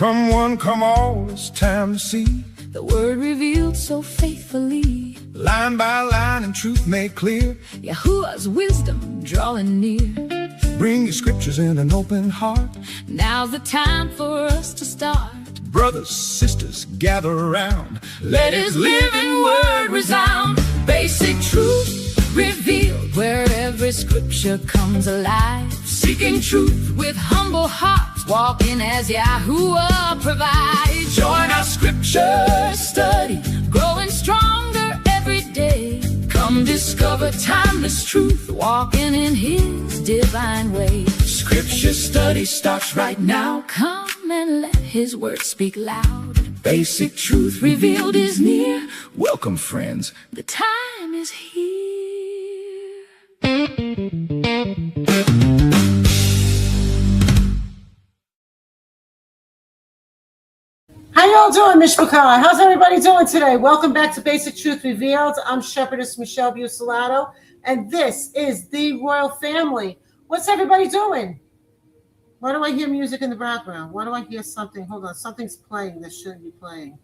Come one, come all, it's time to see the word revealed so faithfully, line by line and truth made clear. Yahuah's wisdom drawing near. Bring your scriptures in an open heart. Now's the time for us to start. Brothers, sisters, gather around. Let His living word resound. Basic truth revealed, where every scripture comes alive. Seeking truth with humble hearts, walking as Yahuah provides. Join our scripture Study, growing stronger every day. Come discover timeless truth, walking in His divine way. Scripture study starts right now. Come and let His word speak loud. Basic truth Revealed is near. Welcome, friends. The time is here. How y'all doing, MISHPACHA? How's everybody doing today? Welcome back to Basic Truth Revealed. I'm Shepherdess Michele Bucelato, and this is the Royal Family. What's everybody doing? Why do I hear music in the background? Why do I hear something? Hold on, something's playing that shouldn't be playing.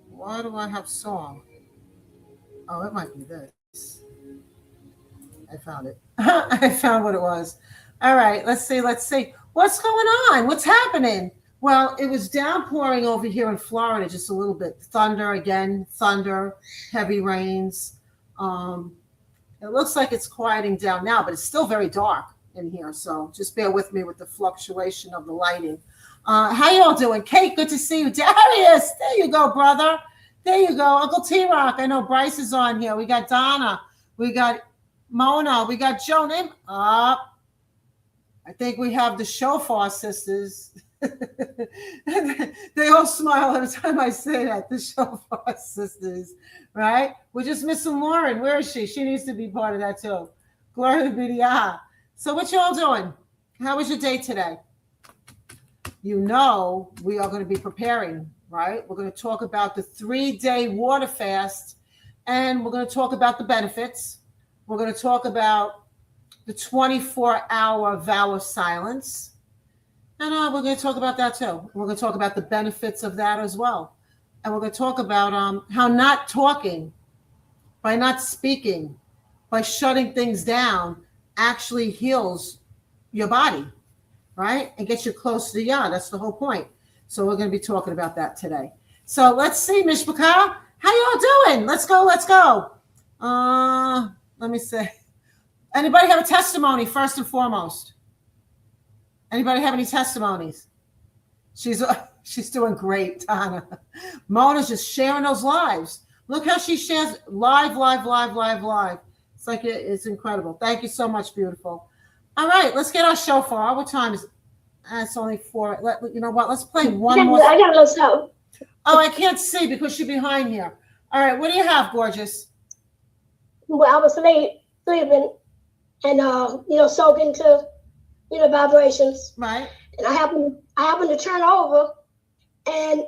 Why do I have song? Oh, it might be this. I found it. I found what it was. All right, let's see. What's going on? What's happening? Well, it was downpouring over here in Florida just a little bit. Thunder, heavy rains. It looks like it's quieting down now, but it's still very dark in here. So just bear with me with the fluctuation of the lighting. How y'all doing? Kate, good to see you. Darius, there you go, brother. There you go. Uncle T-Rock, I know Bryce is on here. We got Donna. We got Mona. We got Joan. I think we have the Shofar sisters. They all smile every time I say that, the Shofar sisters, right? We're just missing Lauren. Where is she? She needs to be part of that too. Glory be to Yah. So what y'all doing? How was your day today? You know we are going to be preparing, right? We're going to talk about the 3-day water fast, and we're going to talk about the benefits. We're going to talk about the 24-hour vow of silence. And we're going to talk about that too. We're going to talk about the benefits of that as well. And we're going to talk about how not talking, by not speaking, by shutting things down, actually heals your body, right? And gets you close to Yah. That's the whole point. So we're going to be talking about that today. So let's see, MISHPACHA. How y'all doing? Let's go. Let me see. Anybody have a testimony first and foremost? Anybody have any testimonies? She's doing great, Donna. Mona's just sharing those lives. Look how she shares live. It's like it's incredible. Thank you so much, beautiful. All right, let's get our shofar. What time is it? It's only 4. You know what? Let's play one more. I got a little something. Oh, I can't see because you're behind here. All right, what do you have, gorgeous? Well, I was sleeping and soaking to vibrations. Right. And I happened to turn over, and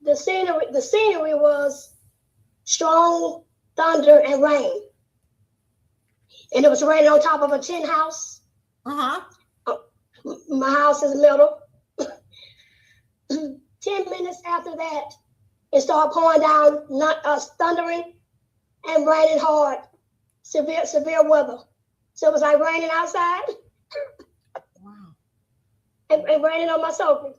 the scenery was strong thunder and rain, and it was raining on top of a tin house. My house is middle. 10 minutes after that, it started pouring down, thundering and raining hard, severe weather. So it was like raining outside. Wow. And raining on my soaking.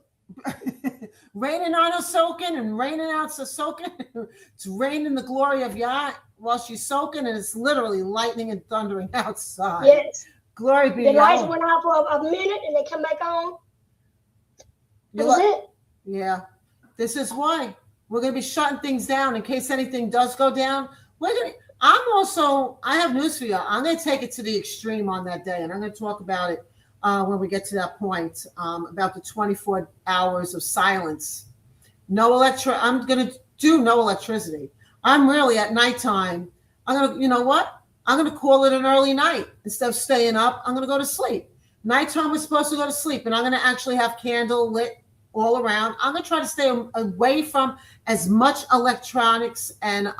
Raining on her soaking and raining out so soaking. It's raining the glory of Yah while she's soaking, and it's literally lightning and thundering outside. Yes. Glory be to The Yah. lights went out for a minute and they come back on. That was it. Yeah. This is why we're going to be shutting things down in case anything does go down. I have news for you. I'm going to take it to the extreme on that day, and I'm going to talk about it when we get to that point, about the 24 hours of silence. I'm going to do no electricity. I'm really at nighttime. You know what? I'm going to call it an early night. Instead of staying up, I'm going to go to sleep. Nighttime we're supposed to go to sleep, and I'm going to actually have candle lit all around. I'm going to try to stay away from as much electronics and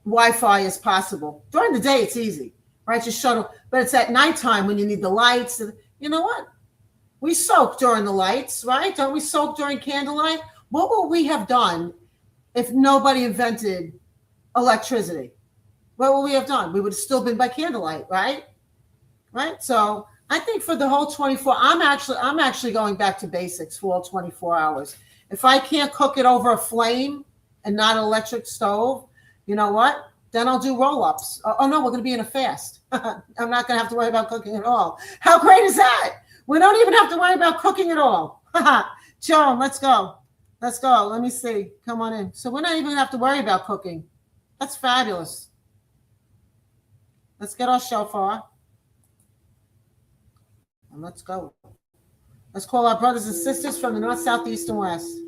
Wi-Fi as possible. During the day, it's easy, right? Just shuttle. But it's at nighttime when you need the lights. You know what? We soak during the lights, right? Don't we soak during candlelight? What would we have done if nobody invented electricity? What would we have done? We would have still been by candlelight, right? Right. So I think for the whole 24, I'm actually going back to basics for all 24 hours. If I can't cook it over a flame and not an electric stove, you know what? Then I'll do roll-ups. Oh no, we're going to be in a fast. I'm not going to have to worry about cooking at all. How great is that? We don't even have to worry about cooking at all. Joan, let's go. Let's go. Let me see. Come on in. So we're not even going to have to worry about cooking. That's fabulous. Let's get our shofar. And let's go. Let's call our brothers and sisters from the north, south, east, and west.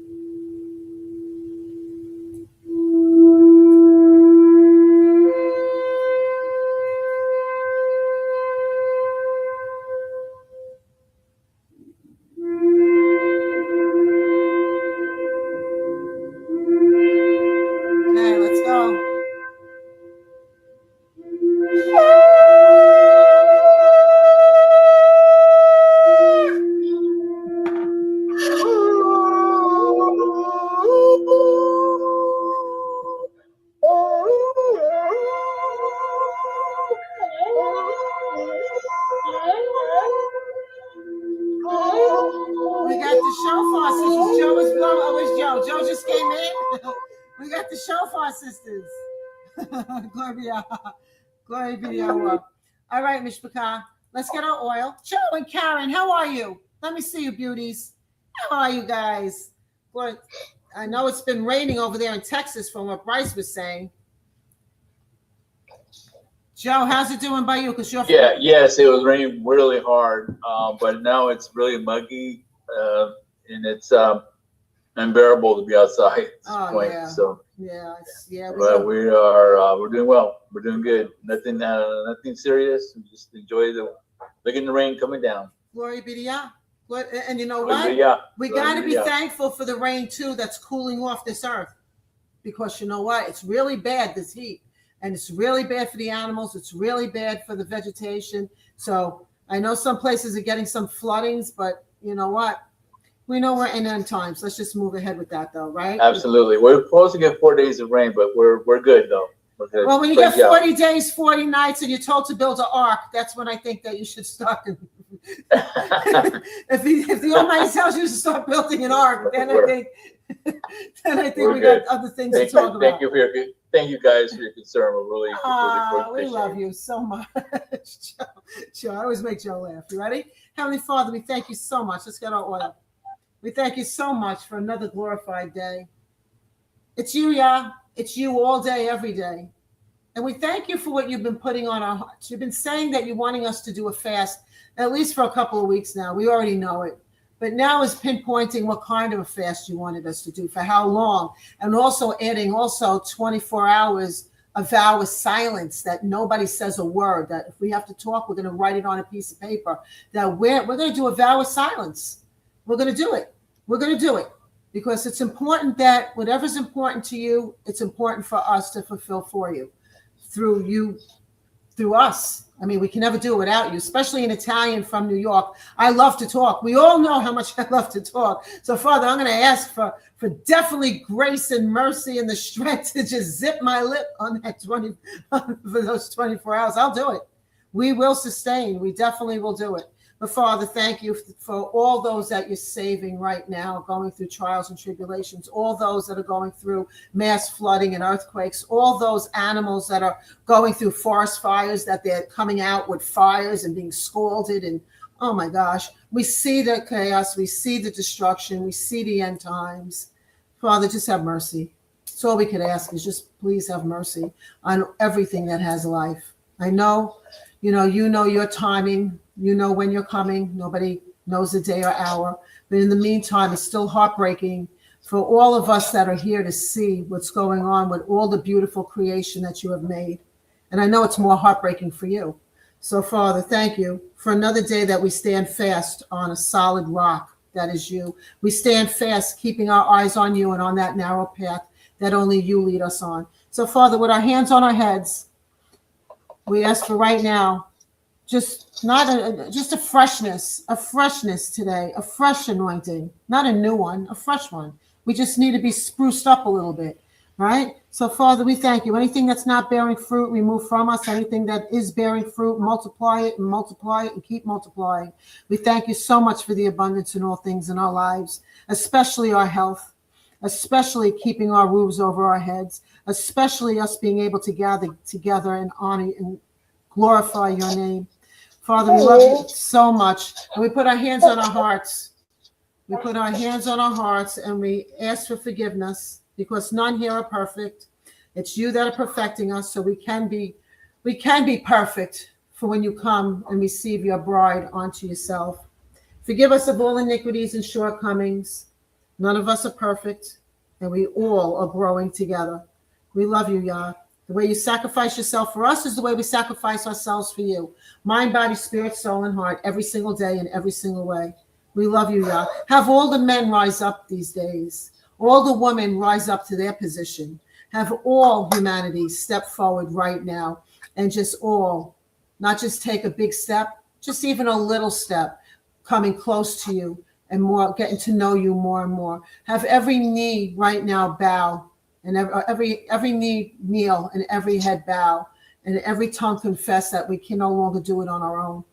Okay, let's go. We got the shofar sisters. Joe is blowing. Oh, where's Joe? Joe just came in. We got the shofar sisters. Glory be to God. Glory be to God. All right, Mishpacha. Let's get our oil. Joe and Karen, how are you? Let me see you, beauties. How are you guys? Glory. I know it's been raining over there in Texas from what Bryce was saying. Joe, how's it doing by you? Because you're yes, it was raining really hard, but now it's really muggy, and it's unbearable to be outside at this point. Yeah. So yeah. But we're doing well. We're doing good. Nothing serious. We just enjoy looking the rain coming down. Glory be to Yah. And you know Glory what? be We got to be thankful for the rain too. That's cooling off this earth, because you know what? It's really bad, this heat. And it's really bad for the animals. It's really bad for the vegetation. So I know some places are getting some floodings, but you know what? We know we're in end times. Let's just move ahead with that, though, right? Absolutely. We're supposed to get 4 days of rain, but we're good though. We're good. Well, when you get 40 days, 40 nights, and you're told to build an ark, that's when I think that you should start. if the Almighty tells you to start building an ark, then I think we got other things to talk about. Thank you guys for your concern. We're really we love you so much. Joe, I always make Joe laugh. You ready? Heavenly Father, we thank you so much. Let's get our oil. We thank you so much for another glorified day. It's you, Yah. It's you all day, every day. And we thank you for what you've been putting on our hearts. You've been saying that you're wanting us to do a fast, at least for a couple of weeks now. We already know it. But now is pinpointing what kind of a fast you wanted us to do, for how long, and also adding 24 hours a vow of silence, that nobody says a word, that if we have to talk, we're going to write it on a piece of paper, that we're going to do a vow of silence. We're going to do it. We're going to do it because it's important that whatever's important to you, it's important for us to fulfill for you, through us. I mean, we can never do it without you, especially an Italian from New York. I love to talk. We all know how much I love to talk. So, Father, I'm going to ask for definitely grace and mercy and the strength to just zip my lip on that for those 24 hours. I'll do it. We will sustain. We definitely will do it. But, Father, thank you for all those that you're saving right now, going through trials and tribulations, all those that are going through mass flooding and earthquakes, all those animals that are going through forest fires, that they're coming out with fires and being scalded. And, oh, my gosh, we see the chaos. We see the destruction. We see the end times. Father, just have mercy. That's all we could ask, is just please have mercy on everything that has life. I know, you know your timing. You know when you're coming. Nobody knows the day or hour. But in the meantime, it's still heartbreaking for all of us that are here to see what's going on with all the beautiful creation that you have made. And I know it's more heartbreaking for you. So, Father, thank you for another day that we stand fast on a solid rock, that is you. We stand fast, keeping our eyes on you and on that narrow path that only you lead us on. So, Father, with our hands on our heads, we ask for right now just not just a freshness today, a fresh anointing, not a new one, a fresh one. We just need to be spruced up a little bit, right? So, Father, we thank you. Anything that's not bearing fruit, remove from us. Anything that is bearing fruit, multiply it and keep multiplying. We thank you so much for the abundance in all things in our lives, especially our health, especially keeping our roofs over our heads, especially us being able to gather together and honor and glorify your name. Father, we love you so much. And we put our hands on our hearts. We put our hands on our hearts and we ask for forgiveness because none here are perfect. It's you that are perfecting us, so we can be perfect for when you come and receive your bride onto yourself. Forgive us of all iniquities and shortcomings. None of us are perfect, and we all are growing together. We love you, Yah. The way you sacrifice yourself for us is the way we sacrifice ourselves for you. Mind, body, spirit, soul, and heart, every single day in every single way. We love you, Yah. Have all the men rise up these days. All the women rise up to their position. Have all humanity step forward right now and just all, not just take a big step, just even a little step, coming close to you and more, getting to know you more and more. Have every knee right now bow, and every knee kneel and every head bow and every tongue confess that we can no longer do it on our own.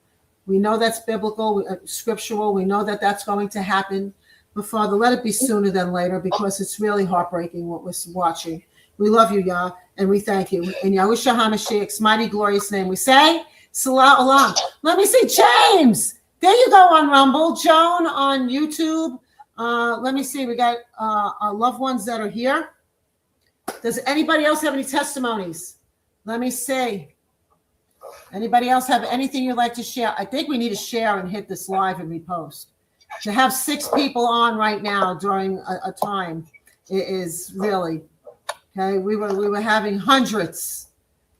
We know that's biblical, scriptural. We know that that's going to happen. But Father, let it be sooner than later because it's really heartbreaking what we're watching. We love you, Yah, and we thank you. In Yahushua HaMashiach's mighty, glorious name, we say, Salah Olam. Let me see, James. There you go on Rumble. Joan on YouTube. Let me see. We got our loved ones that are here. Does anybody else have any testimonies? Let me see. Anybody else have anything you'd like to share? I think we need to share and hit this live and repost. To have 6 people on right now during a time, it is really, okay. We were having hundreds,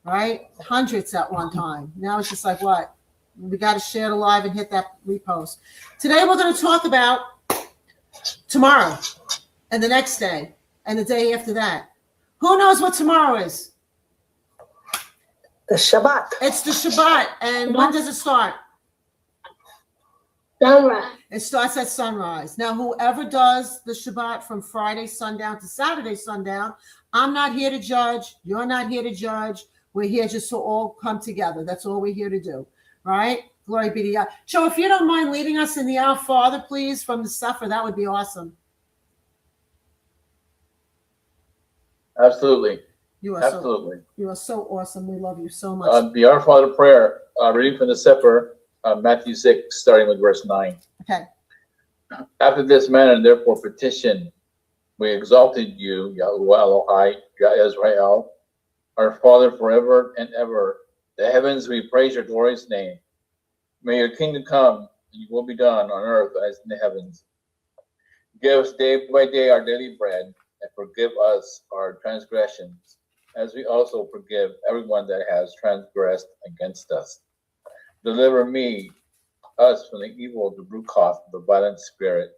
right? Hundreds at one time. Now it's just like, what? We got to share the live and hit that repost. Today we're going to talk about tomorrow and the next day and the day after that. Who knows what tomorrow is? The Shabbat. It's the Shabbat. And when does it start? Sunrise. It starts at sunrise. Now, whoever does the Shabbat from Friday sundown to Saturday sundown, I'm not here to judge. You're not here to judge. We're here just to all come together. That's all we're here to do, right? Glory be to God. Joe, if you don't mind leading us in the Our Father, please, from the Sefer, that would be awesome. Absolutely. You are Absolutely. You are so awesome. We love you so much. The Our Father prayer, reading from the Sefer, Matthew 6, starting with verse 9. Okay. After this manner, therefore, petition, we exalted you, Yahuwah Elohai, Yah-Israel, our Father forever and ever. The heavens, we praise your glorious name. May your kingdom come, and your will be done on earth as in the heavens. Give us day by day our daily bread, and forgive us our transgressions, as we also forgive everyone that has transgressed against us. Deliver us from the evil of the brute cough of the violent spirit,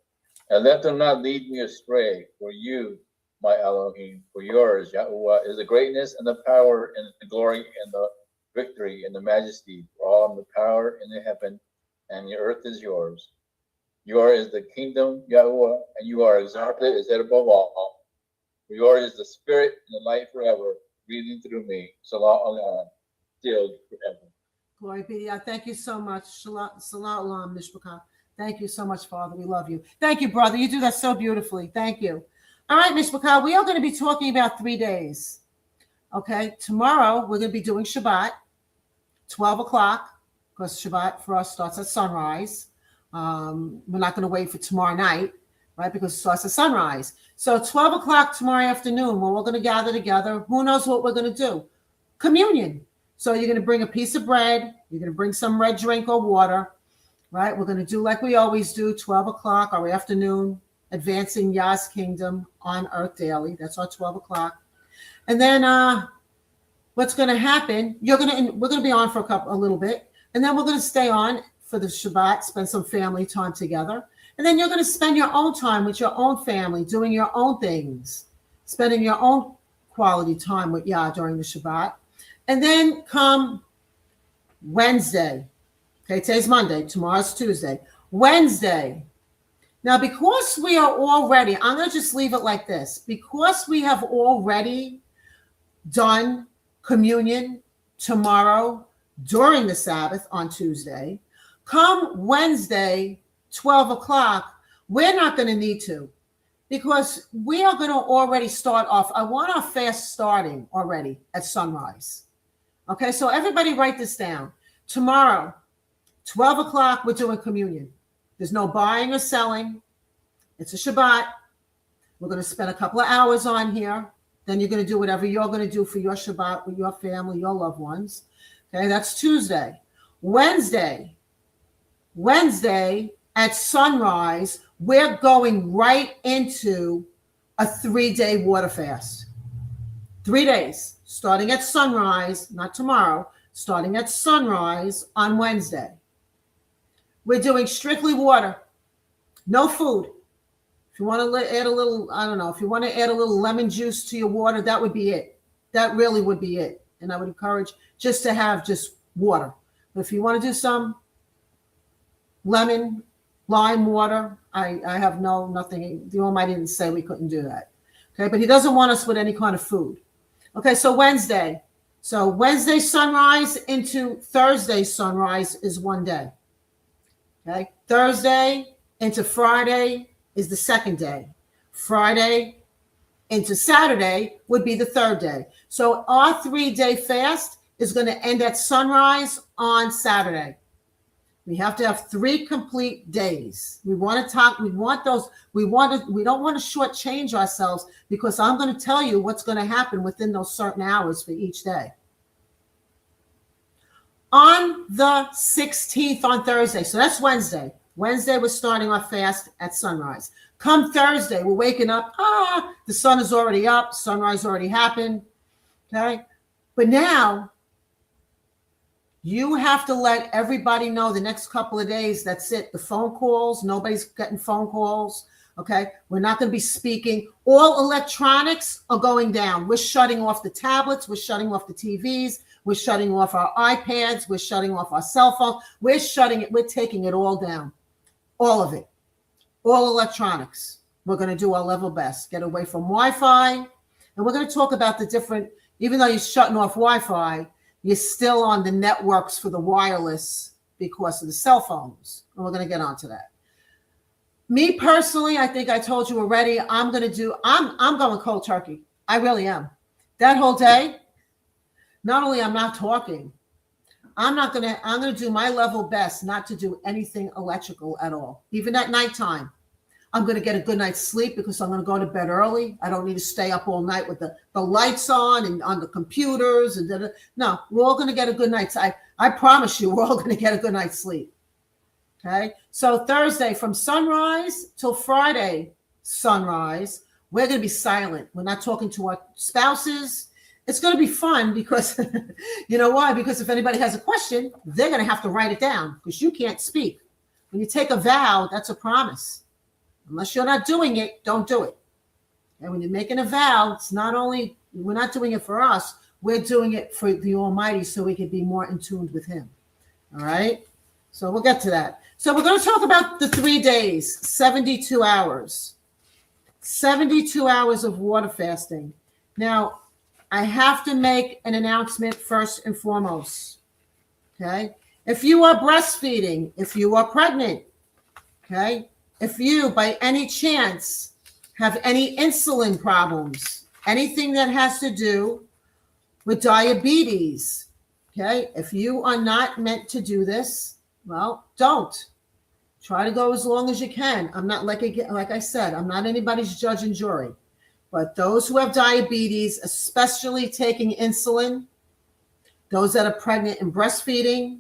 and let them not lead me astray. For you, my Elohim, for yours, Yahuwah, is the greatness and the power and the glory and the victory and the majesty. For all the power in the heaven and the earth is yours. Yours is the kingdom, Yahuwah, and you are exalted as head above all. For yours is the spirit and the light forever, breathing through me. Salah Olam, still forever. Glory be to God. Thank you so much. Salah Olam, Mishpachah. Thank you so much, Father. We love you. Thank you, brother. You do that so beautifully. Thank you. All right, Mishpachah, we are going to be talking about 3 days. Okay, tomorrow we're going to be doing Shabbat, 12 o'clock, because Shabbat for us starts at sunrise. We're not going to wait for tomorrow night, right, because it starts at sunrise. So 12 o'clock tomorrow afternoon, when we're going to gather together, who knows what we're going to do? Communion. So you're going to bring a piece of bread. You're going to bring some red drink or water, right? We're going to do like we always do, 12 o'clock our afternoon, advancing Yah's kingdom on earth daily. That's our 12 o'clock. And then what's going to happen, we're going to be on for a little bit. And then we're going to stay on for the Shabbat, spend some family time together. And then you're going to spend your own time with your own family, doing your own things, spending your own quality time with Yah during the Shabbat. And then come Wednesday, Okay, today's Monday. Tomorrow's Tuesday. Wednesday. Now, because we are already, I'm going to just leave it like this. Because we have already done communion tomorrow during the Sabbath on Tuesday, come Wednesday, 12 o'clock, we're not going to need to, because we are going to already start off. I want our fast starting already at sunrise. Okay, so everybody write this down. Tomorrow, 12 o'clock, we're doing communion. There's no buying or selling. It's a Shabbat. We're going to spend a couple of hours on here. Then you're going to do whatever you're going to do for your Shabbat with your family, your loved ones. Okay, that's Tuesday. Wednesday at sunrise, we're going right into a 3-day water fast. 3 days, starting at sunrise, not tomorrow, starting at sunrise on Wednesday. We're doing strictly water, no food. If you want to add a little, I don't know, if you want to add a little lemon juice to your water, that would be it. That really would be it. And I would encourage just to have just water. But if you want to do some lemon, lime water, I have nothing. The Almighty didn't say we couldn't do that. Okay, but he doesn't want us with any kind of food. Okay, so Wednesday. So Wednesday sunrise into Thursday sunrise is 1 day. Okay, Thursday into Friday is the 2nd day. Friday into Saturday would be the 3rd day. So our 3-day fast is going to end at sunrise on Saturday. We have to have 3 complete days. We want to talk. We want those. We don't want to shortchange ourselves, because I'm going to tell you what's going to happen within those certain hours for each day. On the 16th on Thursday, so that's Wednesday. Wednesday, we're starting our fast at sunrise. Come Thursday, we're waking up. The sun is already up. Sunrise already happened. Okay. But now you have to let everybody know the next couple of days, that's it. The phone calls, nobody's getting phone calls. Okay. We're not going to be speaking. All electronics are going down. We're shutting off the tablets. We're shutting off the TVs. We're shutting off our iPads. We're shutting off our cell phones. We're shutting it. We're taking it all down. All of it. All electronics. We're going to do our level best. Get away from Wi-Fi. And we're going to talk about the different, even though you're shutting off Wi-Fi, you're still on the networks for the wireless because of the cell phones. And we're going to get onto that. Me personally, I think I told you already, I'm going cold turkey. I really am. That whole day, not only I'm not talking, I'm going to do my level best not to do anything electrical at all. Even at nighttime, I'm going to get a good night's sleep because I'm going to go to bed early. I don't need to stay up all night with the lights on and on the computers. No, we're all going to get a good night's. I promise you, we're all going to get a good night's sleep. Okay. So Thursday from sunrise till Friday sunrise, we're going to be silent. We're not talking to our spouses. It's going to be fun because, you know why? Because if anybody has a question, they're going to have to write it down because you can't speak. When you take a vow, that's a promise. Unless you're not doing it, don't do it. And when you're making a vow, it's not only, we're not doing it for us, we're doing it for the Almighty so we can be more in tune with him. All right? So we'll get to that. So we're going to talk about the 3 days, 72 hours. 72 hours of water fasting. Now, I have to make an announcement first and foremost. Okay? If you are breastfeeding, if you are pregnant, okay? If you, by any chance, have any insulin problems, anything that has to do with diabetes, okay? If you are not meant to do this, well, don't. Try to go as long as you can. I'm not, like I said, I'm not anybody's judge and jury. But those who have diabetes, especially taking insulin, those that are pregnant and breastfeeding,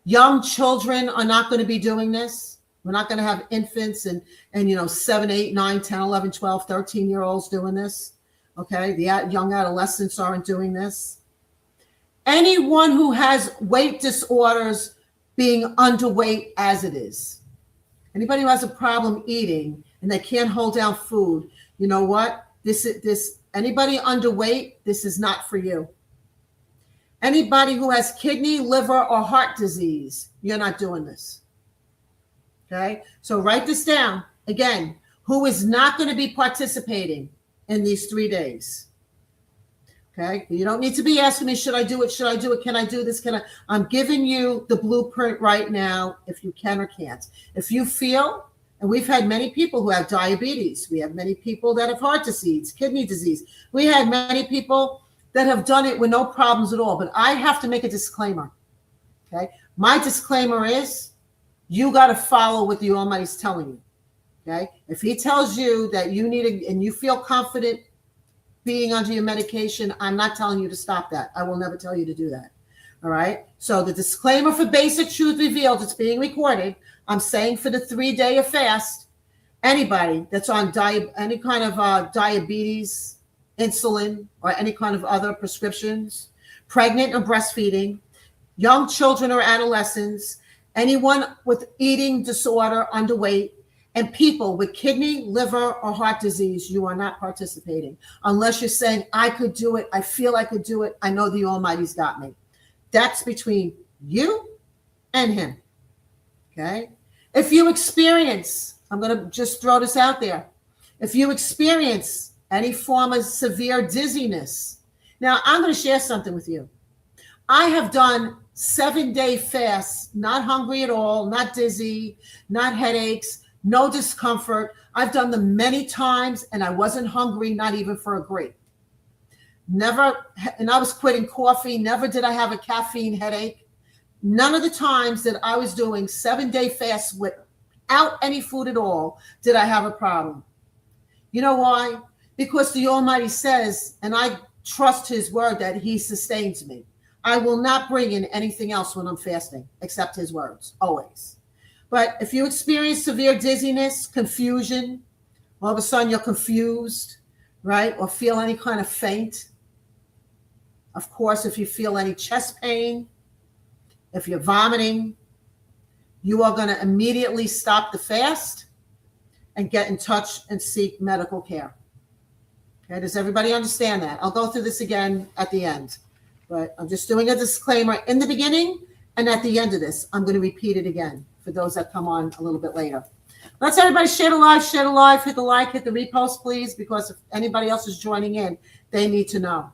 young children are not going to be doing this. We're not going to have infants and 7, 8, 9, 10, 11, 12, 13-year-olds doing this. Okay, the young adolescents aren't doing this. Anyone who has weight disorders, being underweight as it is. Anybody who has a problem eating and they can't hold down food, you know what? Anybody underweight, this is not for you. Anybody who has kidney, liver, or heart disease, you're not doing this. Okay? So write this down. Again, who is not going to be participating in these 3 days? Okay? You don't need to be asking me, should I do it? Should I do it? Can I do this? I'm giving you the blueprint right now if you can or can't. If you feel, and we've had many people who have diabetes. We have many people that have heart disease, kidney disease. We had many people that have done it with no problems at all. But I have to make a disclaimer. Okay? My disclaimer is you got to follow what the Almighty's telling you. Okay? If he tells you that you need it and you feel confident being under your medication, I'm not telling you to stop that. I will never tell you to do that. All right? So the disclaimer for Basic Truth Revealed, it's being recorded. I'm saying for the 3-day fast, anybody that's on any kind of diabetes, insulin, or any kind of other prescriptions, pregnant or breastfeeding, young children or adolescents, anyone with eating disorder, underweight, and people with kidney, liver, or heart disease, you are not participating. Unless you're saying, I could do it, I feel I could do it, I know the Almighty's got me. That's between you and him. Okay? If you experience, I'm going to just throw this out there. If you experience any form of severe dizziness, now I'm going to share something with you. I have done 7-day fasts, not hungry at all, not dizzy, not headaches, no discomfort. I've done them many times and I wasn't hungry, not even for a grape. Never, and I was quitting coffee. Never did I have a caffeine headache. None of the times that I was doing 7-day fasts without any food at all did I have a problem. You know why? Because the Almighty says, and I trust his word, that he sustains me. I will not bring in anything else when I'm fasting except his words, always. But if you experience severe dizziness, confusion, all of a sudden you're confused, right? Or feel any kind of faint. Of course, if you feel any chest pain, if you're vomiting, you are going to immediately stop the fast and get in touch and seek medical care. Okay, does everybody understand that? I'll go through this again at the end, but I'm just doing a disclaimer in the beginning, and at the end of this, I'm going to repeat it again for those that come on a little bit later. Let's everybody share the live, hit the like, hit the repost, please, because if anybody else is joining in, they need to know.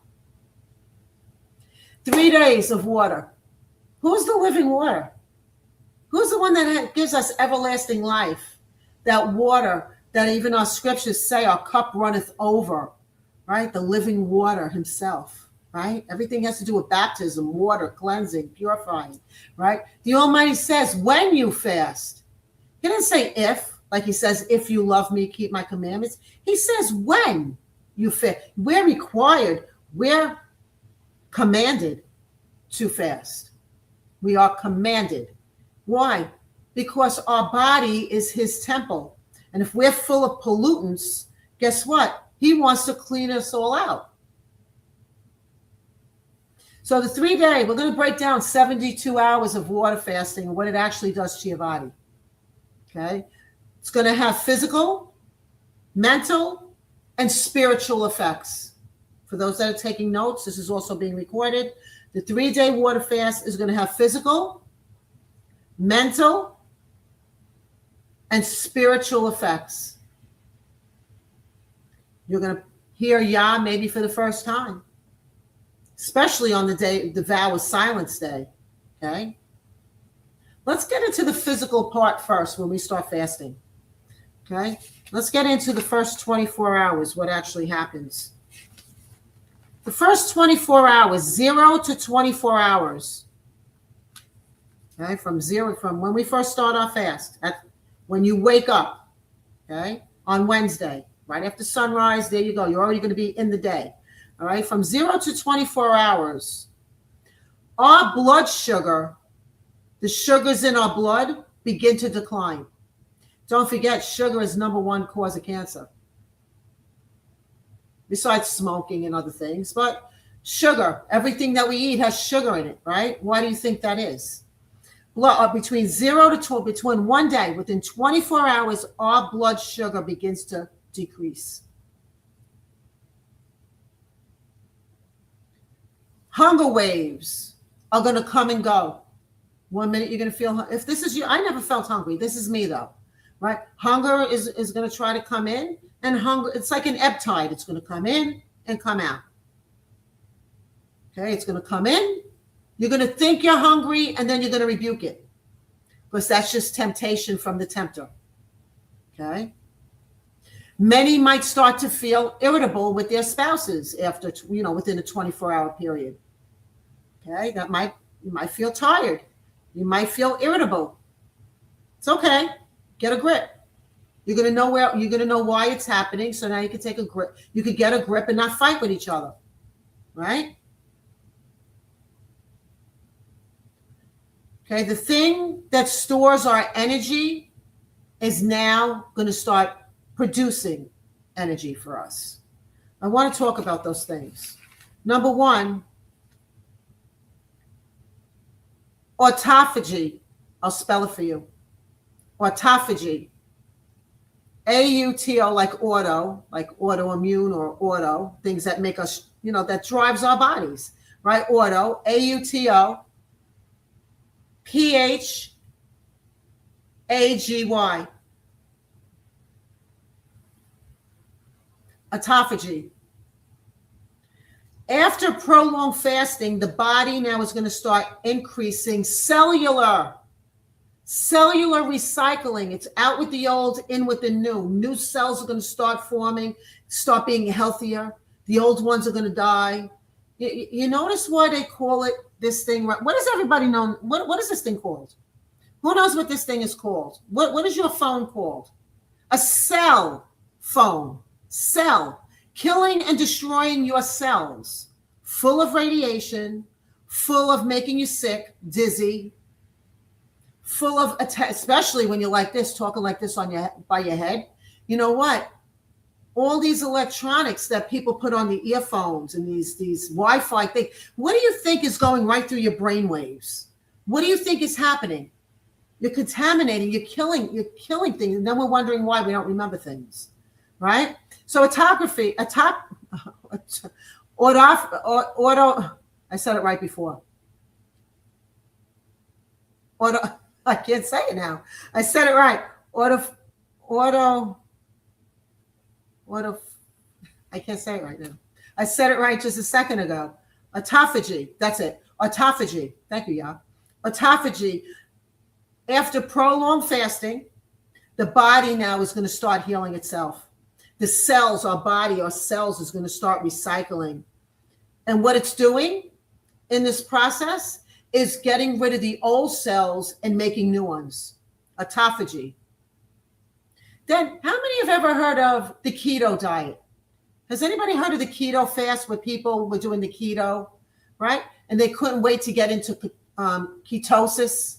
3 days of water. Who's the living water? Who's the one that gives us everlasting life? That water that even our scriptures say our cup runneth over, right? The living water himself, right? Everything has to do with baptism, water, cleansing, purifying, right? The Almighty says when you fast. He didn't say if, like he says, if you love me, keep my commandments. He says when you fast. We're required, we're commanded to fast. We are commanded. Why? Because our body is his temple. And if we're full of pollutants, guess what? He wants to clean us all out. So the 3-day, we're going to break down 72 hours of water fasting and what it actually does to your body. Okay? It's going to have physical, mental, and spiritual effects. For those that are taking notes, this is also being recorded. The 3-day water fast is going to have physical, mental, and spiritual effects. You're going to hear Yah maybe for the first time, especially on the day, the vow of silence day. Okay? Let's get into the physical part first when we start fasting. Okay? Let's get into the first 24 hours, what actually happens. The first 24 hours, 0 to 24 hours. Okay, from when we first start our fast, when you wake up, okay, on Wednesday, right after sunrise, there you go. You're already going to be in the day. All right, from 0 to 24 hours, our blood sugar, the sugars in our blood begin to decline. Don't forget, sugar is #1 cause of cancer. Besides smoking and other things, but sugar, everything that we eat has sugar in it, right? Why do you think that is? Between 0 to 12, between one day, within 24 hours, our blood sugar begins to decrease. Hunger waves are going to come and go. 1 minute you're going to feel, if this is you, I never felt hungry. This is me though, right? Hunger is going to try to come in, and hunger, it's like an ebb tide. It's going to come in and come out. Okay, it's going to come in. You're going to think you're hungry, and then you're going to rebuke it, because that's just temptation from the tempter. Okay. Many might start to feel irritable with their spouses after, within a 24-hour period. Okay, you might feel tired. You might feel irritable. It's okay. Get a grip. You're gonna know why it's happening. So now you can take a grip. You could get a grip and not fight with each other, right? Okay, the thing that stores our energy is now going to start producing energy for us. I want to talk about those things. Number one, autophagy. I'll spell it for you. Autophagy. AUTO, like autoimmune or auto, things that make us, that drives our bodies, right? Auto, AUTO, PHAGY. Autophagy. After prolonged fasting, the body now is going to start increasing cellular recycling. It's out with the old, in with the new. New cells are going to start forming, start being healthier. The old ones are going to die. You notice why they call it this thing? What does everybody know? What is this thing called? Who knows what this thing is called? What is your phone called? A cell phone. Cell. Killing and destroying your cells. Full of radiation, full of making you sick, dizzy, full of, especially when you're like this, talking like this by your head. You know what? All these electronics that people put on the earphones and these Wi-Fi things, what do you think is going right through your brain waves? What do you think is happening? You're contaminating, you're killing things, and then we're wondering why we don't remember things, right? So I said it right before. I can't say it now. I said it right. I can't say it right now. I said it right just a second ago. Autophagy. That's it. Autophagy. Thank you, Yah. Autophagy. After prolonged fasting, the body now is going to start healing itself. The cells, our cells is going to start recycling. And what it's doing in this process is getting rid of the old cells and making new ones. Autophagy. Then, how many have ever heard of the keto diet? Has anybody heard of the keto fast where people were doing the keto, right? And they couldn't wait to get into ketosis,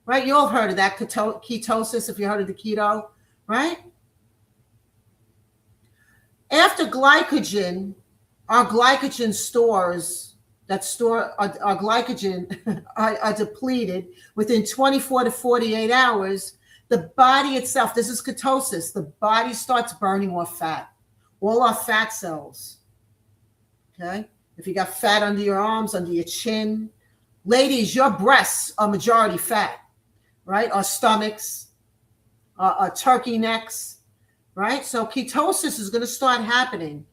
right? You all heard of that, ketosis, if you heard of the keto, right? After glycogen, our glycogen stores that store our glycogen are depleted within 24 to 48 hours. The body itself, this is ketosis, the body starts burning more fat, all our fat cells. Okay? If you got fat under your arms, under your chin, ladies, your breasts are majority fat, right? Our stomachs, our turkey necks. Right? So ketosis is going to start happening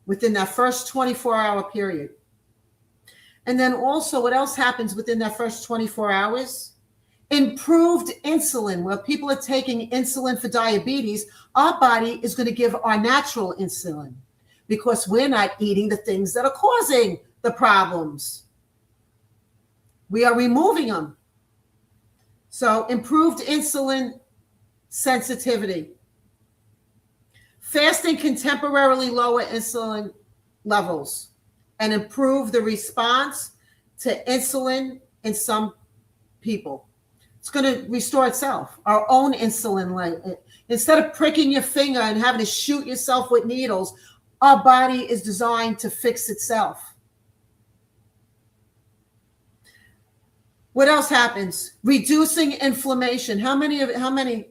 within that first 24-hour period. And then also what else happens within that first 24 hours? Improved insulin. Where people are taking insulin for diabetes, our body is going to give our natural insulin because we're not eating the things that are causing the problems. We are removing them. So improved insulin sensitivity. Fasting can temporarily lower insulin levels and improve the response to insulin in some people. It's going to restore itself, our own insulin. Instead of pricking your finger and having to shoot yourself with needles, our body is designed to fix itself. What else happens? Reducing inflammation. How many?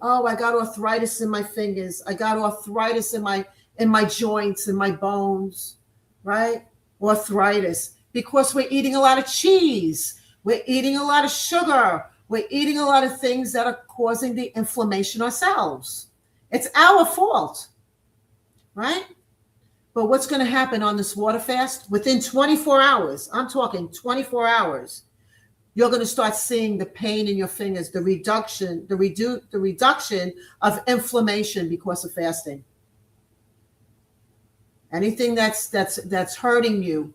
Oh, I got arthritis in my fingers. I got arthritis in my joints and my bones, right? arthritis, because we're eating a lot of cheese, we're eating a lot of sugar, we're eating a lot of things that are causing the inflammation ourselves. It's our fault, right? But what's going to happen on this water fast? Within 24 hours, I'm talking 24 hours, you're going to start seeing the pain in your fingers, the reduction of inflammation because of fasting. Anything that's hurting you.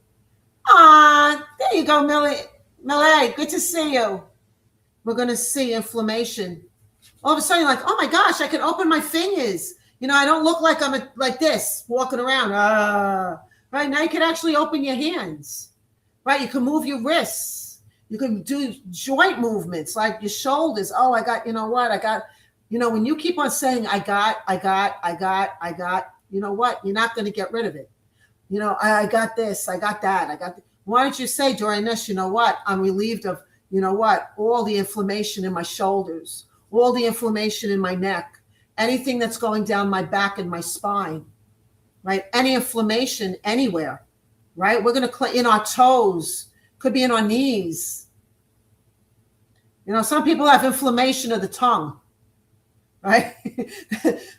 There you go, Millie. Good to see you. We're going to see inflammation. All of a sudden, you're like, oh my gosh, I can open my fingers. You know, I don't look like I'm like this, walking around. Right now, you can actually open your hands. Right, you can move your wrists. You can do joint movements like your shoulders. Oh, I got, you know what? I got, you know, when you keep on saying, I got, you know what? You're not going to get rid of it. You know, I got this, I got that, Why don't you say during this, you know what? I'm relieved of, you know what? All the inflammation in my shoulders, all the inflammation in my neck, anything that's going down my back and my spine, right? Any inflammation anywhere, right? We're going to in our toes, could be in our knees. You know, some people have inflammation of the tongue, right?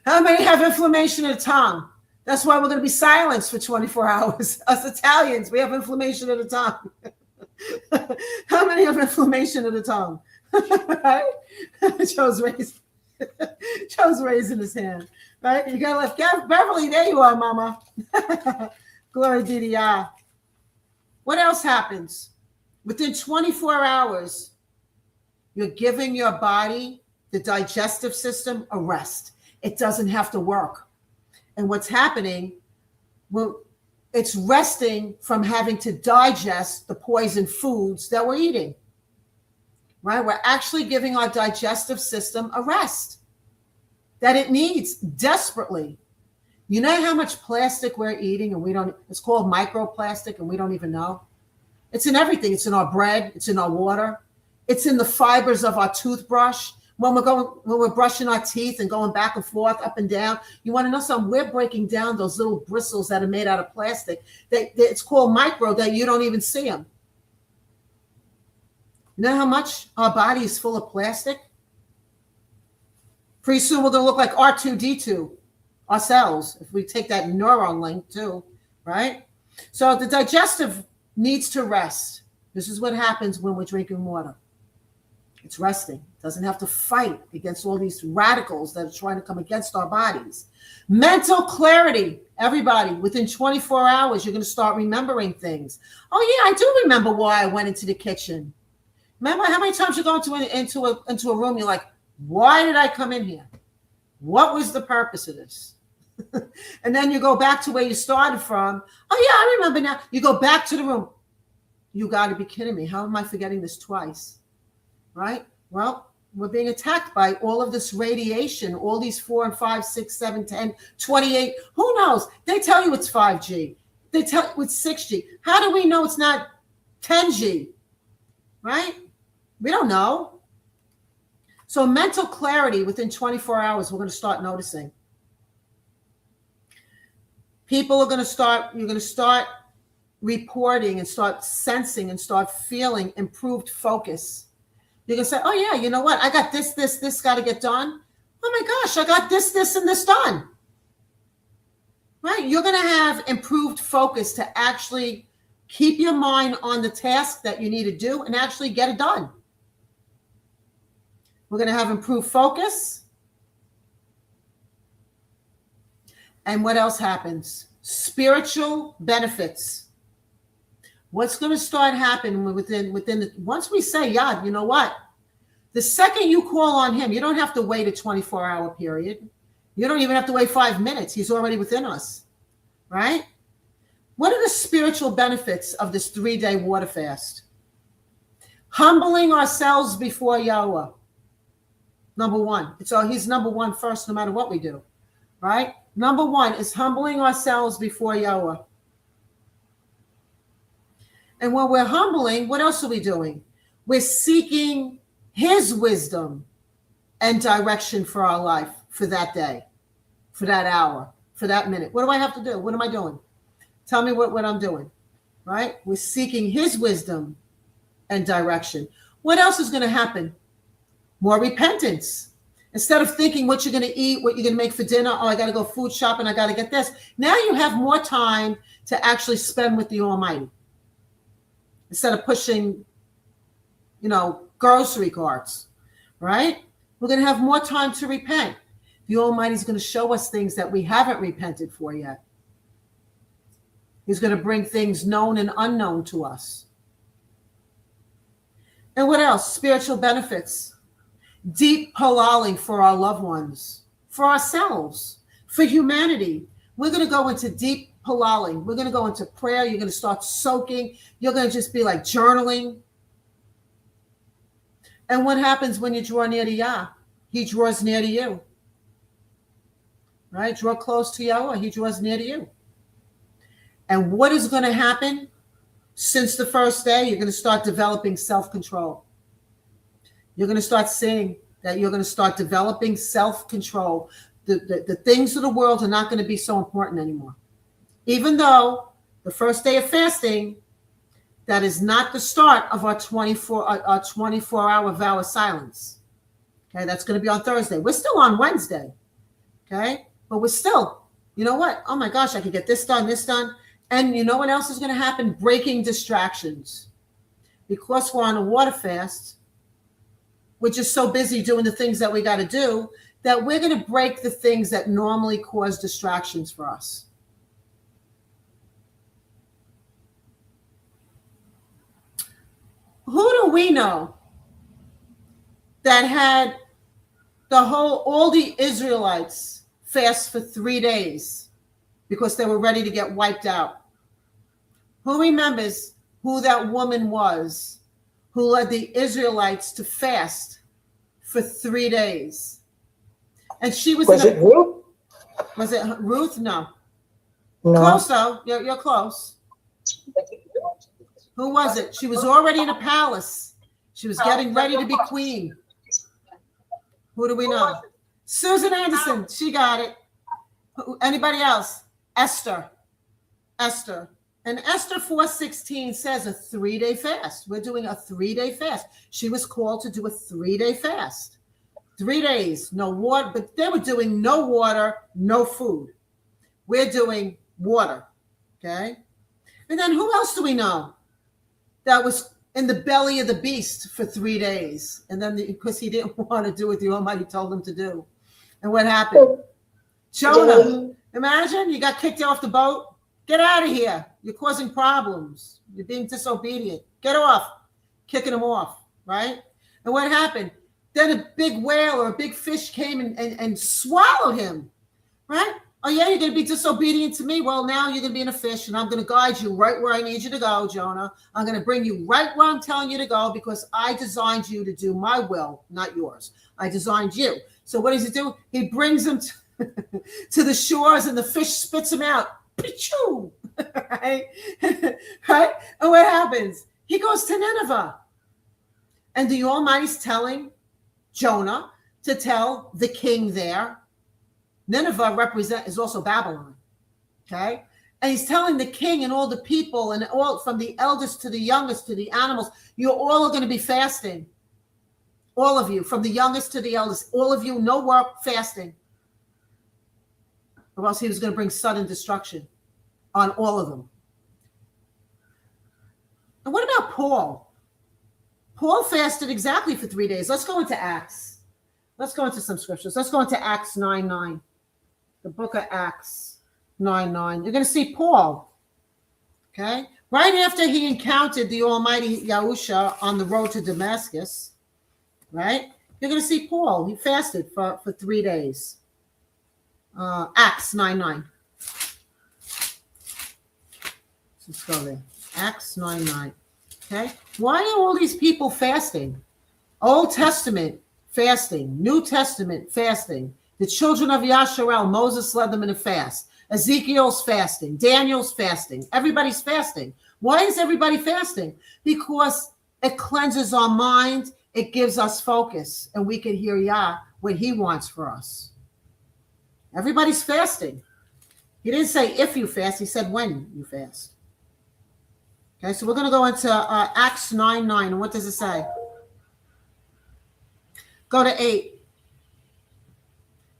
How many have inflammation of the tongue? That's why we're going to be silenced for 24 hours. Us Italians, we have inflammation of the tongue. How many have inflammation of the tongue? Right? Joe's raising his hand. Right? You got to let Beverly, there you are, Mama. Glory be to Yah. What else happens? Within 24 hours, you're giving your body, the digestive system, a rest. It doesn't have to work. And what's happening, well, it's resting from having to digest the poison foods that we're eating, right? We're actually giving our digestive system a rest that it needs desperately. You know how much plastic we're eating and we don't, it's called microplastic and we don't even know. It's in everything. It's in our bread. It's in our water. It's in the fibers of our toothbrush. When we're brushing our teeth and going back and forth, up and down, you want to know something? We're breaking down those little bristles that are made out of plastic. It's called micro, that you don't even see them. You know how much our body is full of plastic? Pretty soon we're going to look like R2-D2 ourselves, if we take that neuron link too, right? So the digestive needs to rest. This is what happens when we're drinking water. It's resting. It doesn't have to fight against all these radicals that are trying to come against our bodies. Mental clarity. Everybody, within 24 hours, you're going to start remembering things. Oh, yeah, I do remember why I went into the kitchen. Remember how many times you go into a room, you're like, why did I come in here? What was the purpose of this? And then you go back to where you started from. Oh, yeah, I remember now. You go back to the room. You got to be kidding me. How am I forgetting this twice? Right? Well, we're being attacked by all of this radiation, all these 4 and 5, 6, 7, 10, 28. Who knows? They tell you it's 5G. They tell you it's 6G. How do we know it's not 10G? Right? We don't know. So mental clarity within 24 hours, we're going to start noticing. People are going to start, you're going to start reporting and start sensing and start feeling improved focus. You're going to say, oh, yeah, you know what? I got this got to get done. Oh, my gosh, I got this, and this done. Right? You're going to have improved focus to actually keep your mind on the task that you need to do and actually get it done. We're going to have improved focus. And what else happens? Spiritual benefits. What's going to start happening once we say, Yah, you know what? The second you call on him, you don't have to wait a 24-hour period. You don't even have to wait 5 minutes. He's already within us, right? What are the spiritual benefits of this 3-day water fast? Humbling ourselves before Yahweh. Number one. He's number one first, no matter what we do, right? Number one is humbling ourselves before Yahweh. And when we're humbling, what else are we doing? We're seeking his wisdom and direction for our life, for that day, for that hour, for that minute. What do I have to do? What am I doing? Tell me what I'm doing, right? We're seeking his wisdom and direction. What else is going to happen? More repentance. Instead of thinking what you're going to eat, what you're going to make for dinner, oh, I got to go food shopping, I got to get this. Now you have more time to actually spend with the Almighty. Instead of pushing, grocery carts, right? We're going to have more time to repent. The Almighty is going to show us things that we haven't repented for yet. He's going to bring things known and unknown to us. And what else? Spiritual benefits. Deep halaling for our loved ones, for ourselves, for humanity. We're going to go into deep halaling. We're going to go into prayer. You're going to start soaking. You're going to just be like journaling. And what happens when you draw near to Yah? He draws near to you. Right? Draw close to Yahweh. He draws near to you. And what is going to happen? Since the first day, you're going to start developing self-control. You're going to start seeing that you're going to start developing self-control. The things of the world are not going to be so important anymore. Even though the first day of fasting, that is not the start of our 24-hour vow of silence. Okay, that's going to be on Thursday. We're still on Wednesday. Okay, but we're still, you know what? Oh my gosh, I could get this done. And you know what else is going to happen? Breaking distractions. Because we're on a water fast, we're just so busy doing the things that we got to do that we're going to break the things that normally cause distractions for us. Who do we know that had all the Israelites fast for 3 days because they were ready to get wiped out? Who remembers who that woman was who led the Israelites to fast for 3 days? And she was it Ruth? Was it Ruth? No. No. Close though. You're close. Who was it? She was already in a palace. She was getting ready to be queen. Who do we know? Susan Anderson. She got it. Anybody else? Esther. And Esther 4:16 says a 3-day fast. We're doing a 3-day fast. She was called to do a 3-day fast. 3 days, no water, but they were doing no water, no food. We're doing water, okay? And then who else do we know that was in the belly of the beast for 3 days? And then because he didn't want to do what the Almighty told him to do. And what happened? Jonah. Imagine you got kicked off the boat. Get out of here. You're causing problems. You're being disobedient. Get off. Kicking him off, right? And what happened? Then a big whale or a big fish came and swallowed him, right? Oh, yeah, you're going to be disobedient to me? Well, now you're going to be in a fish, and I'm going to guide you right where I need you to go, Jonah. I'm going to bring you right where I'm telling you to go because I designed you to do my will, not yours. I designed you. So what does he do? He brings him to the shores, and the fish spits him out. Pichoo! Right? Right? And what happens? He goes to Nineveh. And the Almighty's telling Jonah to tell the king there. Nineveh is also Babylon. Okay? And he's telling the king and all the people and all from the eldest to the youngest to the animals, you're all going to be fasting. All of you, from the youngest to the eldest, all of you, no work, fasting. Or else he was going to bring sudden destruction on all of them. And what about Paul? Paul fasted exactly for 3 days. Let's go into Acts. Let's go into some scriptures. Let's go into Acts 9:9. The book of Acts 9:9. You're going to see Paul. Okay? Right after he encountered the Almighty Yahusha on the road to Damascus, right? You're going to see Paul. He fasted for 3 days. Acts 9:9. Let's go there. Acts 9:9. Okay. Why are all these people fasting? Old Testament fasting, New Testament fasting. The children of Yasharel, Moses led them in a fast. Ezekiel's fasting. Daniel's fasting. Everybody's fasting. Why is everybody fasting? Because it cleanses our mind. It gives us focus, and we can hear Yah, what he wants for us. Everybody's fasting. He didn't say if you fast. He said when you fast. Okay, so we're going to go into Acts 9:9. And what does it say? Go to 8.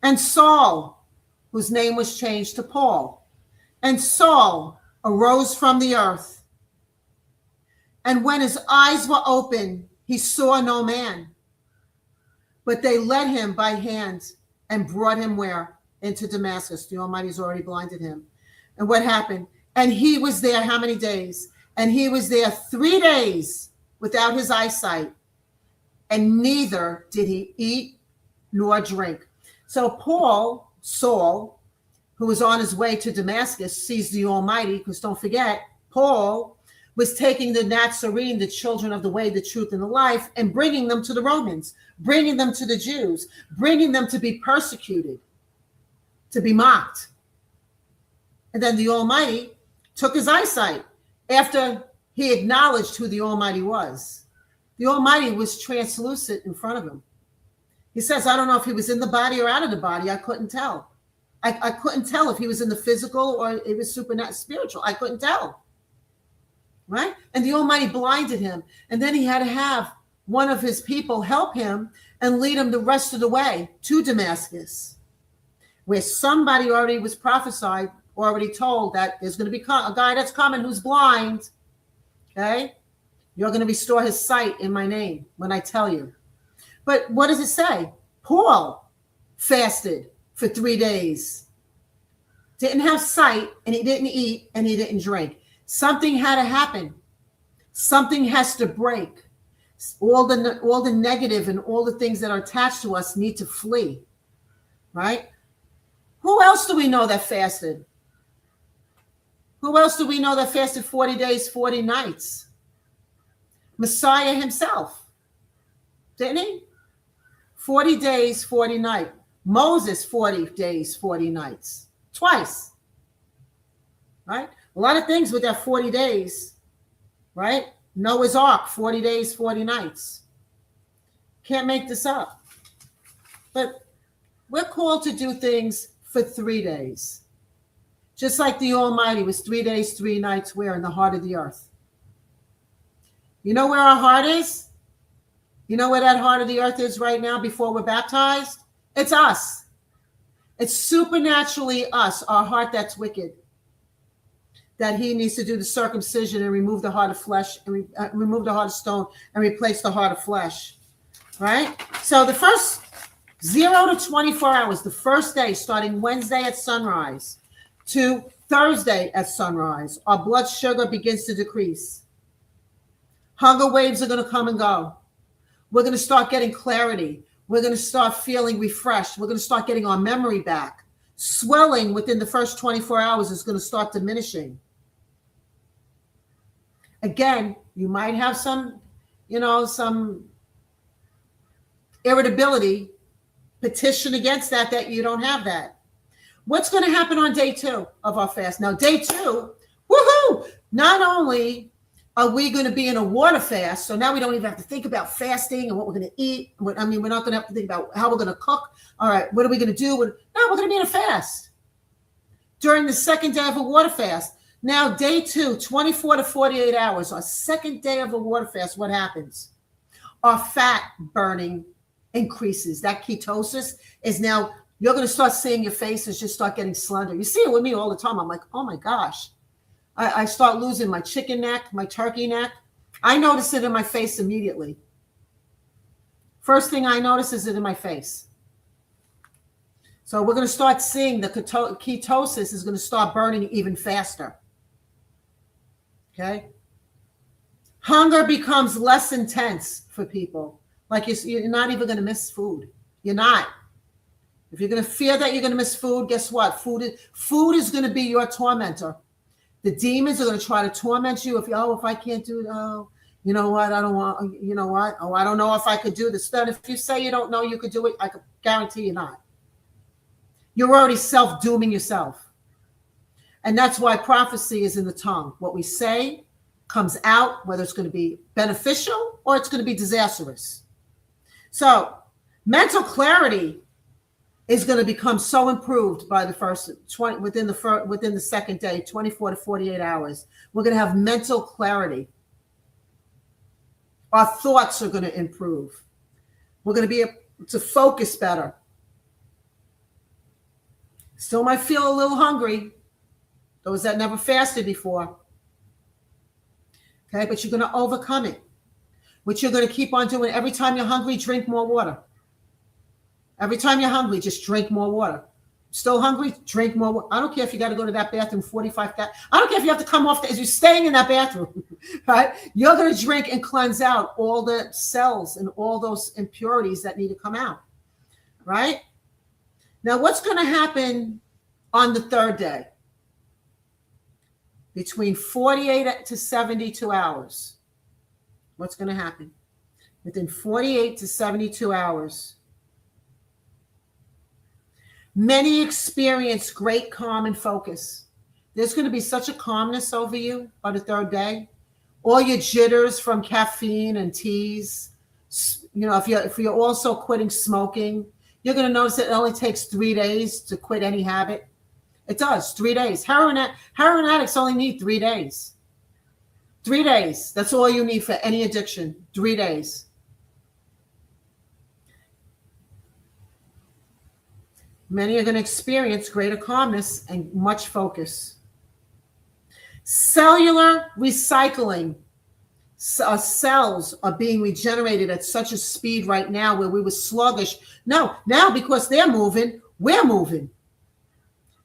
And Saul, whose name was changed to Paul, and Saul arose from the earth. And when his eyes were open, he saw no man. But they led him by hand and brought him where? Into Damascus. The Almighty's already blinded him. And what happened? And he was there how many days? And he was there 3 days without his eyesight. And neither did he eat nor drink. So Paul, Saul, who was on his way to Damascus, sees the Almighty, because don't forget, Paul was taking the Nazarene, the children of the way, the truth, and the life, and bringing them to the Romans, bringing them to the Jews, bringing them to be persecuted, to be mocked. And then the Almighty took his eyesight after he acknowledged who the Almighty was. The Almighty was translucent in front of him. He says, I don't know if he was in the body or out of the body. I couldn't tell. I couldn't tell if he was in the physical or it was supernatural, spiritual. I couldn't tell. Right? And the Almighty blinded him. And then he had to have one of his people help him and lead him the rest of the way to Damascus, where somebody already was prophesied, already told that there's going to be a guy that's coming who's blind. Okay? You're going to restore his sight in my name when I tell you. But what does it say? Paul fasted for 3 days. Didn't have sight, and he didn't eat, and he didn't drink. Something had to happen. Something has to break. All the negative and all the things that are attached to us need to flee. Right? Who else do we know that fasted? Who else do we know that fasted 40 days, 40 nights? Messiah himself. Didn't he? 40 days, 40 nights. Moses, 40 days, 40 nights. Twice. Right? A lot of things with that 40 days. Right? Noah's Ark, 40 days, 40 nights. Can't make this up. But we're called to do things for 3 days. Just like the Almighty was 3 days, 3 nights where? In the heart of the earth. You know where our heart is? You know where that heart of the earth is right now before we're baptized? It's us. It's supernaturally us, our heart that's wicked. That he needs to do the circumcision and remove the heart of flesh, and remove the heart of stone and replace the heart of flesh. Right? So the first 0 to 24 hours, the first day, starting Wednesday at sunrise to Thursday at sunrise, our blood sugar begins to decrease. Hunger waves are going to come and go. We're going to start getting clarity. We're going to start feeling refreshed. We're going to start getting our memory back. Swelling within the first 24 hours is going to start diminishing. Again, you might have some irritability. Petition against that you don't have that. What's going to happen on day 2 of our fast? Now, day 2, woohoo! Not only are we going to be in a water fast, so now we don't even have to think about fasting and what we're going to eat. We're not going to have to think about how we're going to cook. All right, what are we going to do? No, we're going to be in a fast. During the second day of a water fast. Now, day 2, 24 to 48 hours, our second day of a water fast, what happens? Our fat burning increases. That ketosis is now, you're going to start seeing your faces just start getting slender. You see it with me all the time. I'm like, oh my gosh. I start losing my chicken neck, my turkey neck. I notice it in my face immediately. First thing I notice is it in my face. So we're going to start seeing the ketosis is going to start burning even faster. Okay? Hunger becomes less intense for people. Like you're not even going to miss food. You're not. If you're going to fear that you're going to miss food, guess what? Food is going to be your tormentor. The demons are going to try to torment you. If I can't do it, you know what? I don't want, you know what? Oh, I don't know if I could do this. Then if you say you don't know you could do it, I could guarantee you're not. You're already self-dooming yourself. And that's why prophecy is in the tongue. What we say comes out, whether it's going to be beneficial or it's going to be disastrous. So mental clarity is going to become so improved by the first 20 within the second day, 24 to 48 hours. We're going to have mental clarity. Our thoughts are going to improve. We're going to be able to focus better. Still might feel a little hungry, those that never fasted before. Okay, but you're going to overcome it. What you're going to keep on doing, every time you're hungry, drink more water. Every time you're hungry, just drink more water. Still hungry? Drink more water. I don't care if you got to go to that bathroom 45 times. I don't care if you have to come off as you're staying in that bathroom, right? You're going to drink and cleanse out all the cells and all those impurities that need to come out, right? Now, what's going to happen on the third day? Between 48 to 72 hours. What's going to happen? Within 48 to 72 hours, many experience great calm and focus. There's going to be such a calmness over you by the third day. All your jitters from caffeine and teas. You know, if you're also quitting smoking, you're going to notice that it only takes 3 days to quit any habit. It does, 3 days. Heroin addicts only need 3 days. 3 days. That's all you need for any addiction. 3 days. Many are going to experience greater calmness and much focus. Cellular recycling. Our cells are being regenerated at such a speed right now where we were sluggish. No, now because they're moving, we're moving.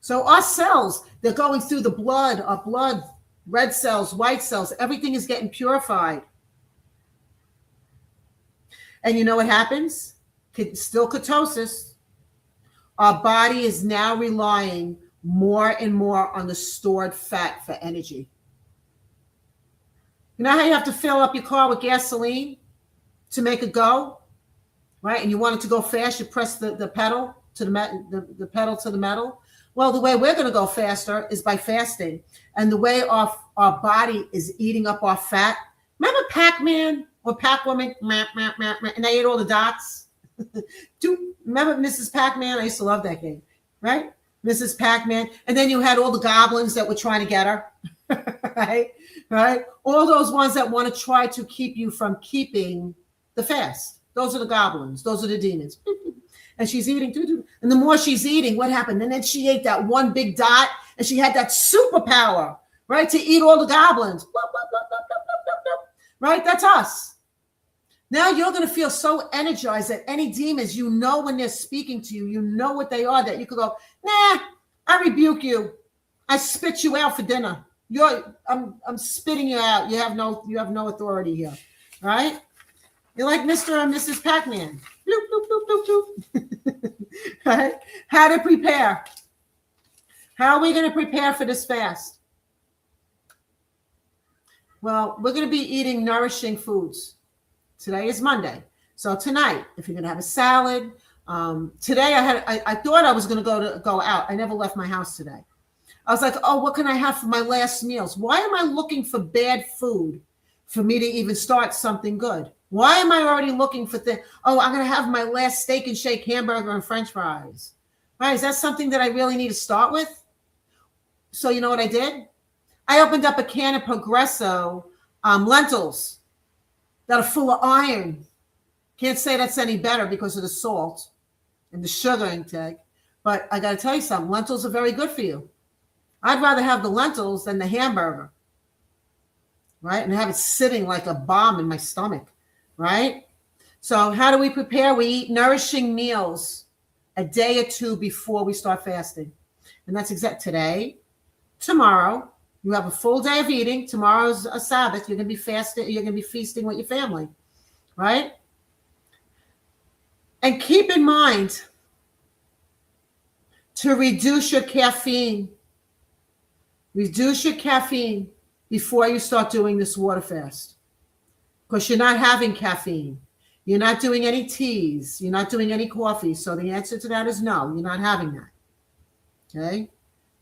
So our cells, they're going through the blood, our blood, red cells, white cells, everything is getting purified. And you know what happens? Still ketosis. Our body is now relying more and more on the stored fat for energy. You know how you have to fill up your car with gasoline to make it go, right? And you want it to go fast, you press the pedal to the pedal to the metal. Well, the way we're going to go faster is by fasting. And the way our body is eating up our fat. Remember Pac-Man or Pac-Woman? And they ate all the dots. Remember Mrs. Pac-Man? I used to love that game, right? Mrs. Pac-Man. And then you had all the goblins that were trying to get her, right? All those ones that want to try to keep you from keeping the fast. Those are the goblins. Those are the demons. And she's eating. And the more she's eating, what happened? And then she ate that one big dot, and she had that superpower, right, to eat all the goblins. Right? That's us. Now you're going to feel so energized that any demons, you know when they're speaking to you, you know what they are, that you could go, nah, I rebuke you. I spit you out for dinner. I'm spitting you out. You have no authority here. Right? You're like Mr. and Mrs. Pac-Man. Bloop, bloop, bloop, bloop, bloop. Right? How to prepare. How are we going to prepare for this fast? Well, we're going to be eating nourishing foods. Today is Monday. So tonight, if you're going to have a salad, today I thought I was going to go out. I never left my house today. I was like, oh, what can I have for my last meals? Why am I looking for bad food for me to even start something good? Why am I already looking for things? Oh, I'm going to have my last steak and shake hamburger and French fries. Right? Is that something that I really need to start with? So you know what I did? I opened up a can of Progresso lentils that are full of iron. Can't say that's any better because of the salt and the sugar intake. But I got to tell you something. Lentils are very good for you. I'd rather have the lentils than the hamburger. Right? And have it sitting like a bomb in my stomach. Right? So how do we prepare? We eat nourishing meals a day or two before we start fasting. And that's today, tomorrow. You have a full day of eating. Tomorrow's a Sabbath. You're going to be fasting. You're going to be feasting with your family. Right? And keep in mind to reduce your caffeine. Reduce your caffeine before you start doing this water fast. Because you're not having caffeine. You're not doing any teas. You're not doing any coffee. So the answer to that is no, you're not having that. Okay?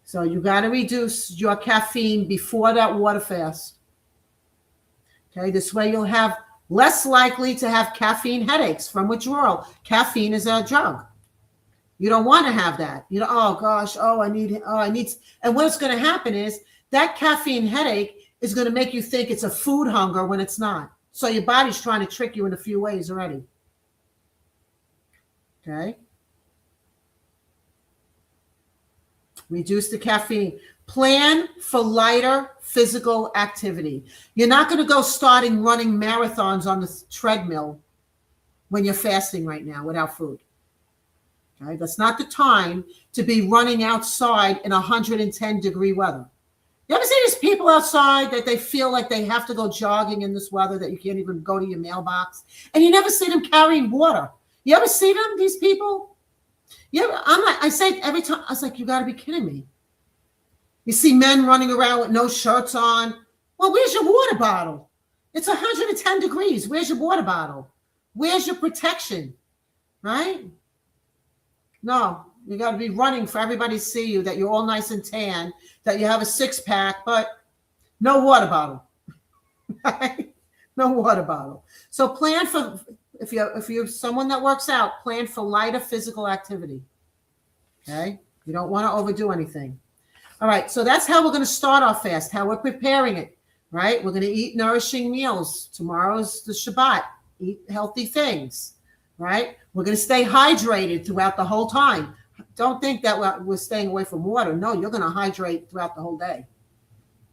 So you got to reduce your caffeine before that water fast. Okay? This way you'll have less likely to have caffeine headaches from withdrawal. Caffeine is a drug. You don't want to have that. You know, oh gosh, I need. And what's going to happen is that caffeine headache is going to make you think it's a food hunger when it's not. So your body's trying to trick you in a few ways already. Okay. Reduce the caffeine. Plan for lighter physical activity. You're not going to go starting running marathons on the treadmill when you're fasting right now without food. Okay? That's not the time to be running outside in 110-degree weather. You ever see these people outside that they feel like they have to go jogging in this weather, that you can't even go to your mailbox, and you never see them carrying water? You ever see them, these people? Yeah, I say every time, I was like, you got to be kidding me. You see men running around with no shirts on. Well, where's your water bottle? It's 110 degrees. Where's your water bottle? Where's your protection? Right? No, you got to be running for everybody to see you, that you're all nice and tan, that you have a six-pack, but no water bottle. Right? No water bottle. So plan for, if you're someone that works out, plan for lighter physical activity. Okay? You don't want to overdo anything. All right, so that's how we're going to start our fast, how we're preparing it, right? We're going to eat nourishing meals. Tomorrow's the Shabbat. Eat healthy things, right? We're going to stay hydrated throughout the whole time. Don't think that we're staying away from water. No, you're going to hydrate throughout the whole day,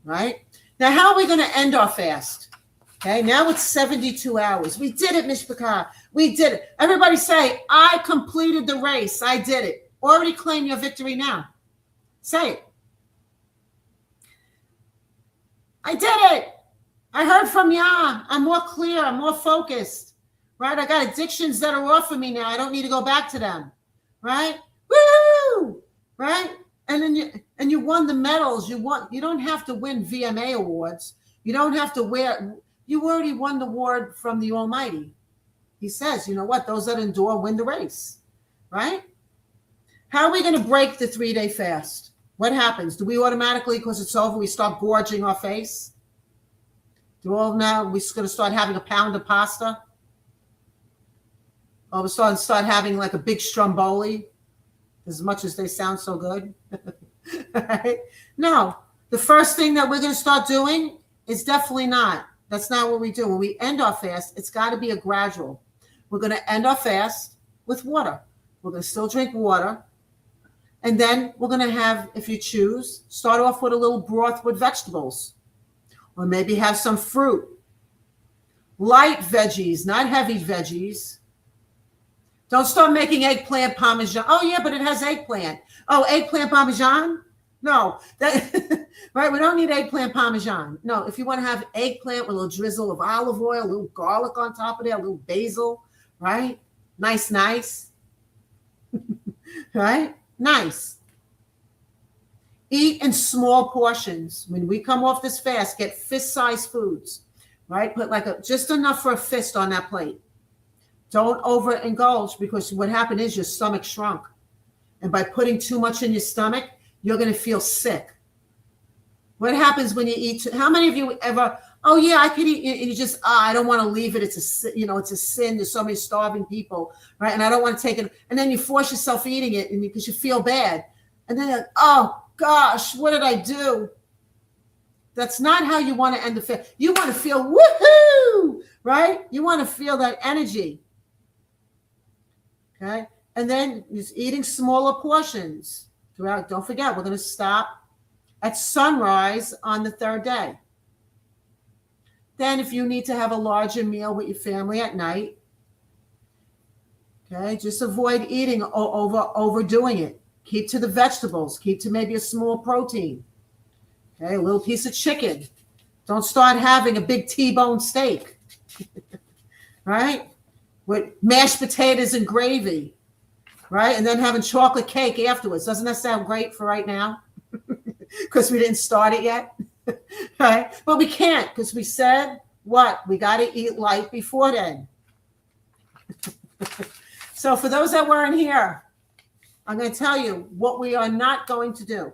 right? Now, how are we going to end our fast? Okay, now it's 72 hours. We did it, MISHPACHA. We did it. Everybody say, I completed the race. I did it. Already claim your victory now. Say it. I did it. I heard from Yah. I'm more clear. I'm more focused. Right? I got addictions that are off of me now. I don't need to go back to them. Right? Woo! Right? And then you won the medals. You don't have to win VMA awards. You don't have to you already won the award from the Almighty. He says, you know what? Those that endure win the race. Right? How are we going to break the 3-day fast? What happens? Do we automatically, because it's over, we start gorging our face? We're going to start having a pound of pasta? Or we're starting to start having like a big stromboli, as much as they sound so good? Right? No. The first thing that we're going to start doing is definitely not. That's not what we do. When we end our fast, it's got to be a gradual. We're going to end our fast with water. We're going to still drink water. And then we're going to have, if you choose, start off with a little broth with vegetables. Or maybe have some fruit. Light veggies, not heavy veggies. Don't start making eggplant parmesan. Oh, yeah, but it has eggplant. Oh, eggplant parmesan? No. Right? We don't need eggplant parmesan. No, if you want to have eggplant with a little drizzle of olive oil, a little garlic on top of it, a little basil, right? Nice. Right? Nice. Eat in small portions. When we come off this fast, get fist-sized foods, right? Put just enough for a fist on that plate. Don't overindulge, because what happened is your stomach shrunk. And by putting too much in your stomach, you're going to feel sick. What happens when you eat? How many of you ever, oh yeah, I could eat, and you just, I don't want to leave it. It's a sin. There's so many starving people, right? And I don't want to take it. And then you force yourself eating it, and because you feel bad. And then you're like, oh gosh, what did I do? That's not how you want to end the fast. You want to feel woohoo, right? You want to feel that energy. Okay. And then just eating smaller portions throughout. Don't forget, we're going to stop at sunrise on the 3rd day. Then if you need to have a larger meal with your family at night, okay, just avoid eating overdoing it. Keep to the vegetables. Keep to maybe a small protein. Okay, a little piece of chicken. Don't start having a big T-bone steak. Right? With mashed potatoes and gravy. Right? And then having chocolate cake afterwards. Doesn't that sound great for right now? Because we didn't start it yet. Right? But we can't, because we said what? We got to eat light before then. So for those that weren't here, I'm going to tell you what we are not going to do.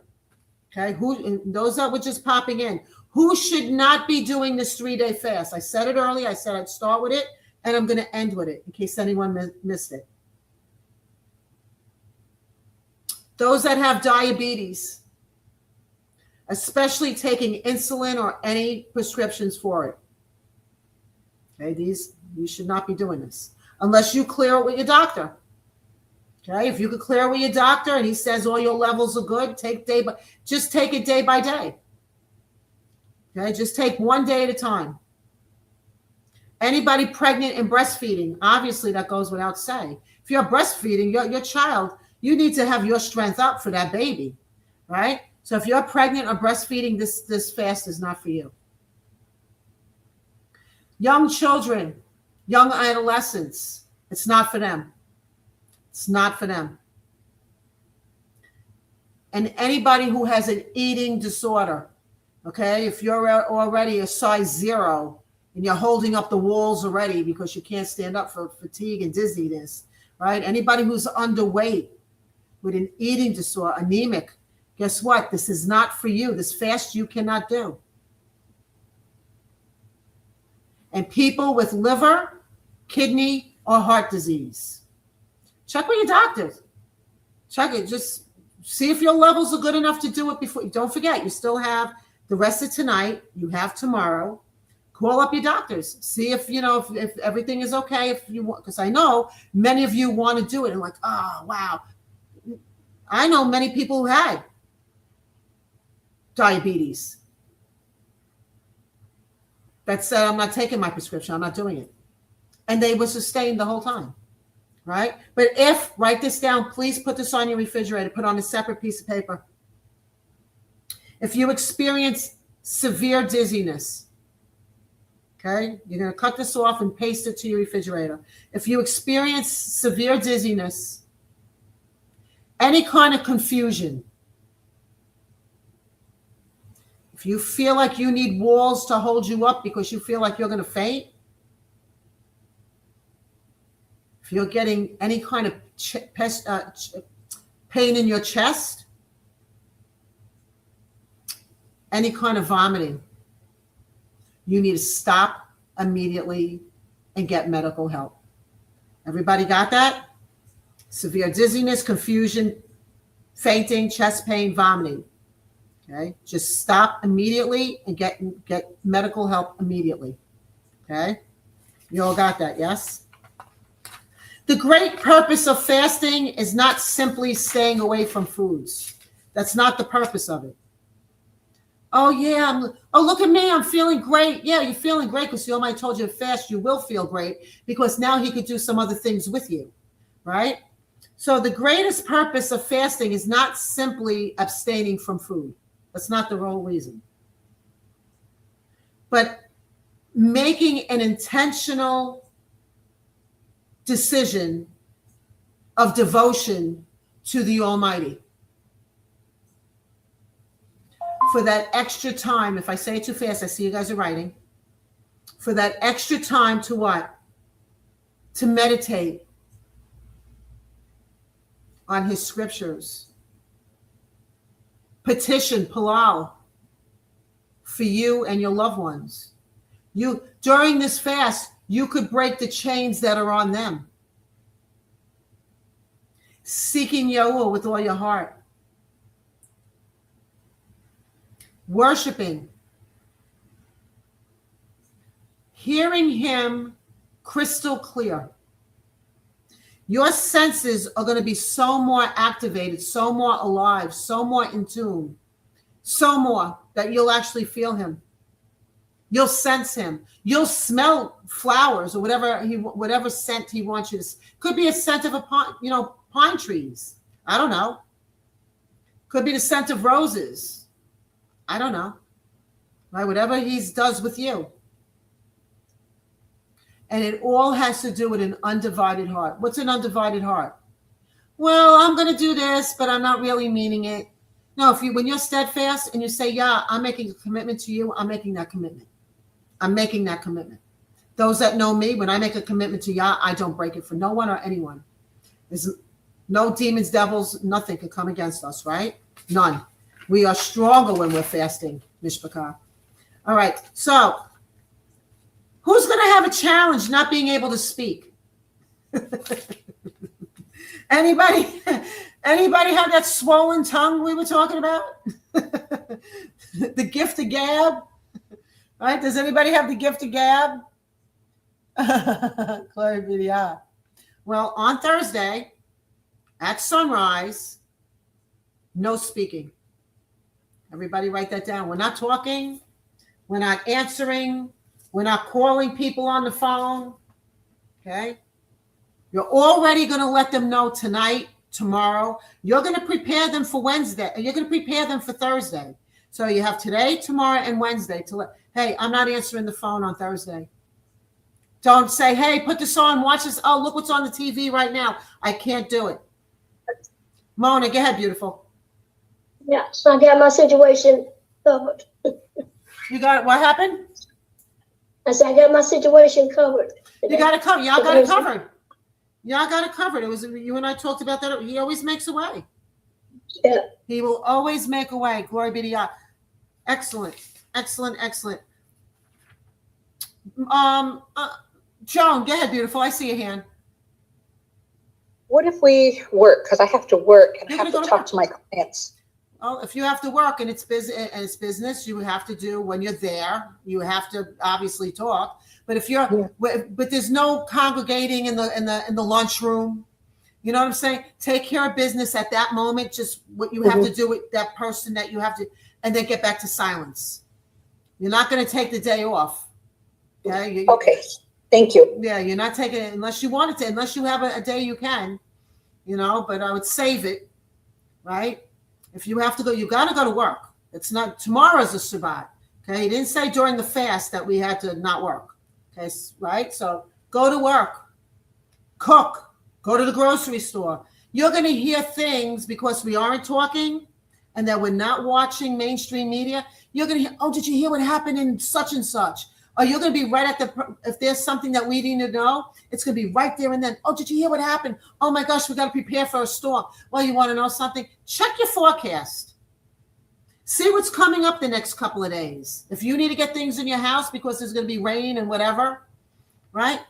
Okay? Those that were just popping in, who should not be doing this 3-day fast? I said it earlier. I said I'd start with it, and I'm going to end with it in case anyone missed it. Those that have diabetes, especially taking insulin or any prescriptions for it. Okay, you should not be doing this unless you clear it with your doctor. Okay, if you could clear it with your doctor and he says all your levels are good, just take it day by day. Okay, just take one day at a time. Anybody pregnant and breastfeeding, obviously that goes without saying. If you're breastfeeding your child, you need to have your strength up for that baby, right? So if you're pregnant or breastfeeding, this fast is not for you. Young children, young adolescents, it's not for them. It's not for them. And anybody who has an eating disorder, okay, if you're already a size 0 and you're holding up the walls already because you can't stand up for fatigue and dizziness, right? Anybody who's underweight with an eating disorder, anemic, guess what? This is not for you. This fast you cannot do. And people with liver, kidney, or heart disease, check with your doctors. Check it. Just see if your levels are good enough to do it before. Don't forget, you still have the rest of tonight. You have tomorrow. Call up your doctors. See if if everything is okay. If you want, because I know many of you want to do it and like, oh wow. I know many people who had diabetes that said, I'm not taking my prescription. I'm not doing it. And they were sustained the whole time, right? But write this down, please put this on your refrigerator, put on a separate piece of paper. If you experience severe dizziness, okay, you're going to cut this off and paste it to your refrigerator. If you experience severe dizziness, any kind of confusion, if you feel like you need walls to hold you up because you feel like you're going to faint, if you're getting any kind of pain in your chest, any kind of vomiting, you need to stop immediately and get medical help. Everybody got that? Severe dizziness, confusion, fainting, chest pain, vomiting. Okay, just stop immediately and get medical help immediately. Okay, you all got that, yes? The great purpose of fasting is not simply staying away from foods. That's not the purpose of it. Oh yeah, look at me, I'm feeling great. Yeah, you're feeling great because the Almighty told you to fast. You will feel great because now He could do some other things with you, right? So the greatest purpose of fasting is not simply abstaining from food. That's not the whole reason. But making an intentional decision of devotion to the Almighty. For that extra time, if I say it too fast, I see you guys are writing. For that extra time to what? To meditate on His scriptures. Petition, Palal, for you and your loved ones. During this fast, you could break the chains that are on them. Seeking Yahuwah with all your heart. Worshiping. Hearing Him crystal clear. Your senses are going to be so more activated, so more alive, so more in tune, so more that you'll actually feel Him. You'll sense Him. You'll smell flowers or whatever scent He wants you to. Could be a scent of pine trees. I don't know. Could be the scent of roses. I don't know. Right? Whatever He does with you. And it all has to do with an undivided heart. What's an undivided heart? Well, I'm going to do this, but I'm not really meaning it. No, when you're steadfast and you say, yeah, I'm making a commitment to you, I'm making that commitment. I'm making that commitment. Those that know me, when I make a commitment to Yah, I don't break it for no one or anyone. There's no demons, devils, nothing can come against us, right? None. We are stronger when we're fasting, MISHPACHA. All right, so who's going to have a challenge not being able to speak? Anybody? Anybody have that swollen tongue we were talking about? The gift of gab, right? Does anybody have the gift of gab? Glory be to God. Well, on Thursday at sunrise, no speaking. Everybody write that down. We're not talking. We're not answering. We're not calling people on the phone. Okay? You're already going to let them know tonight, tomorrow. You're going to prepare them for Wednesday. You're going to prepare them for Thursday. So you have today, tomorrow, and Wednesday to let, hey, I'm not answering the phone on Thursday. Don't say, hey, put this on, watch this. Oh, look what's on the TV right now. I can't do it. Mona, go ahead, beautiful. Yeah, so I got my situation covered. You got what happened? I said I got my situation covered. You got it covered. Y'all got it covered. Y'all got it covered. It was you and I talked about that. He always makes a way. Yeah. He will always make a way. Glory be to God. Excellent, excellent, excellent. Joan, go ahead, beautiful. I see your hand. What if we work? Because I have to work and I have to talk to my clients. Oh, if you have to work and it's business, you have to do when you're there. You have to obviously talk. But if you're, but there's no congregating in the lunchroom. You know what I'm saying? Take care of business at that moment. Just what you have to do with that person that you have to, and then get back to silence. You're not going to take the day off. Okay. Okay. Thank you. Yeah, you're not taking it unless you wanted to. Unless you have a day you can. You know, but I would save it, right? If you have to go, you got to go to work. It's not, tomorrow's a Shabbat. Okay. He didn't say during the fast that we had to not work. Okay. Right. So go to work, cook, go to the grocery store. You're going to hear things because we aren't talking and that we're not watching mainstream media. You're going to hear, oh, did you hear what happened in such and such? Or you're going to be right at the, if there's something that we need to know, it's going to be right there and then. Oh, did you hear what happened? Oh my gosh, we got to prepare for a storm. Well, you want to know something? Check your forecast. See what's coming up the next couple of days. If you need to get things in your house because there's going to be rain and whatever, right?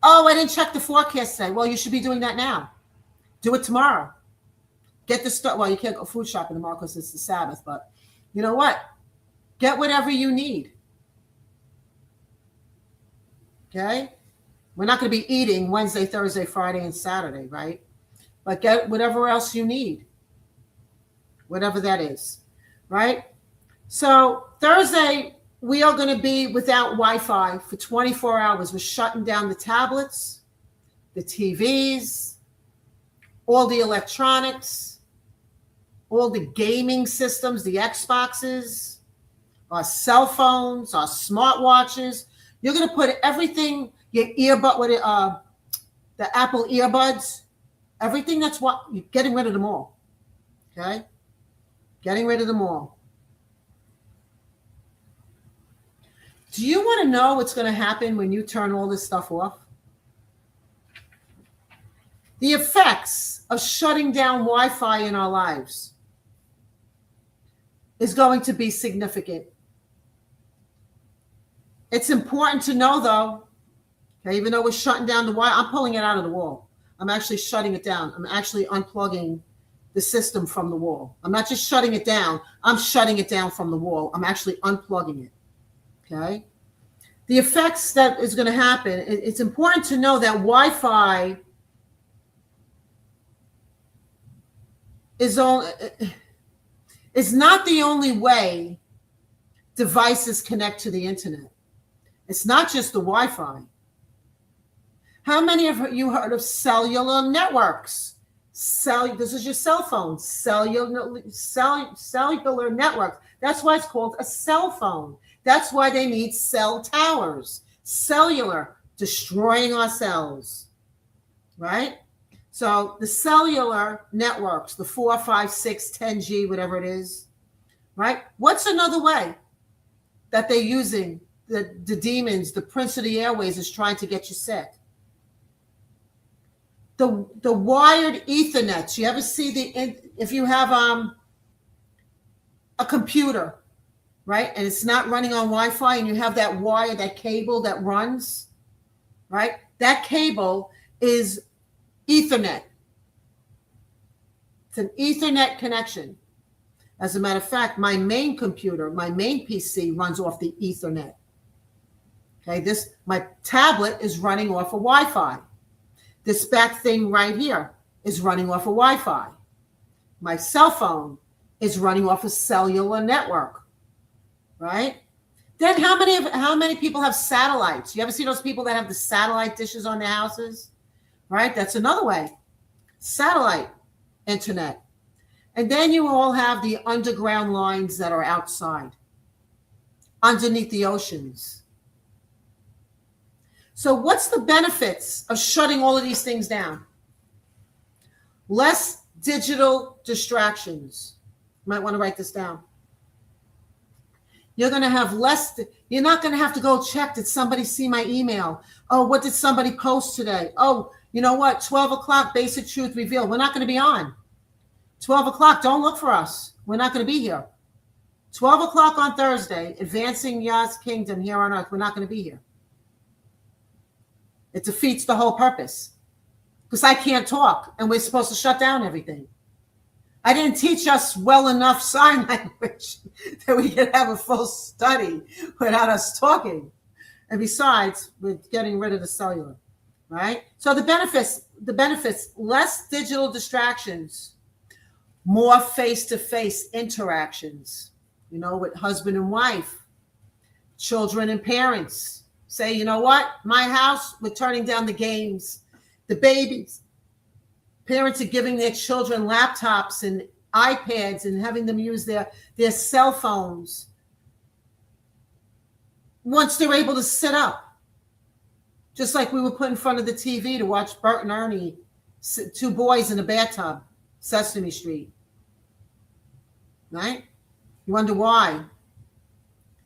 Oh, I didn't check the forecast today. Well, you should be doing that now. Do it tomorrow. Get the stuff. Well, you can't go food shopping tomorrow because it's the Sabbath, but you know what? Get whatever you need. Okay? We're not going to be eating Wednesday, Thursday, Friday, and Saturday, right? But get whatever else you need. Whatever that is, right? So Thursday, we are going to be without Wi-Fi for 24 hours. We're shutting down the tablets, the TVs, all the electronics, all the gaming systems, the Xboxes, our cell phones, our smartwatches. You're going to put everything, your earbud, the Apple earbuds, everything that's what, you're getting rid of them all. Okay? Getting rid of them all. Do you want to know what's going to happen when you turn all this stuff off? The effects of shutting down Wi-Fi in our lives is going to be significant. It's important to know, though, okay, even though we're shutting down the Wi-Fi, I'm pulling it out of the wall. I'm actually shutting it down. I'm actually unplugging the system from the wall. I'm not just shutting it down. I'm shutting it down from the wall. I'm actually unplugging it. Okay? The effects that is going to happen, it's important to know that Wi-Fi is not the only way devices connect to the internet. It's not just the Wi-Fi. How many of you heard of cellular networks? This is your cell phone. Cellular networks. That's why it's called a cell phone. That's why they need cell towers. Cellular, destroying our cells. Right? So the cellular networks, the 4, 5, 6, 10G, whatever it is. Right? What's another way that they're using? The demons, the prince of the airways is trying to get you sick. The wired Ethernet. You ever see if you have a computer, right? And it's not running on Wi-Fi and you have that wire, that cable that runs, right? That cable is Ethernet. It's an Ethernet connection. As a matter of fact, my main computer, my main PC runs off the Ethernet. Okay, my tablet is running off of Wi-Fi. This back thing right here is running off of Wi-Fi. My cell phone is running off a cellular network, right? Then how many people have satellites? You ever see those people that have the satellite dishes on their houses? Right? That's another way. Satellite internet. And then you all have the underground lines that are outside, underneath the oceans. So what's the benefits of shutting all of these things down? Less digital distractions. You might want to write this down. You're going to have less. You're not going to have to go check. Did somebody see my email? Oh, what did somebody post today? Oh, you know what? 12 o'clock, Basic Truth Revealed. We're not going to be on. 12 o'clock, don't look for us. We're not going to be here. 12 o'clock on Thursday, advancing Yah's kingdom here on earth. We're not going to be here. It defeats the whole purpose. Because I can't talk, and we're supposed to shut down everything. I didn't teach us well enough sign language that we could have a full study without us talking. And besides, we're getting rid of the cellular, right? So the benefits, less digital distractions, more face-to-face interactions, with husband and wife, children and parents. Say, you know what? My house, we're turning down the games. The babies, parents are giving their children laptops and iPads and having them use their cell phones once they're able to sit up. Just like we were put in front of the TV to watch Bert and Ernie, two boys in a bathtub, Sesame Street. Right? You wonder why.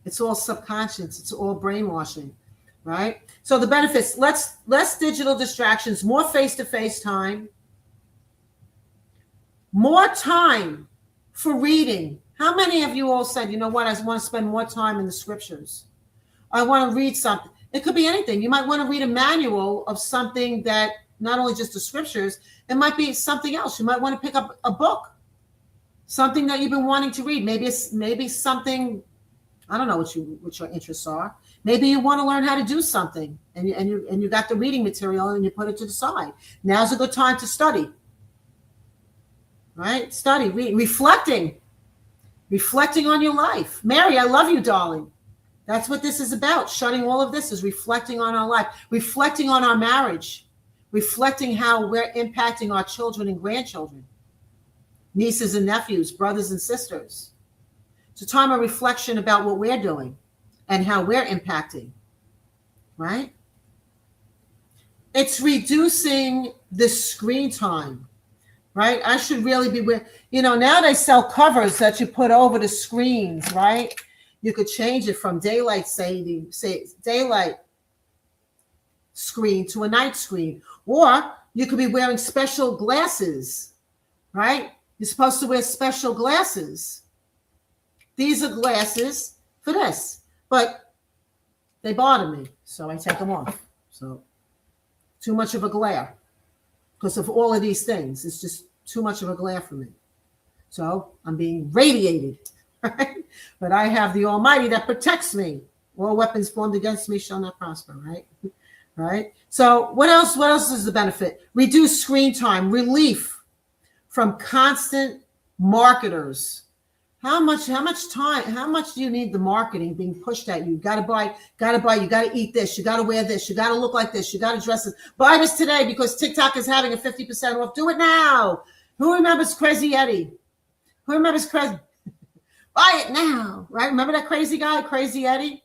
It's all subconscious. It's all brainwashing. Right? So the benefits, less digital distractions, more face-to-face time, more time for reading. How many of you all said, you know what, I want to spend more time in the scriptures? I want to read something. It could be anything. You might want to read a manual of something that, not only just the scriptures, it might be something else. You might want to pick up a book, something that you've been wanting to read. Maybe something, I don't know what your interests are. Maybe you want to learn how to do something, and you got the reading material and you put it to the side. Now's a good time to study. Right? Study, read, reflecting on your life. Mary, I love you, darling. That's what this is about. Shutting all of this is reflecting on our life, reflecting on our marriage, reflecting how we're impacting our children and grandchildren, nieces and nephews, brothers and sisters. It's a time of reflection about what we're doing and how we're impacting, right? It's reducing the screen time, right? I should really be with, now they sell covers that you put over the screens, right? You could change it from daylight daylight screen to a night screen, or you could be wearing special glasses, right? You're supposed to wear special glasses. These are glasses for this, but they bother me, so I take them off. So too much of a glare because of all of these things. It's just too much of a glare for me. So I'm being radiated, right? But I have the Almighty that protects me. All weapons formed against me shall not prosper, right? Right? So what else is the benefit? Reduce screen time, relief from constant marketers. How much do you need the marketing being pushed at you? Gotta buy, you gotta eat this, you gotta wear this, you gotta look like this, you gotta dress this. Buy this today because TikTok is having a 50% off. Do it now. Who remembers Crazy Eddie? Who remembers Crazy? Buy it now, right? Remember that crazy guy, Crazy Eddie,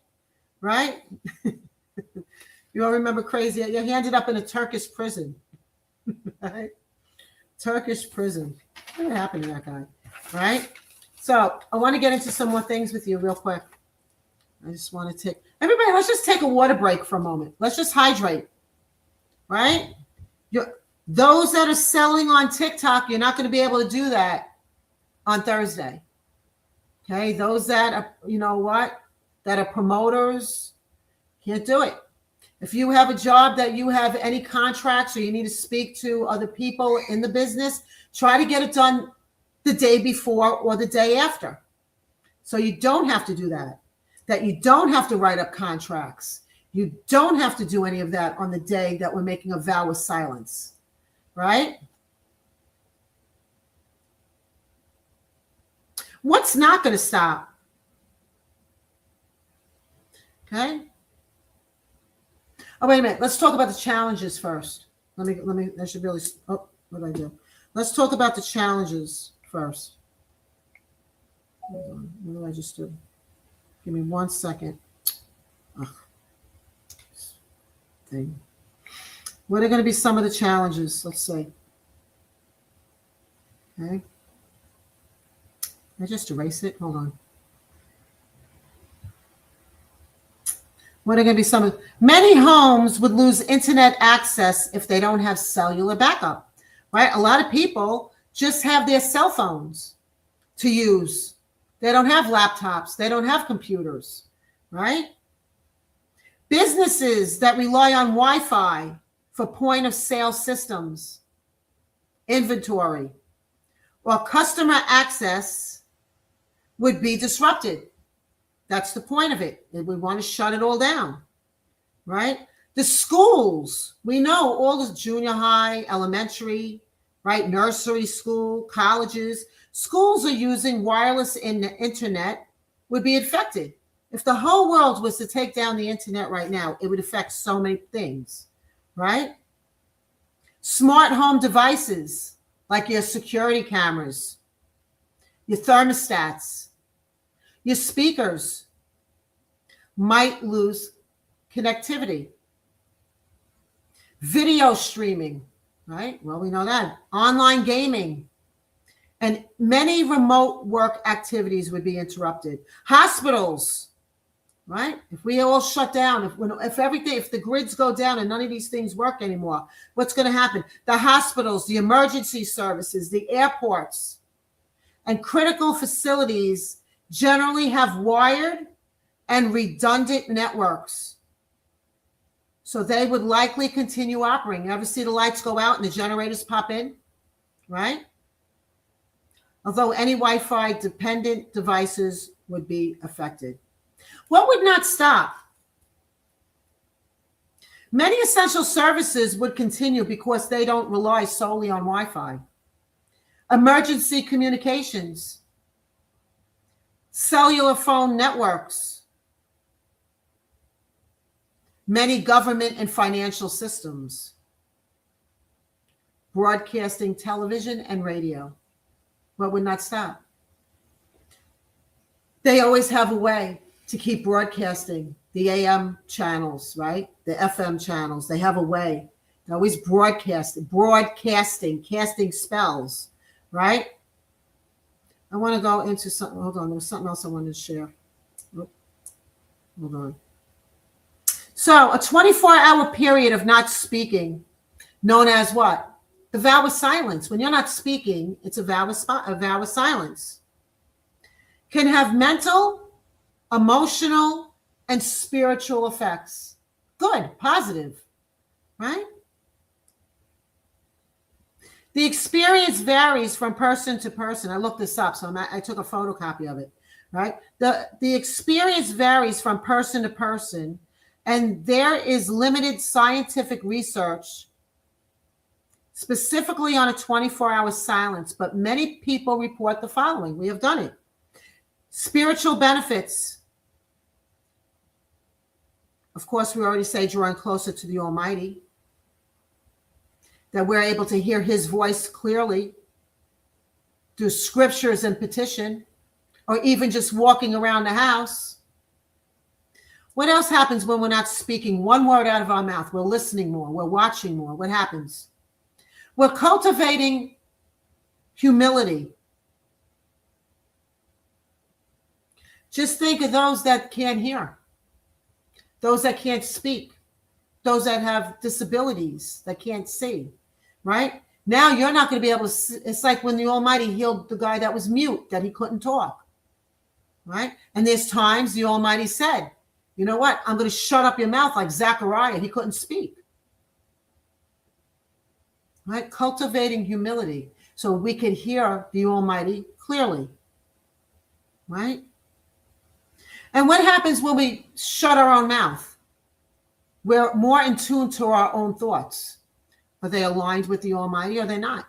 right? You all remember Crazy Eddie? He ended up in a Turkish prison, right? Turkish prison. What happened to that guy, right? So I want to get into some more things with you real quick. I just want to everybody, let's just take a water break for a moment. Let's just hydrate, right? Those that are selling on TikTok, you're not going to be able to do that on Thursday. Okay, those that are, that are promoters, can't do it. If you have a job that you have any contracts or you need to speak to other people in the business, Try to get it done the day before or the day after. So you don't have to do that. That you don't have to write up contracts. You don't have to do any of that on the day that we're making a vow of silence, right? What's not going to stop? Okay. Oh, wait a minute. Let's talk about the challenges first. Let me, I should really, oh, what did I do? Let's talk about the challenges first. Hold on. What did I just do? Give me 1 second. Ugh. Thing. What are going to be some of the challenges? Let's see. Okay. I just erase it. Hold on. What are going to be some of? Many homes would lose internet access if they don't have cellular backup, right? A lot of people just have their cell phones to use. They don't have laptops. They don't have computers, right? Businesses that rely on Wi-Fi for point of sale systems, inventory, or customer access would be disrupted. That's the point of it. We want to shut it all down, right? The schools, we know all the junior high, elementary, right? Nursery school, colleges, schools are using wireless internet would be affected. If the whole world was to take down the internet right now, it would affect so many things, right? Smart home devices like your security cameras, your thermostats, your speakers might lose connectivity. Video streaming, right? Well, we know that. Online gaming and many remote work activities would be interrupted. Hospitals, right? If we all shut down, if the grids go down and none of these things work anymore, what's going to happen? The hospitals, the emergency services, the airports, and critical facilities generally have wired and redundant networks. So they would likely continue operating. You ever see the lights go out and the generators pop in, right? Although any Wi-Fi dependent devices would be affected. What would not stop? Many essential services would continue because they don't rely solely on Wi-Fi. Emergency communications, cellular phone networks, many government and financial systems, broadcasting, television, and radio. What would not stop? They always have a way to keep broadcasting. The AM channels, right? The FM channels, they have a way. They always broadcasting, casting spells, right? I want to go into something. Hold on. There was something else I wanted to share. Hold on. So a 24-hour period of not speaking, known as what? The vow of silence. When you're not speaking, it's a vow of silence. Can have mental, emotional, and spiritual effects. Good, positive, right? The experience varies from person to person. I looked this up, so I took a photocopy of it, right? The experience varies from person to person, and there is limited scientific research specifically on a 24-hour silence, but many people report the following. We have done it. Spiritual benefits. Of course, we already say drawing closer to the Almighty, that we're able to hear his voice clearly through scriptures and petition, or even just walking around the house. What else happens when we're not speaking one word out of our mouth? We're listening more. We're watching more. What happens? We're cultivating humility. Just think of those that can't hear, those that can't speak, those that have disabilities, that can't see, right? Now you're not going to be able to, it's like when the Almighty healed the guy that was mute, that he couldn't talk, right? And there's times the Almighty said, you know what? I'm going to shut up your mouth like Zechariah. He couldn't speak, right? Cultivating humility. so we could hear the Almighty clearly, right? And what happens when we shut our own mouth? We're more in tune to our own thoughts. Are they aligned with the Almighty or are they not?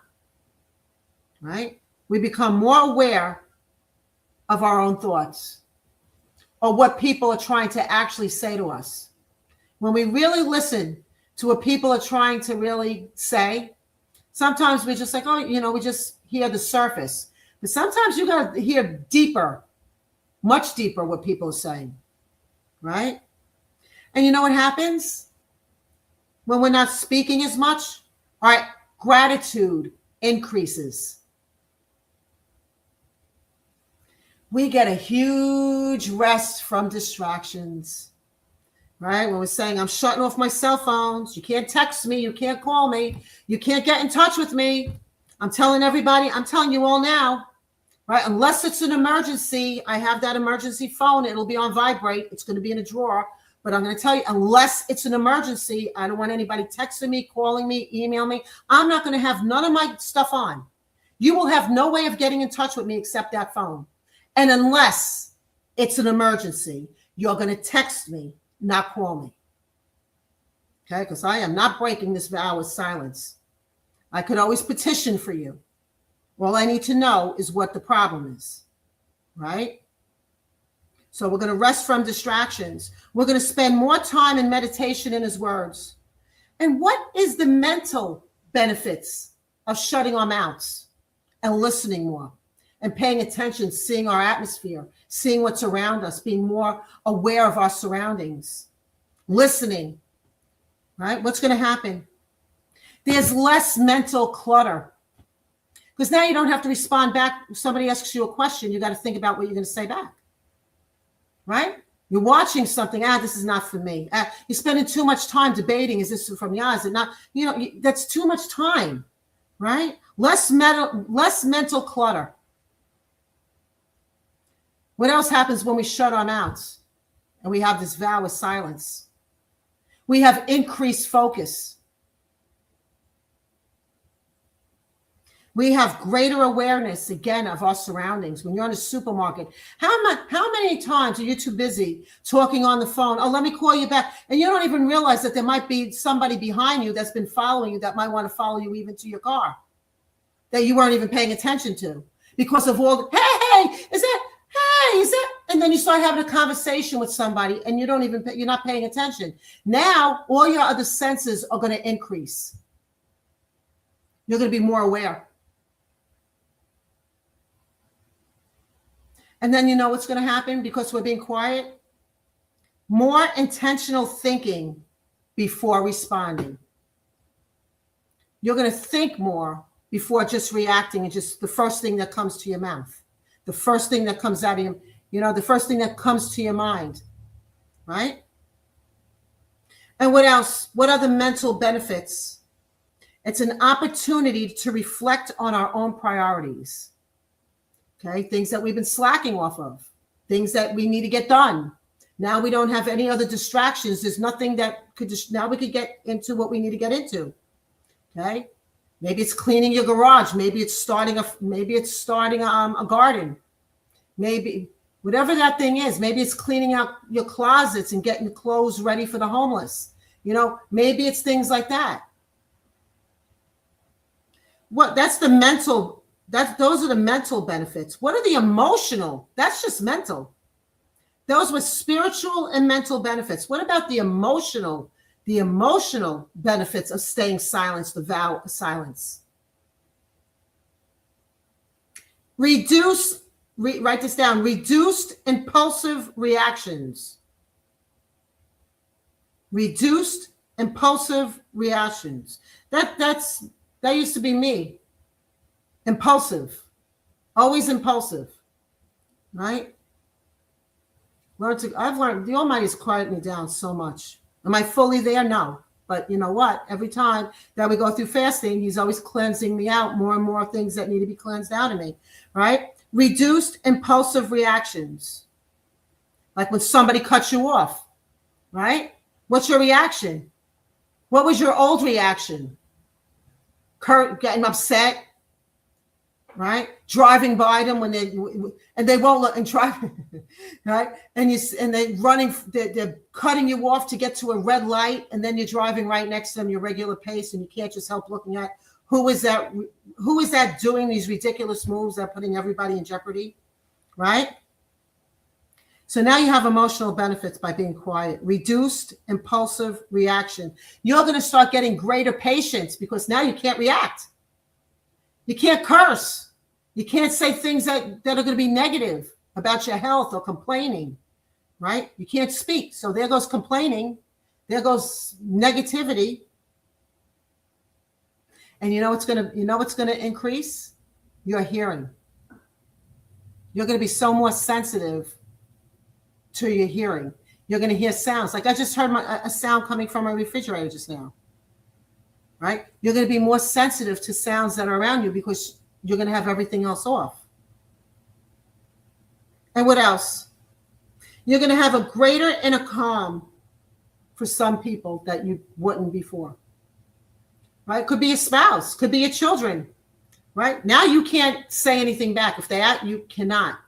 Right? We become more aware of our own thoughts or what people are trying to actually say to us. When we really listen to what people are trying to really say, sometimes we're just like, oh, we just hear the surface. But sometimes you got to hear deeper, much deeper what people are saying, right? And you know what happens when we're not speaking as much? All right, gratitude increases. We get a huge rest from distractions, right? When we're saying, I'm shutting off my cell phones. You can't text me. You can't call me. You can't get in touch with me. I'm telling everybody, I'm telling you all now, right? Unless it's an emergency, I have that emergency phone. It'll be on vibrate. It's going to be in a drawer. But I'm going to tell you, unless it's an emergency, I don't want anybody texting me, calling me, email me. I'm not going to have none of my stuff on. You will have no way of getting in touch with me except that phone. And unless it's an emergency, you're going to text me, not call me. Okay? Because I am not breaking this vow of silence. I could always petition for you. All I need to know is what the problem is. Right? So we're going to rest from distractions. We're going to spend more time in meditation in his words. And what is the mental benefits of shutting our mouths and listening more and paying attention, seeing our atmosphere, seeing what's around us, being more aware of our surroundings, listening, right? What's going to happen? There's less mental clutter. Because now you don't have to respond back. If somebody asks you a question, you got to think about what you're going to say back. Right? You're watching something. This is not for me. You're spending too much time debating. Is this from Yah? Is it not? That's too much time, right? Less mental clutter. What else happens when we shut our mouths and we have this vow of silence? We have increased focus. We have greater awareness, again, of our surroundings. When you're in a supermarket, how many times are you too busy talking on the phone? Oh, let me call you back. And you don't even realize that there might be somebody behind you that's been following you that might want to follow you even to your car that you weren't even paying attention to because of all the, is that? And then you start having a conversation with somebody and you're not paying attention. Now, all your other senses are going to increase. You're going to be more aware. And then you know what's going to happen because we're being quiet? More intentional thinking before responding. You're going to think more before just reacting and just the first thing that comes to your mouth. The first thing that comes out of the first thing that comes to your mind. Right? And what else? What are the mental benefits? It's an opportunity to reflect on our own priorities. Okay, things that we've been slacking off of, things that we need to get done. Now we don't have any other distractions. There's nothing that now we could get into what we need to get into. Okay, maybe it's cleaning your garage. Maybe it's starting a garden. Maybe whatever that thing is. Maybe it's cleaning out your closets and getting clothes ready for the homeless. Maybe it's things like that. That's the mental. Those are the mental benefits. What are the emotional? That's just mental. Those were spiritual and mental benefits. What about the emotional? The emotional benefits of staying silent, the vow of silence. Write this down. Reduced impulsive reactions. Reduced impulsive reactions. That used to be me. Impulsive, always impulsive, right? I've learned the Almighty has quieted me down so much. Am I fully there? No. But you know what? Every time that we go through fasting, he's always cleansing me out, more and more things that need to be cleansed out of me, right? Reduced impulsive reactions. Like when somebody cuts you off, right? What's your reaction? What was your old reaction? Getting upset, right? Driving by them when they won't let and drive, right? And they're running, they're cutting you off to get to a red light, and then you're driving right next to them your regular pace, and you can't just help looking at who is that doing these ridiculous moves that are putting everybody in jeopardy, right? So now you have emotional benefits by being quiet. Reduced impulsive reaction. You're going to start getting greater patience because now you can't react. You can't curse. You can't say things that are going to be negative about your health or complaining, right? You can't speak. So there goes complaining. There goes negativity. And you know what's going to increase? Your hearing. You're going to be so more sensitive to your hearing. You're going to hear sounds. Like I just heard a sound coming from a refrigerator just now. Right? You're going to be more sensitive to sounds that are around you because you're going to have everything else off. And what else? You're going to have a greater inner calm for some people that you wouldn't before. Right? Could be a spouse, could be your children. Right? Now you can't say anything back. If they act, you cannot.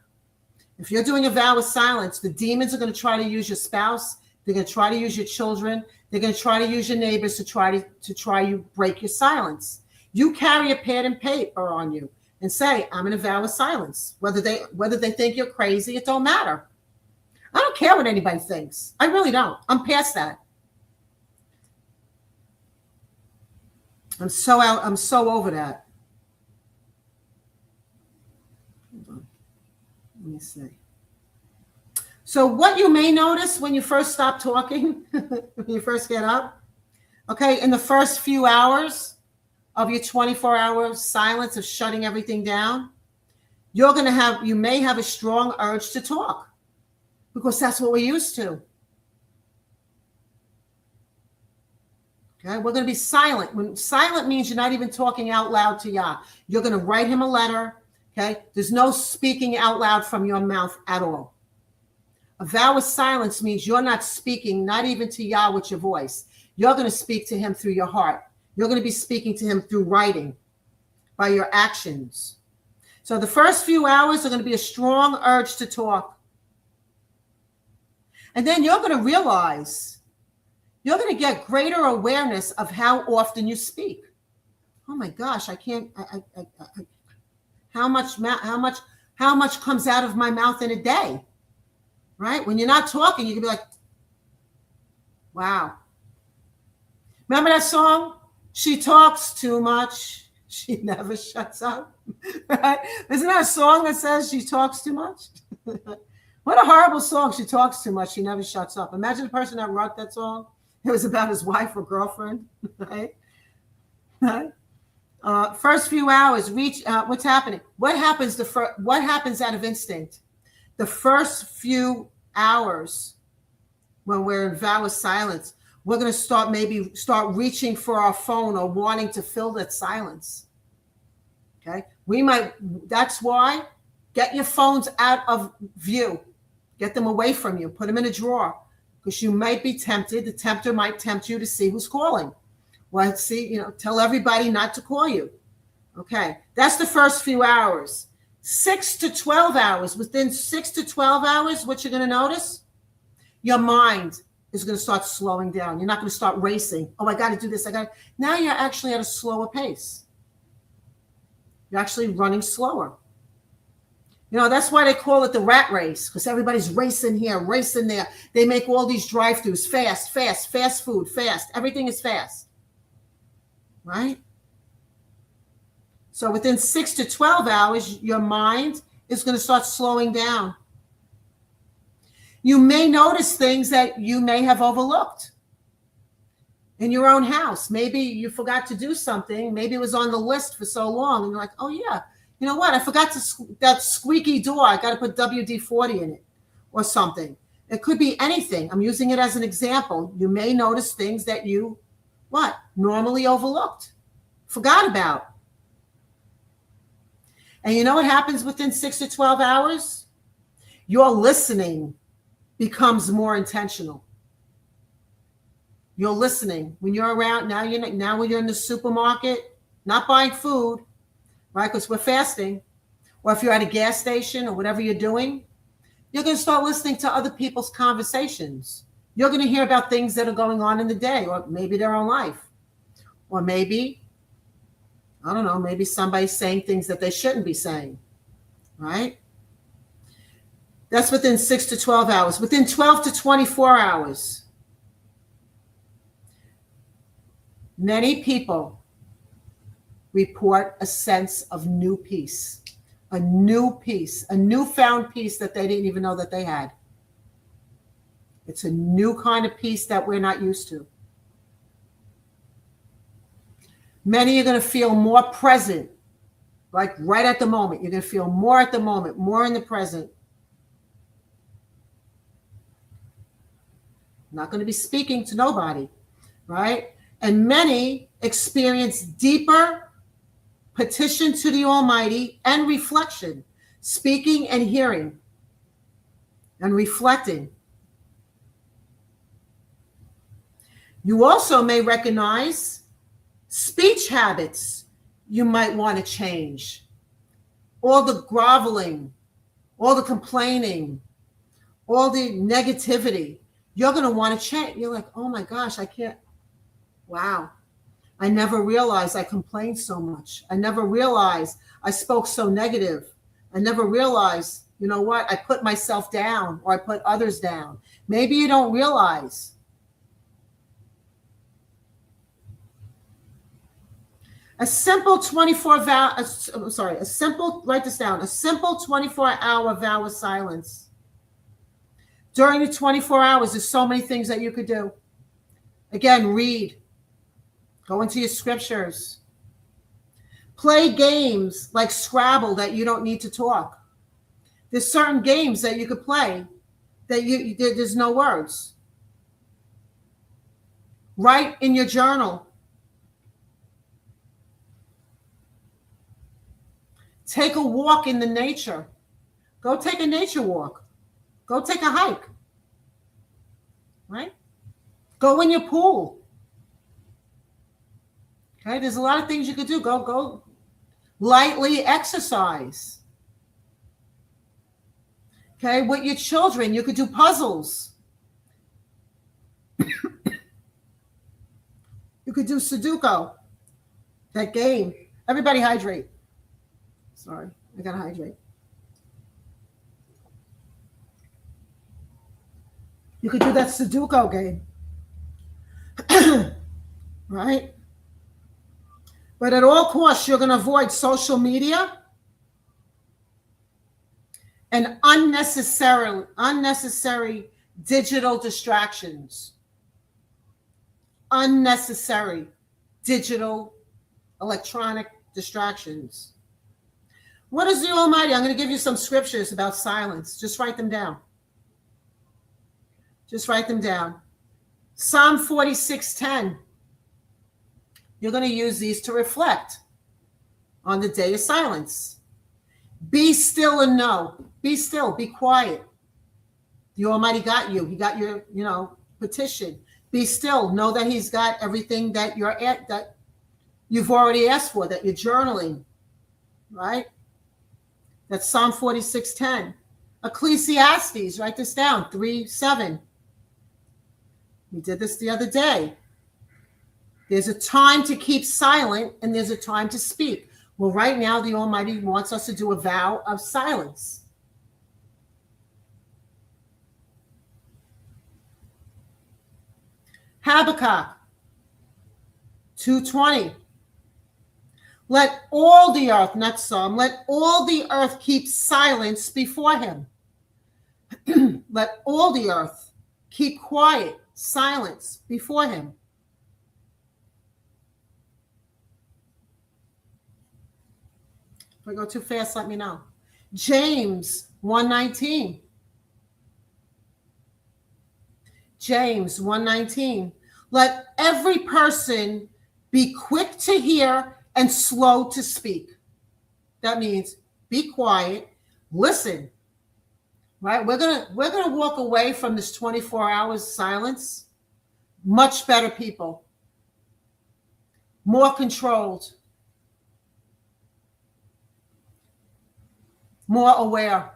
If you're doing a vow of silence, the demons are going to try to use your spouse. They're going to try to use your children. They're going to try to use your neighbors to try you break your silence. You carry a pad and paper on you and say, I'm in a vow of silence. Whether they think you're crazy, it don't matter. I don't care what anybody thinks. I really don't. I'm past that. I'm so over that. Hold on. Let me see. So what you may notice when you first stop talking, when you first get up, okay, in the first few hours of your 24-hour silence of shutting everything down, you may have a strong urge to talk because that's what we're used to. Okay, we're going to be silent. When silent means you're not even talking out loud to Yah. You're going to write him a letter. Okay, there's no speaking out loud from your mouth at all. A vow of silence means you're not speaking, not even to Yah with your voice. You're going to speak to him through your heart. You're going to be speaking to him through writing, by your actions. So the first few hours are going to be a strong urge to talk. And then you're going to realize, you're going to get greater awareness of how often you speak. Oh my gosh, how much comes out of my mouth in a day? Right? When you're not talking, you can be like, wow. Remember that song? She talks too much. She never shuts up. Right? Isn't that a song that says she talks too much? What a horrible song. She talks too much. She never shuts up. Imagine the person that wrote that song. It was about his wife or girlfriend. Right? Right? First few hours, what's happening? What happens out of instinct? The first few hours when we're in vow of silence, we're going to start reaching for our phone or wanting to fill that silence. Okay. That's why get your phones out of view, get them away from you, put them in a drawer because you might be tempted. The tempter might tempt you to see who's calling. Well, tell everybody not to call you. Okay. That's the first few hours. 6 to 12 hours. Within 6 to 12 hours, what you're going to notice? Your mind is going to start slowing down. You're not going to start racing. Oh, I got to do this. Now you're actually at a slower pace. You're actually running slower. That's why they call it the rat race, because everybody's racing here, racing there. They make all these drive-thrus fast food, fast. Everything is fast. Right? So within 6 to 12 hours, your mind is going to start slowing down. You may notice things that you may have overlooked in your own house. Maybe you forgot to do something. Maybe it was on the list for so long. And you're like, oh, yeah, you know what? I forgot that squeaky door. I got to put WD-40 in it or something. It could be anything. I'm using it as an example. You may notice things that you, normally overlooked, forgot about. And you know what happens within 6 to 12 hours? Your listening becomes more intentional. You're listening. When you're around, now when you're in the supermarket, not buying food, right? Because we're fasting. Or if you're at a gas station or whatever you're doing, you're going to start listening to other people's conversations. You're going to hear about things that are going on in the day, or maybe their own life. Or maybe, I don't know, maybe somebody's saying things that they shouldn't be saying, right? That's within 6 to 12 hours. Within 12 to 24 hours, many people report a sense of new peace, a new peace, a newfound peace that they didn't even know that they had. It's a new kind of peace that we're not used to. Many are going to feel more present, like right at the moment. You're going to feel more at the moment, more in the present. Not going to be speaking to nobody, right? And many experience deeper petition to the Almighty and reflection, speaking and hearing and reflecting. You also may recognize speech habits you might want to change. All the groveling, all the complaining, all the negativity, you're going to want to change. You're like, oh my gosh, I can't. Wow. I never realized I complained so much. I never realized I spoke so negative. I never realized, you know what, I put myself down or I put others down. Maybe you don't realize. A simple 24-hour vow of silence. During the 24 hours, there's so many things that you could do. Again, read. Go into your scriptures. Play games like Scrabble that you don't need to talk. There's certain games that you could play that there's no words. Write in your journal. Take a walk in the nature. Go take a nature walk. Go take a hike. Right? Go in your pool. Okay, there's a lot of things you could do. Go lightly exercise. Okay, with your children, you could do puzzles. You could do Sudoku, that game. Everybody hydrate. Sorry, I gotta hydrate. You could do that Sudoku game. Right? But at all costs, you're going to avoid social media and unnecessary digital distractions. Unnecessary digital, electronic distractions. What is the Almighty? I'm going to give you some scriptures about silence. Just write them down. Just write them down. Psalm 46:10. You're going to use these to reflect on the day of silence. Be still and know. Be still. Be quiet. The Almighty got you. He got your, petition. Be still. Know that He's got everything that that you've already asked for, that you're journaling. Right? That's Psalm 46:10. Ecclesiastes, write this down, 3:7. We did this the other day. There's a time to keep silent and there's a time to speak. Well, right now, the Almighty wants us to do a vow of silence. Habakkuk 2:20. Let all the earth, next psalm, let all the earth keep silence before Him. Let all the earth keep quiet, silence before Him. If I go too fast, let me know. James 1:19. James 1:19. Let every person be quick to hear and slow to speak. That means be quiet, listen. Right? We're gonna walk away from this 24 hours silence much better people, more controlled. more aware.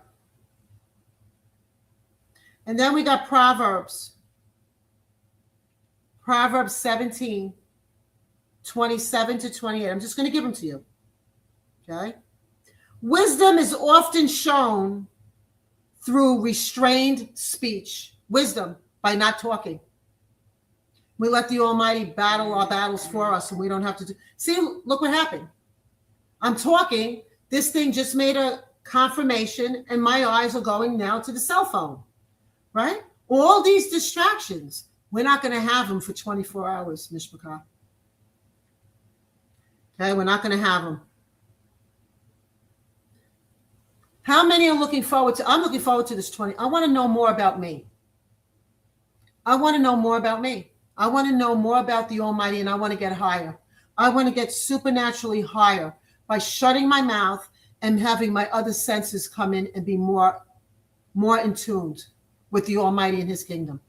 And then we got Proverbs. Proverbs 17, 27 to 28. I'm just going to give them to you. Okay? Wisdom is often shown through restrained speech. Wisdom by not talking. We let the Almighty battle our battles for us, and we don't have to do. See, look what happened. I'm talking. This thing just made a confirmation, and my eyes are going now to the cell phone. Right? All these distractions, we're not going to have them for 24 hours, MISHPACHA. Okay, we're not going to have them. How many are looking forward to? I'm looking forward to this 20. I want to know more about me. I want to know more about me. I want to know more about the Almighty, and I want to get higher. I want to get supernaturally higher by shutting my mouth and having my other senses come in and be more in tune with the Almighty and his kingdom.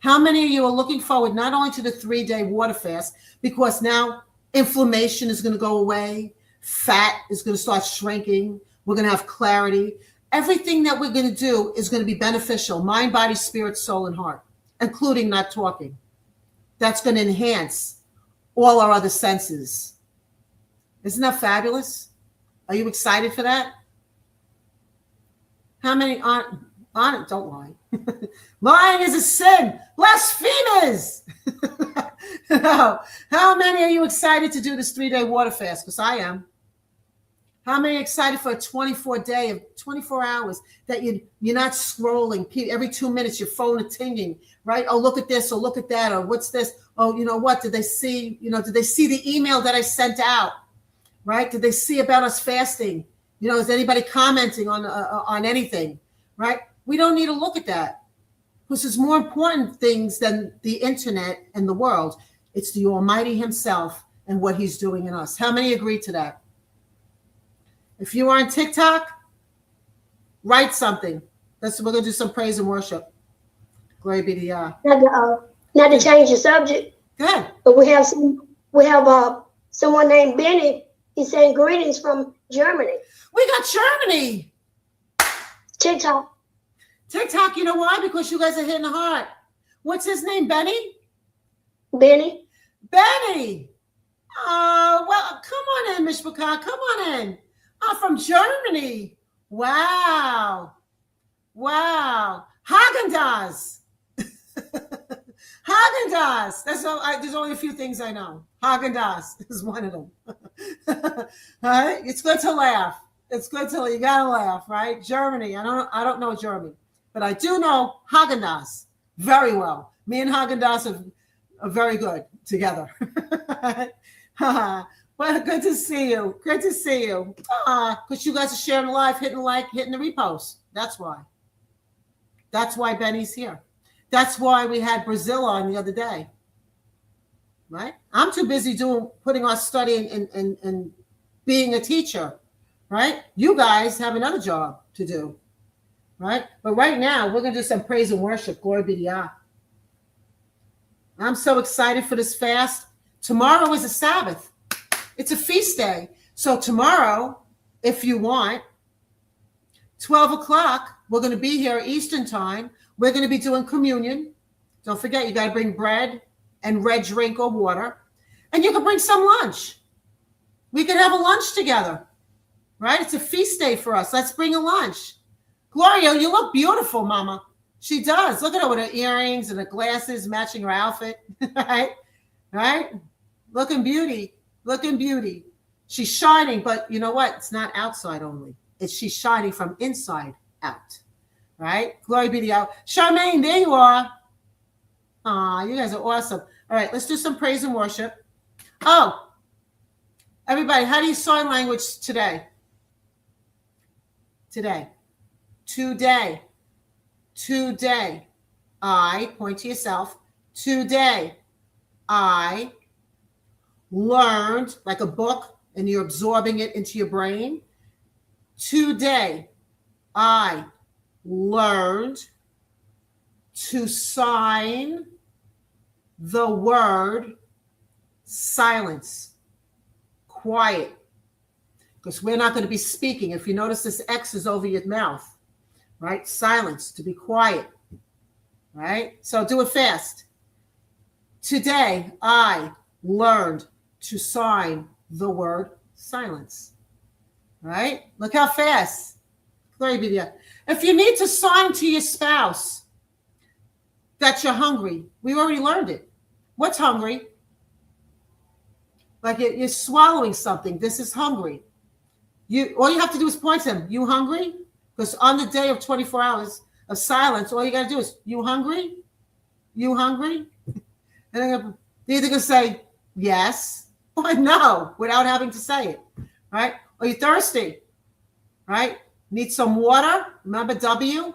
How many of you are looking forward not only to the 3-day water fast, because now inflammation is going to go away, fat is going to start shrinking, we're going to have clarity. Everything that we're going to do is going to be beneficial, mind, body, spirit, soul, and heart, including not talking. That's going to enhance all our other senses. Isn't that fabulous? Are you excited for that? How many aren't? Don't lie. Lying is a sin. Blasphemers. No. How many are you excited to do this 3-day water fast? Because I am. How many are excited for a 24-day of 24 hours that you're not scrolling? Every 2 minutes your phone is tinging, right? Oh, look at this, or look at that, or what's this? Oh, you know what? Did they see? Did they see the email that I sent out? Right? Did they see about us fasting? Is anybody commenting on anything? Right? We don't need to look at that, because there's more important things than the internet and the world. It's the Almighty himself and what he's doing in us. How many agree to that? If you are on TikTok, write something. We're going to do some praise and worship. Glory be to Yah. Not to change the subject. Good. But we have someone named Benny. He's saying greetings from Germany. We got Germany. TikTok. TikTok, you know why? Because you guys are hitting hard. What's his name, Benny? Benny. Benny. Well, come on in, MISHPACHA. Come on in. From Germany. Wow. Haagen-Dazs. Haagen-Dazs. There's only a few things I know. Haagen-Dazs is one of them. All right? It's good to laugh. You gotta laugh, right? Germany. I don't know Germany, but I do know Haagen-Dazs very well. Me and Haagen-Dazs are very good together. Well, good to see you. Good to see you. Because you guys are sharing the live, hitting the repost. That's why. That's why Benny's here. That's why we had Brazil on the other day. Right? I'm too busy putting on studying and being a teacher. Right? You guys have another job to do. Right? But right now, we're going to do some praise and worship. Glory be to Yah. I'm so excited for this fast. Tomorrow is a Sabbath. It's a feast day. So tomorrow, if you want, 12 o'clock, we're going to be here Eastern time. We're going to be doing communion. Don't forget, you got to bring bread and red drink or water. And you can bring some lunch. We could have a lunch together. Right? It's a feast day for us. Let's bring a lunch. Gloria, you look beautiful, Mama. She does. Look at her with her earrings and her glasses matching her outfit. Right? Looking beauty. She's shining, but you know what? It's not outside only. She's shining from inside out. Right? Glory be to you. Charmaine, there you are. You guys are awesome. All right, let's do some praise and worship. Oh, everybody, how do you sign language today? Today. I, point to yourself. Today, I learned, like a book, and you're absorbing it into your brain. Today, I learned to sign the word silence, quiet. because we're not going to be speaking. If you notice, this X is over your mouth, right? Silence, to be quiet, right? So do it fast. Today, I learned to sign the word silence, right? Look how fast. Glory be to God. If you need to sign to your spouse that you're hungry, we already learned it. What's hungry? Like you're swallowing something. This is hungry. All you have to do is point to them. You hungry? Because on the day of 24 hours of silence, all you got to do is, you hungry? You hungry? And they're either going to say yes or no without having to say it, right? Are you thirsty, right? Need some water? Remember W?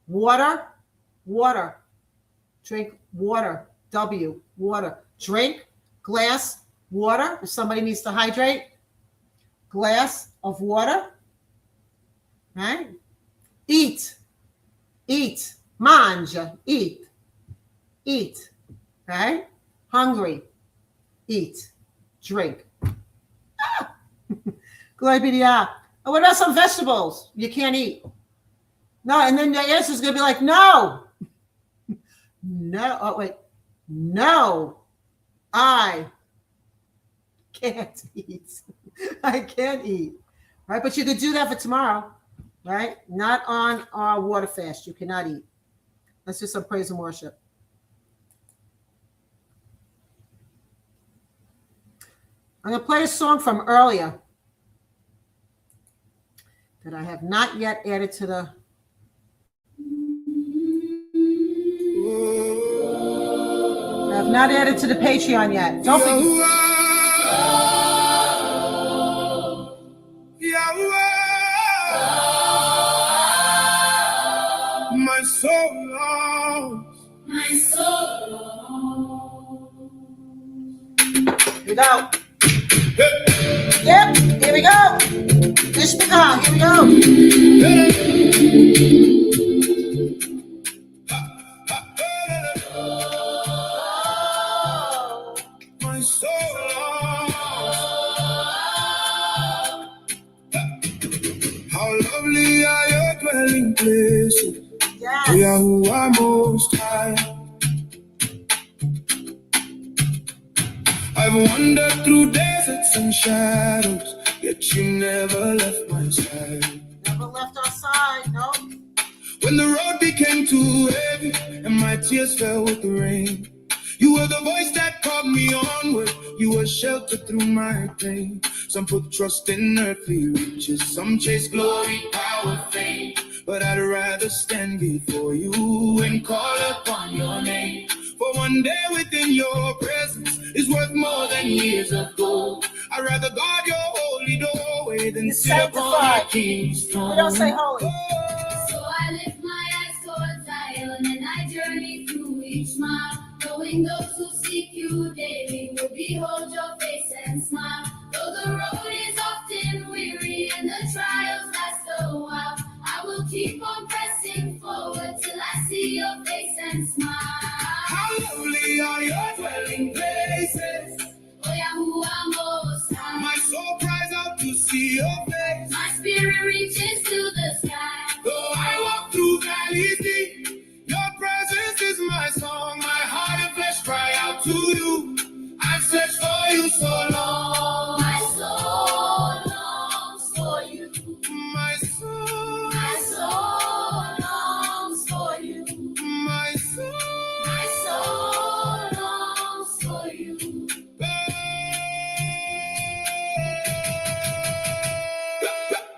Water, water. Drink water. W, water. Drink, glass, water. If somebody needs to hydrate, glass of water, right? Eat, mangia, eat, right? Hungry, eat, drink. Ah. Glory be to God. And what about some vegetables you can't eat? No, and then the answer is going to be like, no. No, oh wait, no, I can't eat. I can't eat, right? But you could do that for tomorrow, right? Not on our water fast. You cannot eat. Let's do some praise and worship. I'm going to play a song from earlier that I have not yet added to the... I have not added to the Patreon yet. Don't forget. Yahuwah, my soul longs. My soul longs. Here we go. Yep, here we go. MISHPACHA, here we go. My soul longs. How lovely are your dwelling places, Yes. Yahuwah Most High. I've wandered through deserts and shadows, yet you never left my side. Never left our side, no. When the road became too heavy and my tears fell with the rain, you were the voice that called me onward. You were shelter through my pain. Some put trust in earthly riches, some chase glory, power, fame. But I'd rather stand before you and call upon your name. For one day within your presence is worth more than years of gold. I'd rather guard your holy doorway than It's sit upon my sanctified. king's throne. We don't say holy. Oh. So I lift my eyes towards Zion and I journey through each mile, knowing those who seek you daily will behold your face and smile. Though the road is often weary and the trials last a while, I will keep on pressing forward till I see your face and smile. How lovely are your dwelling places. Oh Yahuwah Most High. My soul cries out to see your face. My spirit reaches to the sky. Though I walk through valleys deep, your presence is my song. My heart and flesh cry out to you. I've searched for you so long. My soul longs for you. My soul, My soul longs for you. my soul. My soul longs for you.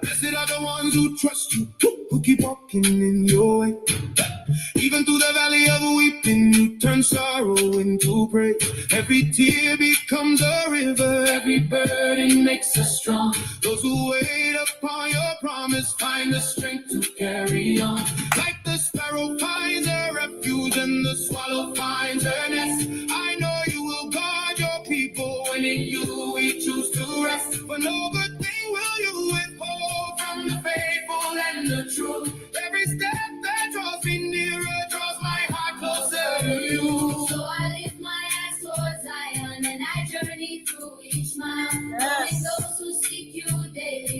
Blessed are the ones who trust you, who keep walking in your way. Even through the valley of weeping, you turn sorrow into praise. Every tear becomes a river, every burden makes us strong. Those who wait upon your promise find the strength to carry on. Like the sparrow finds a refuge and the swallow finds her nest, I know you will guard your people when in you we choose to rest. For no good thing will you withhold from the faithful and the true. Every step that draws me nearer draws my heart closer to you. So I lift my eyes towards Zion and I journey through each mile. Yes. Knowing those who seek you daily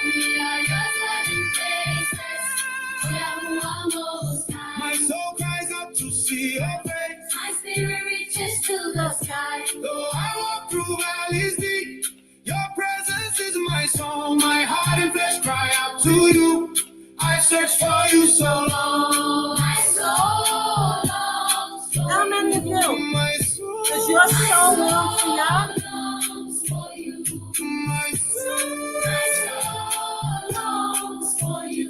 We are your dwelling places. Yahuwah Most High. My soul cries out to see your face. My spirit reaches to the sky. Though I walk through valleys deep, your presence is my song. My heart and flesh cry out to you. I search for you so long. My soul longs for How many of you? My soul, Does your soul long for Yah? longs for you. my soul, My soul longs for you.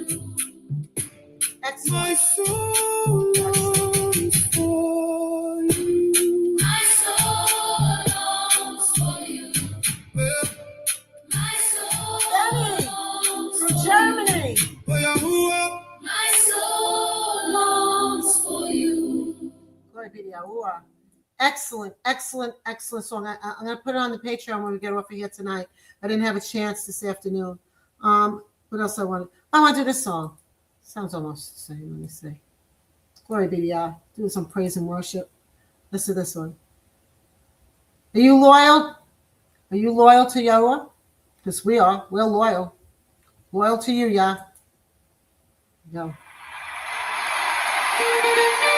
Excellent. my soul longs for you. My soul longs for you. Well, My soul Benny longs from for you. Germany. Yahuwah, My soul longs for you. Glory be to Yahuwah. Excellent, excellent, excellent song. I'm going to put it on the Patreon when we get off of here tonight. I didn't have a chance this afternoon. What else I wanted? I want to do this song. Sounds almost the same. Let me see. Glory be to Yah. Do some praise and worship. Listen to this one. Are you loyal? Are you loyal to Yahweh? Because we are. We're loyal. Loyal to you, Yah. Go.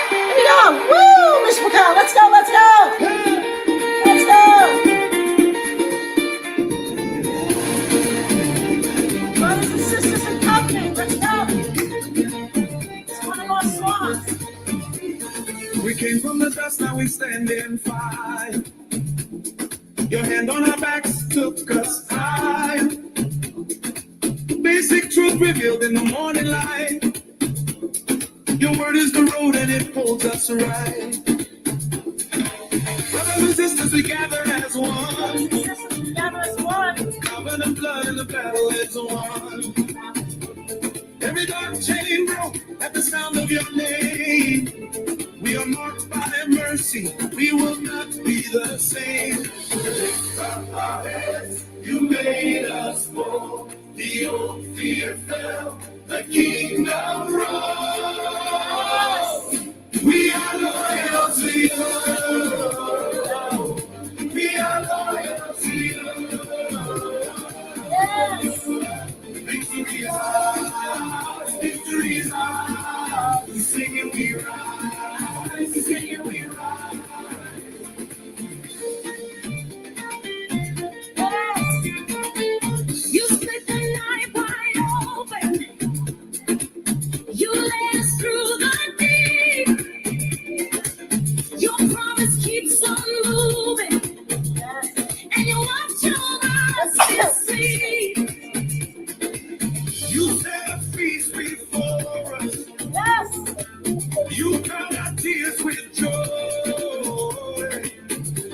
Here we go. Woo! MISHPACHA. Let's go. Let's go. Let's go. Brothers and sisters in covenant. Let's go. It's one of our songs. we came from the dust, now we stand in fire. Your hand on our backs took us high. Basic truth revealed in the morning light. Your word is the road and it holds us right. Brothers and sisters, we gather as one. Together as one. Covenant blood and the battle is won. Every dark chain broke at the sound of your name. We are marked by mercy. We will not be the same. Lift up our heads. You made us bold. The old fear fell. The kingdom rose. We are loyal to you. We are loyal to you. Yes. Victory is ours. Victory is ours. We sing and we rise. We sing and we rise. You split the night wide open. You led us through the deep. Your promise keeps on moving, and you watch over us to see. You set a feast before us. Yes. You count our tears with joy.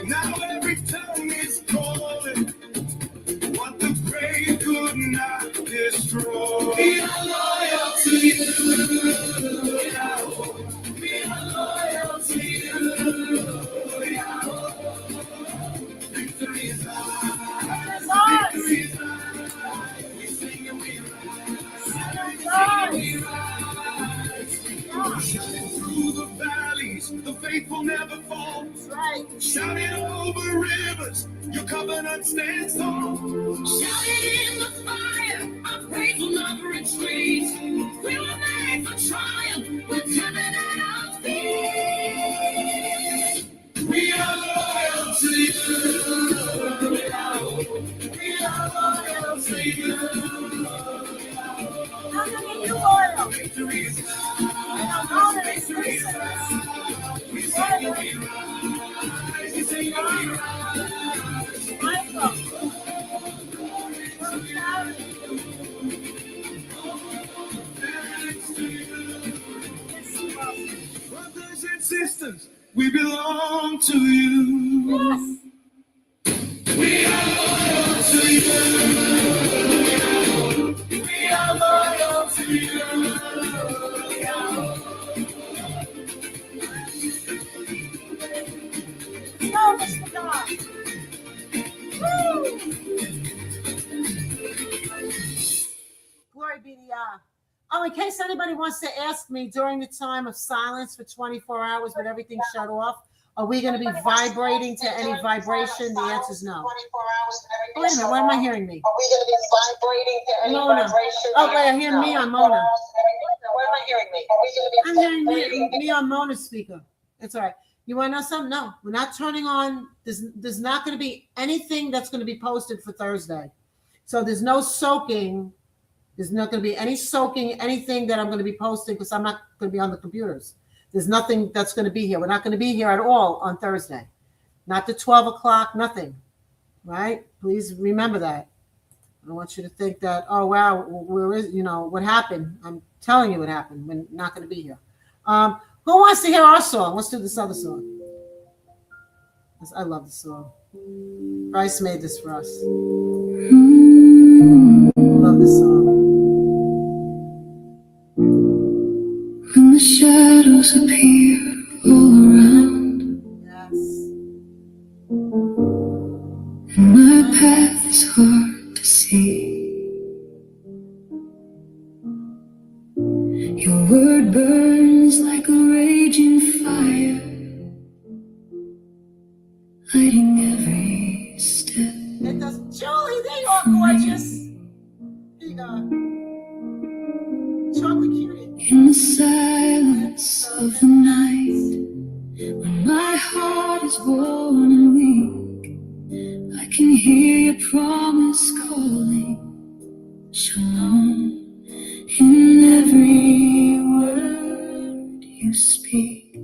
Now every tongue is calling what the grave could not destroy. We are loyal to you. We are loyal to you. Victory is ours. Victory is ours. We sing and we rise. We rise. Shouting through the valleys, the faithful never fall. Right. Shouting over rivers, your covenant stands tall. Shouting in the fire, our praise will not retreat. We were made for triumph with heaven at our feet. We are loyal to you. We are loyal to you. How many of you loyal? Victory is ours. I'm honored as Victory is Christians. ours. We sing and we rise. We sing and we rise. Michael. Brothers and sisters, we belong to you. Yes. We are loyal to you. We are loyal to you. Go, Mr. God. Woo. Glory be to Yah. Oh, in case anybody wants to ask me during the time of silence for 24 hours with everything shut off, Are we going to be vibrating to any vibration? The answer is no. Oh, wait a minute. Why am I hearing me? Are we going to be vibrating to any Mona. vibration? Oh, wait, I hear me on Mona. Why am I hearing me? Are we I'm going to be hearing me on Mona's speaker. It's all right. You want to know something? No, we're not turning on. There's not going to be anything that's going to be posted for Thursday. So there's no soaking. There's not going to be any soaking, anything that I'm going to be posting because I'm not going to be on the computers. There's nothing that's going to be here. We're not going to be here at all on Thursday. Not to 12 o'clock, nothing. Right? Please remember that. I don't want you to think that, oh, wow, where is, what happened? I'm telling you what happened. We're not going to be here. Who wants to hear our song? Let's do this other song. I love the song. Bryce made this for us. Love this song. When the shadows appear all around, Yes. and my path is hard to see, your word burns like a raging fire, lighting every step. It does. Julie, there you are, gorgeous. There you go. Chocolate cutie. In the silence of the night, when my heart is worn and weak, I can hear your promise calling, Shalom, in every word you speak.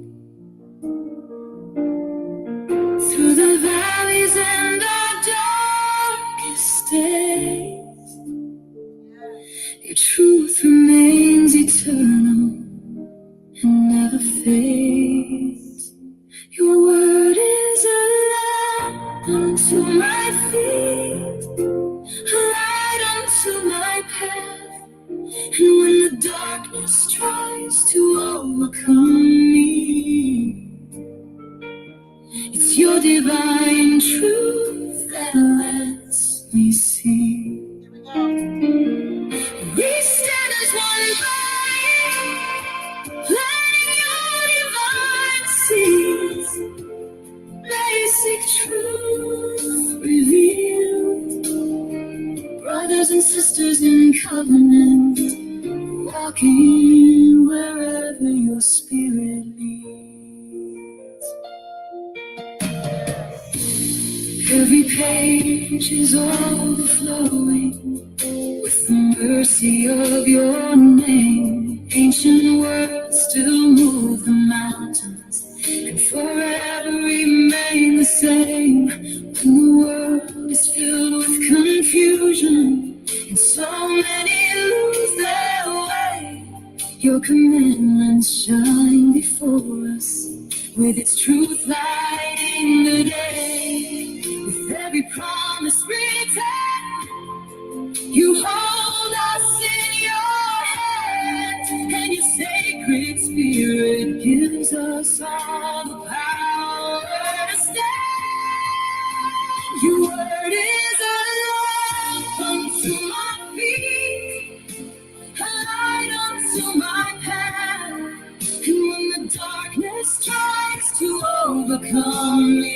Through the valleys and the darkest days, your truth remains eternal and never fades. Your word is a lamp unto my feet, a light unto my path. And when the darkness tries to overcome me, it's your divine truth that lets me see. Here we go. We stand as one body, letting your divine seeds, basic truth revealed. Brothers and sisters in covenant, walking wherever your spirit leads. Every page is overflowing with the mercy of your name. Ancient words still move the mountains and forever remain the same. When the world is filled with confusion and so many lose their way, your commandments shine before us with its truth lighting the day. With every promise written, you hold us in your hands, and your sacred spirit gives us all the power to stand. Your word is a lamp unto my feet, a light unto my path. And when the darkness tries to overcome me,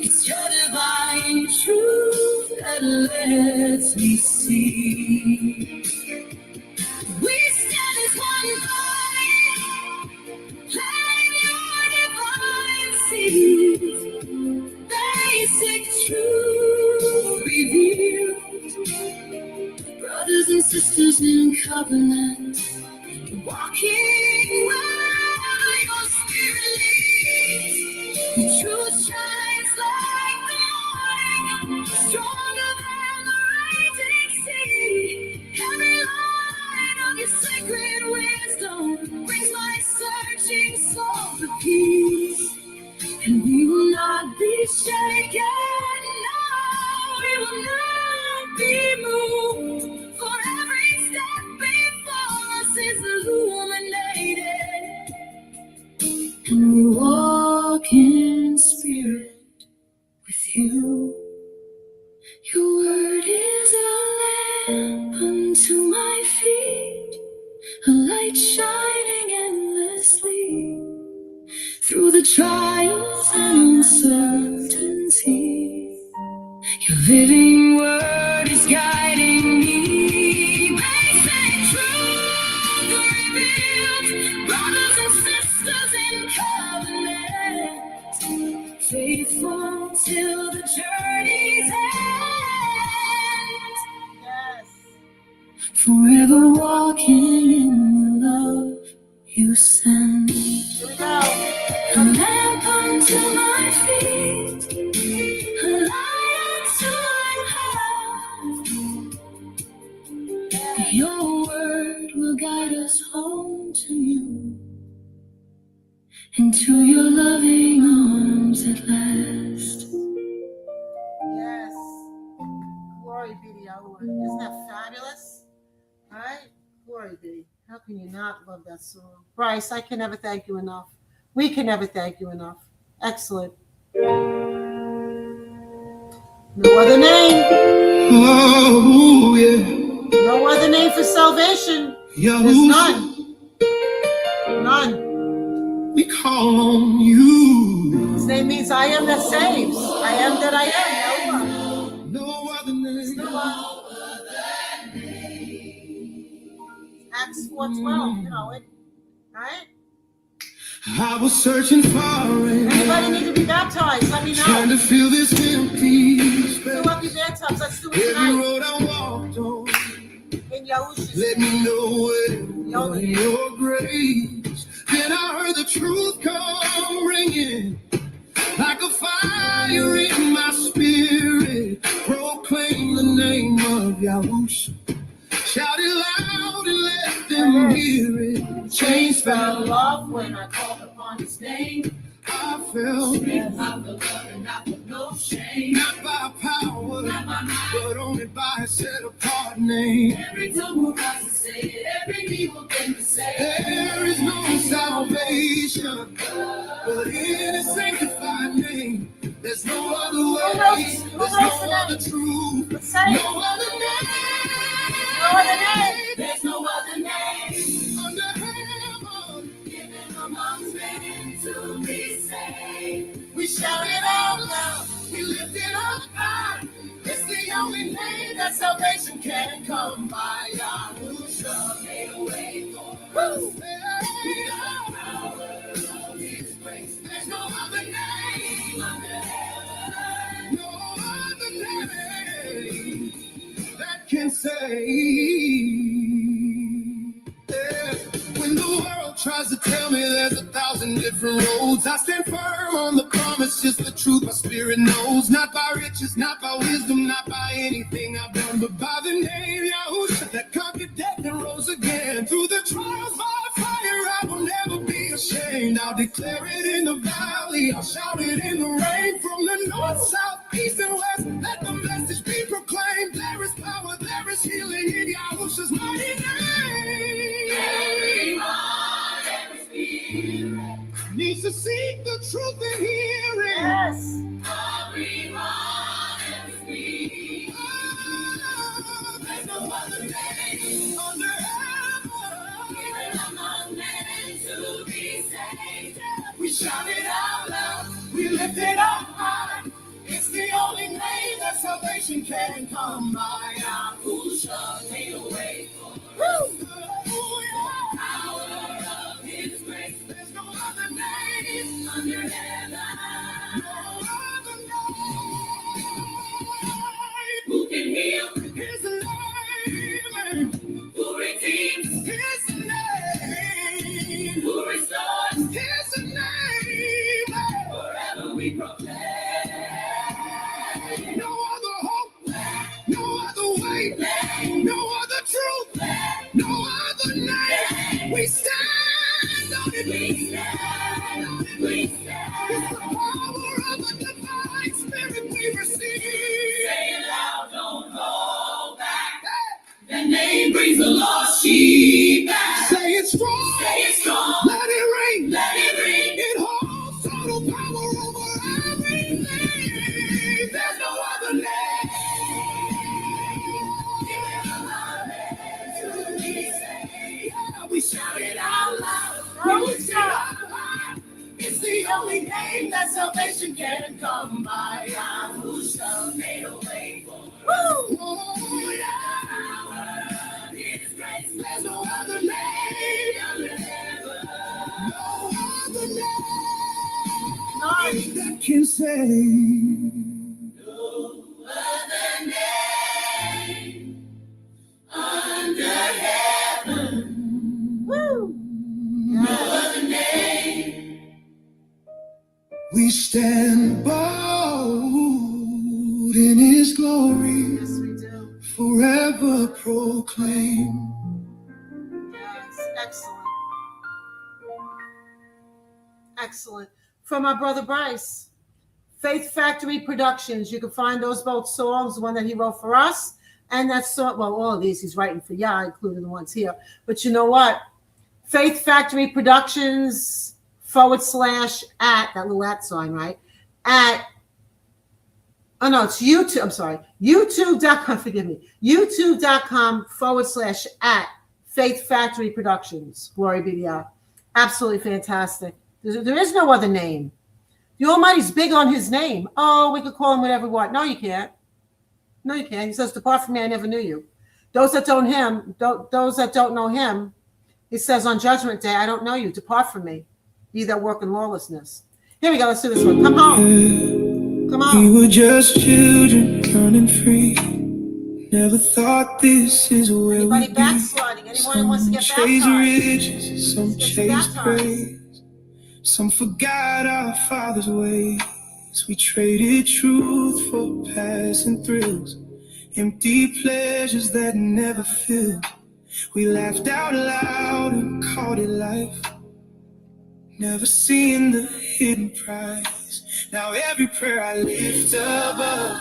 it's your divine truth that lets me see. We stand as one body, letting your divine seeds, basic truth revealed. Brothers and sisters in covenant, walking where your spirit leads. The truth shines like the morning, stronger than the raging sea. Every line of your sacred wisdom brings my searching soul to peace. And we will not be shaken, no, we will not be moved. For every step before us is illuminated, and we walk in spirit with you. Your word is a lamp unto my feet, a light shining endlessly. trials and uncertainty. Your living word is guiding me. Basic truth revealed, brothers and sisters in covenant, faithful till the journey's end. Yes. Forever walking in the love you send. Here we go. A lamp unto my feet, a light unto my path. Your word will guide us home to you, into your loving arms at last. Yes. Glory be to Yahuwah. Isn't that fabulous? All right. Glory be. How can you not love that song? Bryce, I can never thank you enough. We can never thank you enough. Excellent. No other name. Oh, yeah. No other name for salvation. There's YAHUSHA, none. None. we call on you. His name means I am that saves. I am that I am. Yahuwah. No other name. No other. Acts 4:12. You know it. Right? I was searching for it, Anybody need to be baptized? Let me trying know. to feel this empty Fill space. up your baptized. Let's do it Every tonight. road I walked on, In Yahusha's let name. me know where your grace. Then I heard the truth come ringing like a fire in my spirit. Proclaim the name of Yahusha. Shout it loud and let them hear it. Chains fell off. Love when I called upon his name. I felt Strength out the love and not with no shame. not by power, Not by might. but only by a set apart name. Every tongue will rise to say it. Every knee will bend to say it. There is no salvation but in a sanctified name. There's no other way. There's no other truth. Let's say it. No other name. No other name. There's no other name Under heaven. given among men to be saved. We shout it out loud. We lift it up high. It's the only name that salvation can come by. YAHUSHA made a way for us. There's no other name under heaven. No other name that can save. Yeah. When the world tries to tell me there's 1,000 different roads, I stand firm on the promise, just the truth my spirit knows. Not by riches, not by wisdom, not by anything I've done, but by the name Yahusha that conquered death and rose again. Through the trials by fire, I will never be ashamed. I'll declare it in the valley, I'll shout it in the rain. From the north, south, east, and west, let the message be proclaimed. There is power, there is healing in Yahusha's mighty name. Needs to seek the truth and hear it. Yes. There's no other name under heaven to be saved. We shout it out loud, we lift it up high. It's the only name that salvation can come by. YAHUSHA made a way for us. Power of His grace. There's no other name under heaven. No other name. Who can heal? His name. Who redeems? His name. Who restores? His name. Forever we proclaim. No other hope, no other way, no other truth, no other name. We stand on it. We stand on it. We stand. It's the power of the divine spirit we receive. Say it loud, don't hold back. That name brings the lost sheep back. Say it strong. Say it strong. Let it ring. Let it ring. It holds total power over everything. There's no other name. We shout it out loud. It's the only name name that salvation can come by. Yahusha made a way for us. Oh, Yahweh, His grace. There's no other name under heaven. No other name that can save. No other name under heaven. Woo! No other name. We stand bold in His glory. Yes, we do. Forever proclaim. Yes, excellent. Excellent. From our brother Bryce, Faith Factory Productions. You can find those both songs, the one that he wrote for us, and that song, well, all of these he's writing for Yah, including the ones here. But you know what? Faith Factory Productions / at, that little at sign, right? At, oh no, it's YouTube. I'm sorry. YouTube.com, forgive me. YouTube.com / at Faith Factory Productions. Glory be to Yah. Absolutely fantastic. There is no other name. The Almighty's big on His name. Oh, we could call Him whatever we want. No, you can't. No, you can't. He says, "Depart from me, I never knew you." Those that don't know Him, He says on Judgment Day, "I don't know you. Depart from me, ye that work in lawlessness." Here we go. Let's do this one. Come on. Come on. We were just children, running free. Never thought this is where Anybody we'd backsliding? be. Anyone who wants to get Some chase baptized? riches, some Let's get chase baptized. praise. Some forgot our Father's ways. We traded truth for passing thrills, empty pleasures that never filled. We laughed out loud and called it life, never seeing the hidden prize. Now every prayer I lift above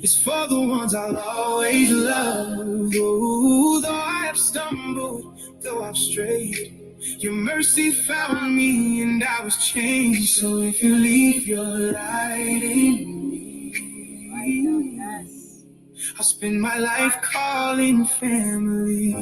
is for the ones I'll always love. Oh, though I have stumbled, though I've strayed, your mercy found me and I was changed. So if you leave your light in me, I'll spend my life calling family. Oh,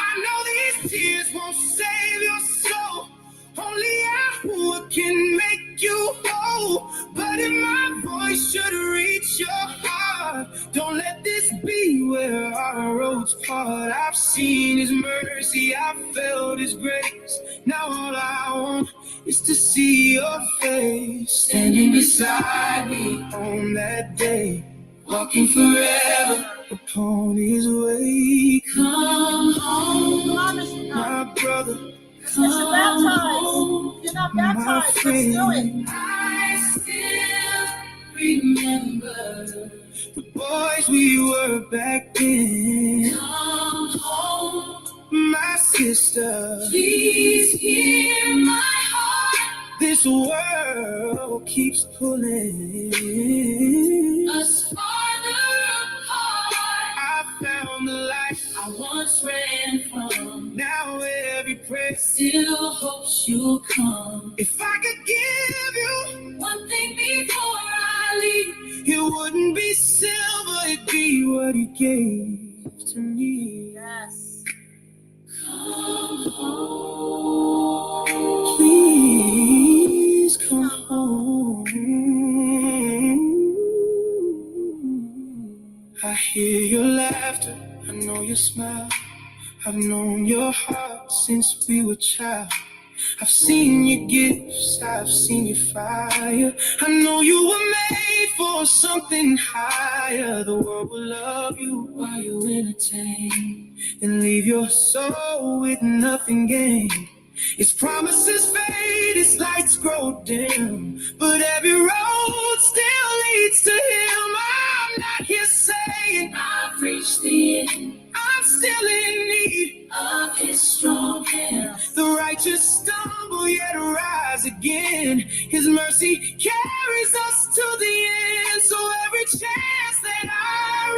I know these tears won't save your soul. Only Yahuwah can make you whole. But if my voice should reach your heart, don't let this be where our roads part. I've seen His mercy, I've felt His grace. Now all I want is to see your face, standing beside me on that day, walking forever upon His way. Come home, my brother. Get you baptized. You're not baptized. Let's do it. I still remember the boys we were back then. Come home, my sister. Please hear my heart. This world keeps pulling us farther apart. I found the life I once ran from. Now every prayer still hopes you'll come. If I could give you one thing before I leave, it wouldn't be silver, it'd be what He gave to me. Yes. Come home, please come home. I hear your laughter, I know your smile. I've known your heart since we were child. I've seen your gifts, I've seen your fire. I know you were made for something higher. The world will love you while you entertain, and leave your soul with nothing gained. Its promises fade, its lights grow dim, but every road still leads to Him. I'm not here saying I've reached the end. I'm still in need of His strong hand. The righteous stumble yet rise again. His mercy carries us to the end. So every chance that I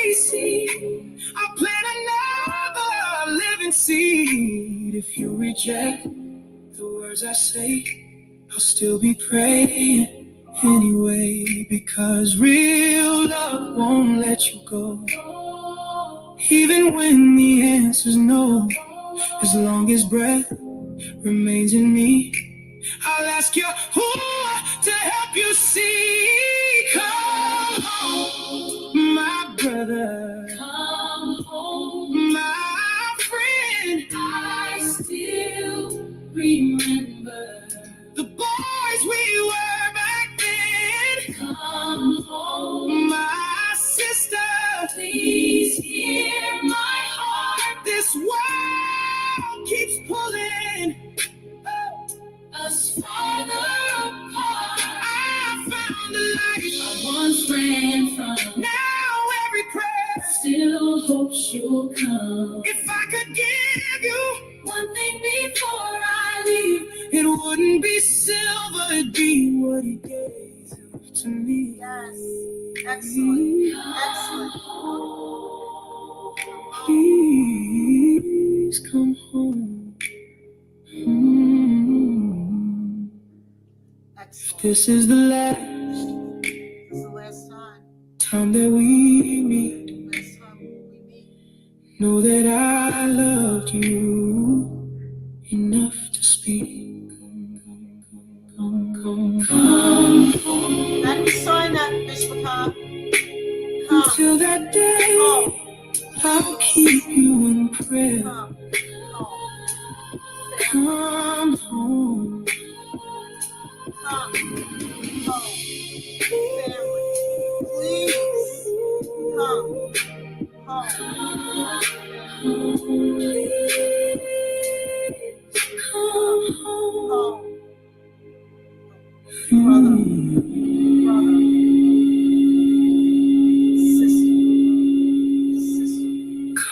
receive, I plant another living seed. If you reject the words I say, I'll still be praying anyway, because real love won't let you go. Even when the answer's no, as long as breath remains in me, I'll ask Yahuwah to help you see. Come home, my brother. Come home, my friend. I still remember the boys we were back then. Come home, my sister. Please hear my heart. This world keeps pulling us farther apart. I found a light I once ran from. Now every prayer still hopes you'll come. If I could give you one thing before I leave, it wouldn't be silver, it'd be what he gave to me. Yes. Excellent. Excellent. Please come home. Excellent. This is the last This is the last time that we meet. last time we meet. Know that I loved you enough to speak. Come. How do we sign that, MISHPACHA? Come. Till that day, Come. I'll keep you in prayer. Come. Come home. Come. Come. Family. Please. Come. Come home. Brother. Brother. Sister.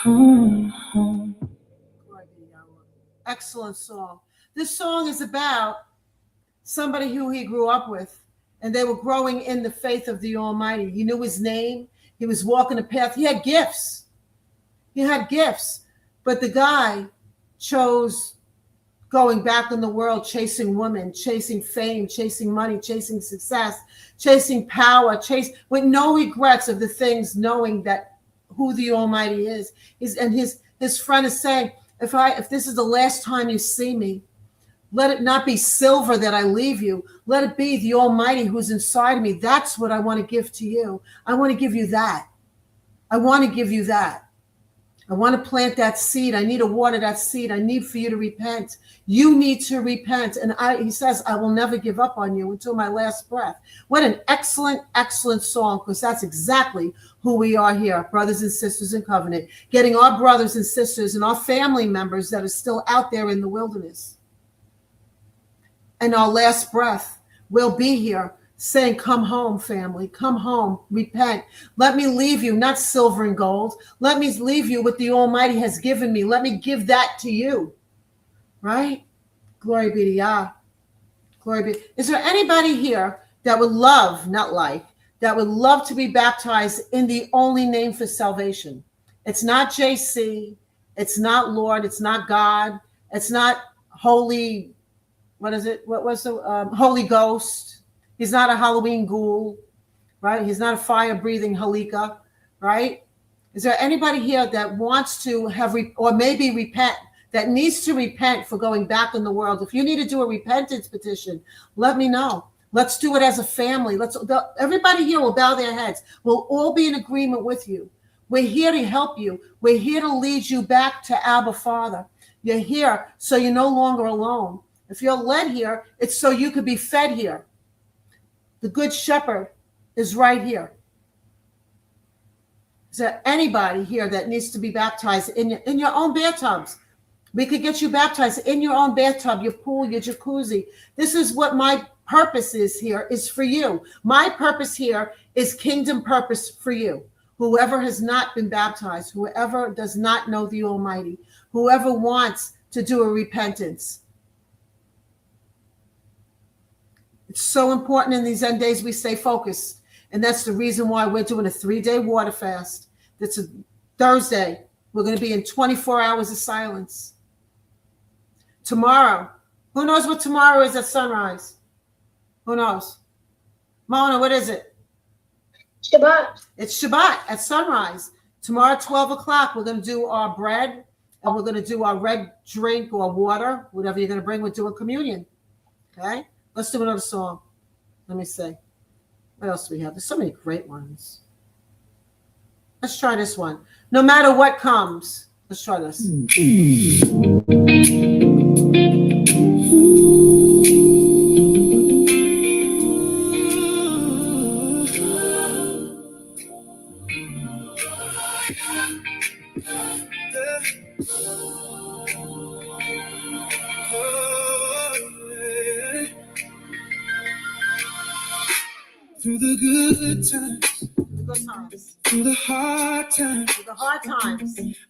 Come home. Glory be to Yahweh. Excellent song. This song is about somebody who he grew up with, and they were growing in the faith of the Almighty. He knew his name. He was walking a path. He had gifts. He had gifts. But the guy chose going back in the world, chasing women, chasing fame, chasing money, chasing success, chasing power, with no regrets of the things, knowing that who the Almighty is. And his friend is saying, if this is the last time you see me, let it not be silver that I leave you. Let it be the Almighty who's inside of me. That's what I want to give to you. I want to give you that. I want to give you that. I want to plant that seed. I need to water that seed. I need for you to repent. You need to repent. And he says, I will never give up on you until my last breath. What an excellent, excellent song, because that's exactly who we are here, brothers and sisters in covenant, getting our brothers and sisters and our family members that are still out there in the wilderness. And our last breath will be here saying, come home, family, come home, repent. Let me leave you, not silver and gold. Let me leave you what the Almighty has given me. Let me give that to you, right? Glory be to Yah. Glory be. Is there anybody here that would love, not like, that would love to be baptized in the only name for salvation? It's not JC. It's not Lord. It's not God. It's not Holy, what is it? What was the Holy Ghost? He's not a Halloween ghoul, right? He's not a fire-breathing Halika, right? Is there anybody here that wants to have, or maybe repent, that needs to repent for going back in the world? If you need to do a repentance petition, let me know. Let's do it as a family. Everybody here will bow their heads. We'll all be in agreement with you. We're here to help you. We're here to lead you back to Abba Father. You're here so you're no longer alone. If you're led here, it's so you could be fed here. The Good Shepherd is right here. Is there anybody here that needs to be baptized in your own bathtubs? We could get you baptized in your own bathtub, your pool, your jacuzzi. This is what my purpose is here, is for you. My purpose here is kingdom purpose for you. Whoever has not been baptized, whoever does not know the Almighty, whoever wants to do a repentance. It's so important in these end days we stay focused. And that's the reason why we're doing a 3-day water fast. That's a Thursday. We're going to be in 24 hours of silence. Tomorrow, who knows what tomorrow is at sunrise? Who knows? Mona, what is it? Shabbat. It's Shabbat at sunrise. Tomorrow at 12 o'clock, we're going to do our bread, and we're going to do our red drink or water, whatever you're going to bring. We're doing communion. Okay? Let's do another song. Let me see. What else do we have? There's so many great ones. Let's try this one. No matter what comes. Let's try this. Through the good times, through the hard times,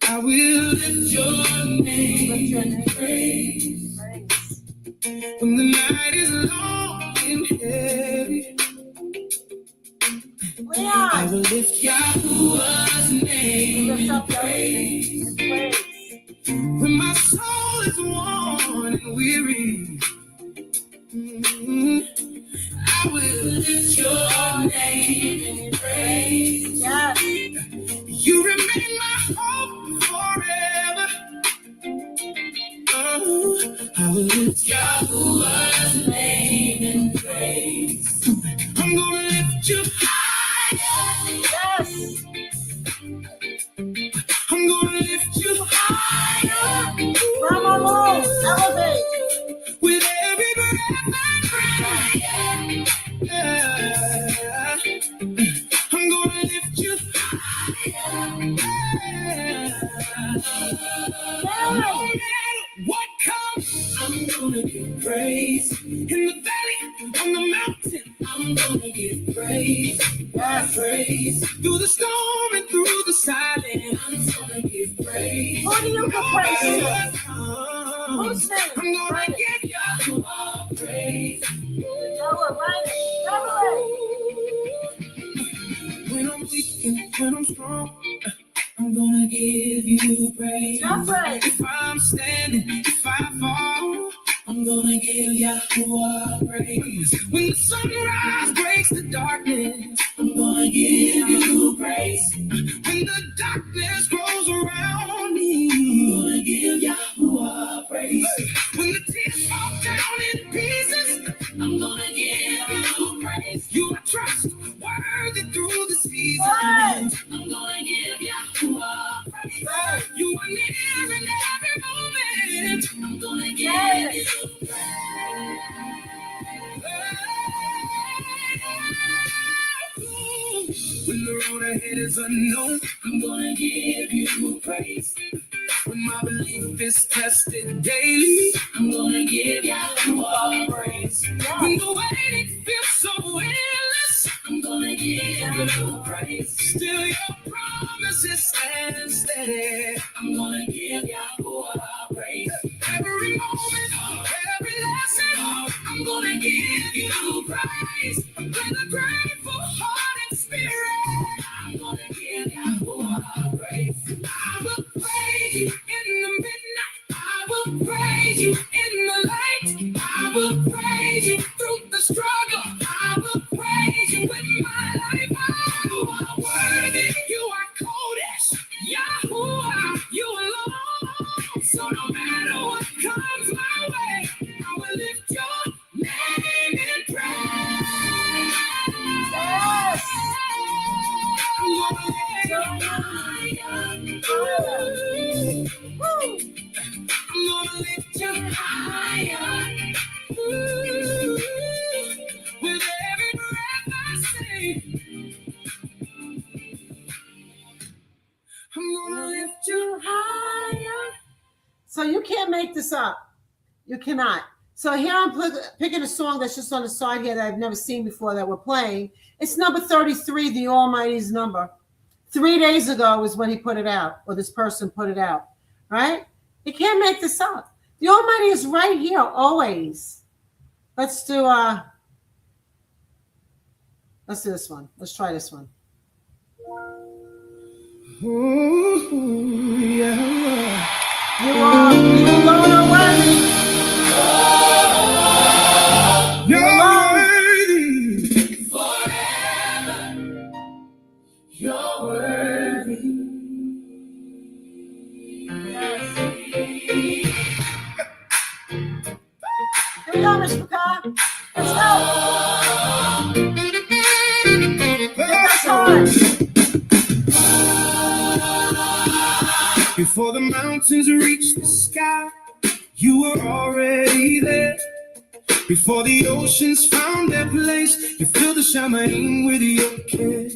I will lift your name, praise. When the night is long and heavy, I will lift Yahuah's name, praise. When my soul is worn and weary, I will lift your name in praise. Yes. You remain my hope forever. Oh, I will lift Yahuah's name in praise. I'm gonna lift you higher. Yes. I'm gonna lift you higher. From alone, elevate. With every breath I breathe. Yeah. I'm gonna lift you higher. No matter what comes, I'm gonna give praise. In the valley, on the mountain, I'm gonna give praise. Yes. Praise. Through the storm and through the silence, I'm gonna give praise. Who do you give praise to? Who's name? I'm gonna give you all praise. When I'm weak and when I'm strong, I'm gonna give you praise. If I'm standing, if I fall, I'm gonna give Yahuah praise. When the sunrise breaks the darkness, I'm gonna give you praise. When the darkness grows around me, I'm gonna give Yahuah praise. When the tears fall down in pieces, I'm gonna give you praise. You are trustworthy through the seasons. I'm gonna give Yahuah praise. You are near in every moment. I'm gonna give you praise. When the road ahead is unknown, I'm gonna give you praise. When my belief is tested daily, I'm gonna give Yahuah praise. When the waiting feels so endless, I'm gonna give you praise. Still your promises stand steady. I'm gonna give Yahuah praise. Every moment, every lesson, I'm gonna give you praise. With a grateful heart and spirit, I'm gonna give Yahuah praise. I will praise you in the midnight. I will praise you in the light. I will praise you through the struggle. I will praise you with my life. You are worthy. You are Kodesh. Yahuah, you alone. So no matter what comes my way, I will lift your name in praise. Yes. I'm gonna lift your name. I'm gonna lift you higher. With every breath I say, I'm gonna lift you higher. So you can't make this up. You cannot. So here I'm picking a song that's just on the side here that I've never seen before that we're playing. It's number 33, The Almighty's number. 3 days ago is when he put it out, or this person put it out, right? You can't make this up. The Almighty is right here always. Let's do this one. Let's try this one. Ooh, yeah. You alone are worthy. You're worthy. Forever. You're worthy. Before the mountains reach the sky, you were already there. Before the oceans found their place, you filled the Shaman with your care.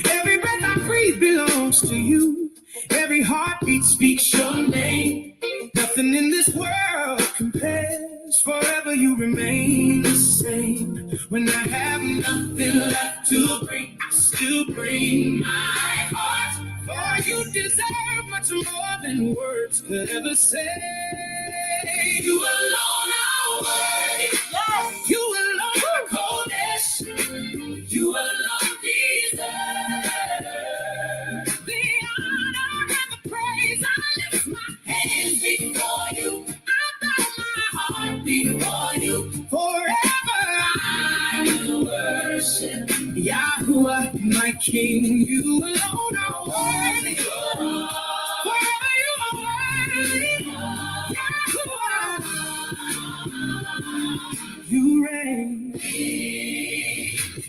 Every breath I breathe belongs to you. Every heartbeat speaks your name. Nothing in this world compares. Forever you remain the same. When I have nothing left to bring, I still bring my heart. For you deserve much more than words could ever say. You alone are worthy. You alone are coldest. You alone deserve the honor and the praise. I lift my hands before you. I bow my heart before you. Forever I will worship Yahuwah, my King. You alone are worthy. Forever you are worthy. Yahuwah, you reign.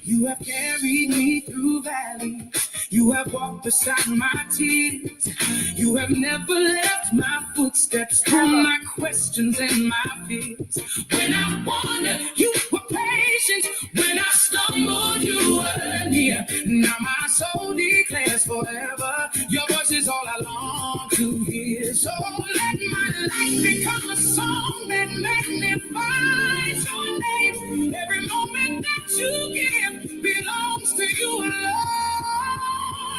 You have carried me through valleys. You have walked beside my tears. You have never left my footsteps through my questions and my fears. When I wandered, you were patient. When I stumbled, you were near. Now my soul declares forever. Your voice is all I long to hear. So let my life become a song that magnifies your name. Every moment that you give belongs to you alone.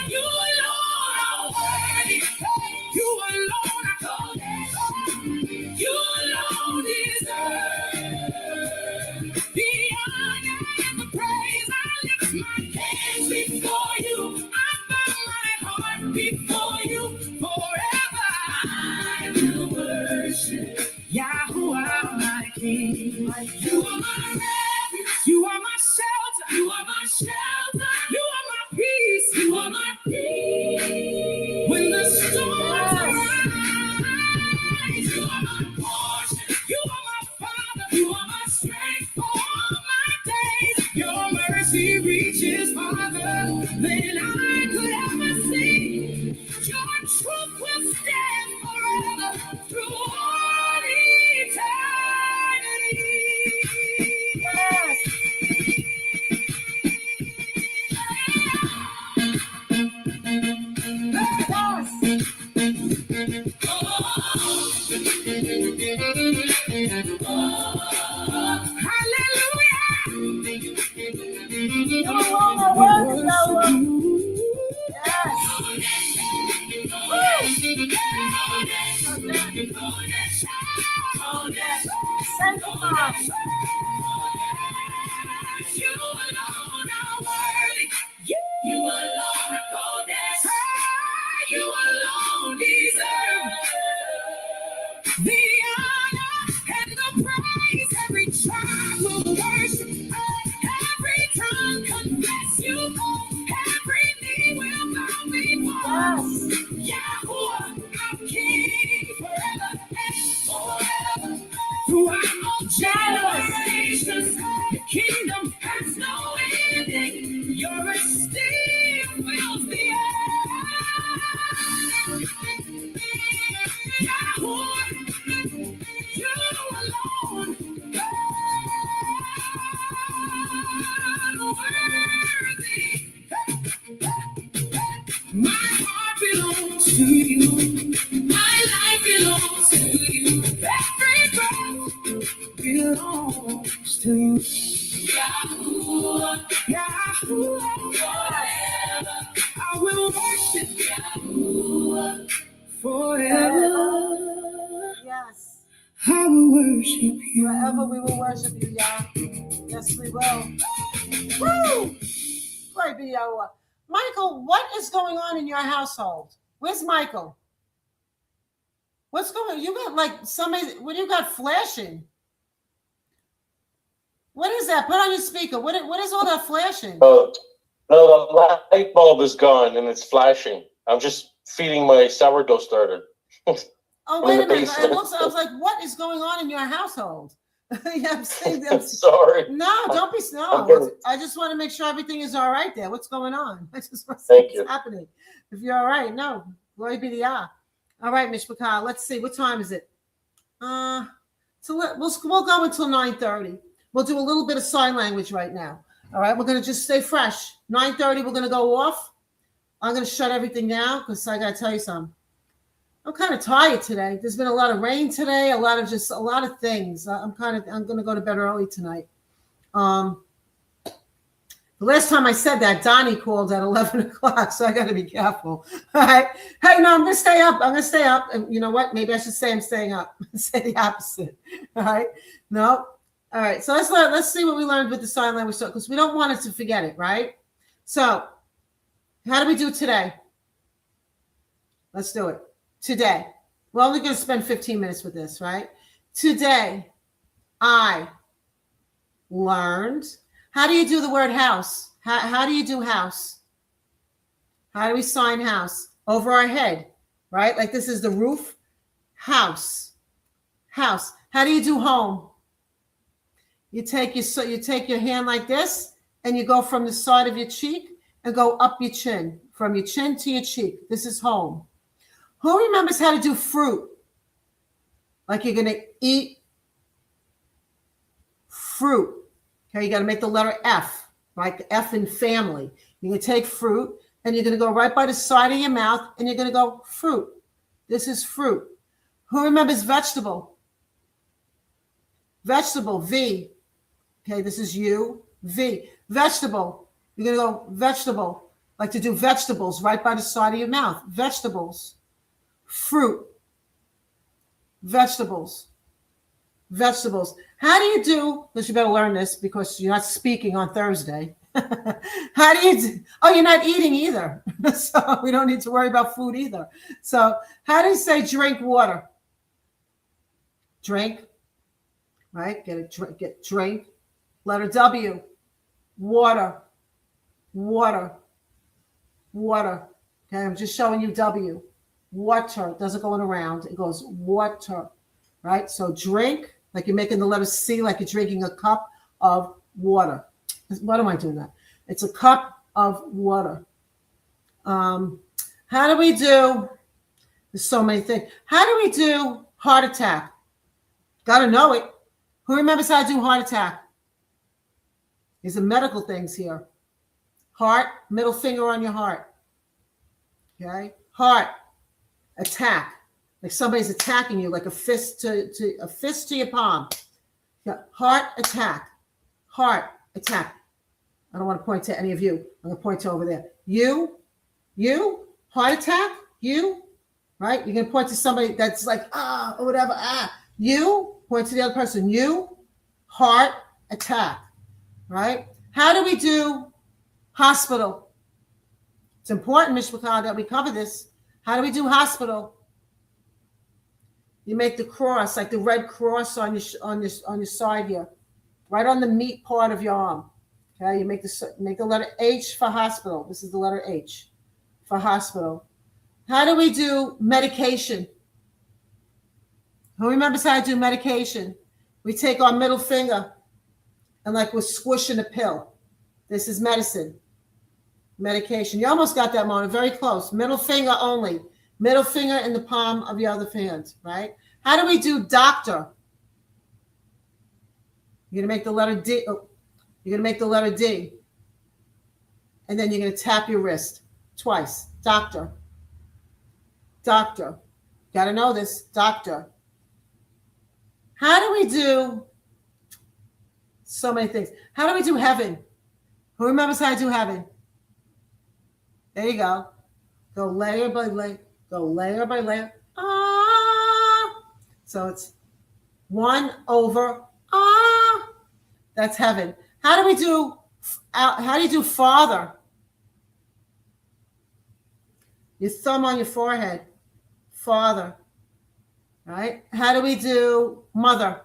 You alone are worthy. You alone are golden. You alone deserve the honor and the praise. I lift my hands before you. I bow my heart before you. Forever I will worship Yahuwah, my King. You are my refuge. You are my shelter. You are my shelter. You are my peace. You are my peace. When the storms arise, you are my portion. You are my Father. You are my strength for all my days. Your mercy reaches farther than I could ever see. Your truth will stand forever through all eternity. Yes. You alone are goddess. You alone deserve the honor and the praise. Every child will worship. Every tongue confess you. Every knee will bow before Yahuwah, our King, forever and forever. Throughout all generations, the kingdom has no ending. Your esteem fills the earth. Yahuwah, you alone are worthy. My heart belongs to you. My life belongs to you. Every breath belongs to you. Yahuwah, Yahuwah, forever. I will worship Yahuwah forever. Yes. I will worship you. Forever we will worship you, Yah. Yes, we will. Woo! Glory be Yahweh. Michael, what is going on in your household? Where's Michael? What's going on? You got like somebody, what do you got flashing? What is that? Put on your speaker. What is all that flashing? Oh, no, the light bulb is gone and it's flashing. I'm just feeding my sourdough starter. Oh, wait a minute. I was like, what is going on in your household? Yeah, I'm sorry. No, don't be no. I just want to make sure everything is all right there. What's going on? I just want to see what's happening. If you're all right, no. Glory be to Yah. All right, Mishpacha. Let's see. What time is it? So we'll go until 9:30. We'll do a little bit of sign language right now. All right, we're going to just stay fresh. 9:30, we're going to go off. I'm going to shut everything down because I got to tell you something. I'm kind of tired today. There's been a lot of rain today, a lot of things. I'm going to go to bed early tonight. The last time I said that, Donnie called at 11 o'clock, so I got to be careful. All right. Hey, no, I'm going to stay up. I'm going to stay up. And you know what? Maybe I should say I'm staying up. Say the opposite. All right. No. All right. So let's see what we learned with the sign language, because we don't want us to forget it, right? So how do we do today? Let's do it. Today. We're only going to spend 15 minutes with this, right? Today, I learned. How do you do the word house? How do you do house? How do we sign house? Over our head, right? Like this is the roof. House. House. How do you do home? You take your hand like this, and you go from the side of your cheek and go up your chin. From your chin to your cheek. This is home. Who remembers how to do fruit? Like you're going to eat fruit. Okay, you got to make the letter F, right? The F in family. You're going to take fruit, and you're going to go right by the side of your mouth, and you're going to go fruit. This is fruit. Who remembers vegetable? Vegetable, V. Okay, this is U, V. Vegetable. You're going to go vegetable. Like to do vegetables right by the side of your mouth. Vegetables. Fruit. Vegetables. Vegetables. How do you do, because you better learn this because you're not speaking on Thursday. How do you do, you're not eating either. So we don't need to worry about food either. So how do you say drink water? Drink, right? Get drink. Letter W, water, water, water. Okay, I'm just showing you W. Water. It doesn't go in around. It goes water, right? So drink. Like you're making the letter C, like you're drinking a cup of water. What am I doing that? It's a cup of water. How do we do? There's so many things. How do we do heart attack? Got to know it. Who remembers how to do heart attack? These are medical things here. Heart, middle finger on your heart. Okay? Heart, attack. Like somebody's attacking you, like a fist to your palm. Yeah. Heart attack. Heart attack. I don't want to point to any of you. I'm going to point to over there. You, heart attack, you, right? You're going to point to somebody that's like, or whatever, You, point to the other person. You, heart attack, right? How do we do hospital? It's important, Mishpacha, that we cover this. How do we do hospital? You make the cross, like the red cross on your side here, right on the meat part of your arm. Okay, you make the letter H for hospital. This is the letter H for hospital. How do we do medication? Who remembers how to do medication? We take our middle finger and like we're squishing a pill. This is medicine. Medication. You almost got that, Mona. Very close. Middle finger only. Middle finger in the palm of your other hand, right? How do we do doctor? You're going to make the letter D. You're going to make the letter D. And then you're going to tap your wrist twice. Doctor. Doctor. Got to know this. Doctor. How do we do so many things? How do we do heaven? Who remembers how to do heaven? There you go. Go layer by layer. Go layer by layer. So it's 1 over. That's heaven. How do you do father? Your thumb on your forehead. Father. Right? How do we do mother?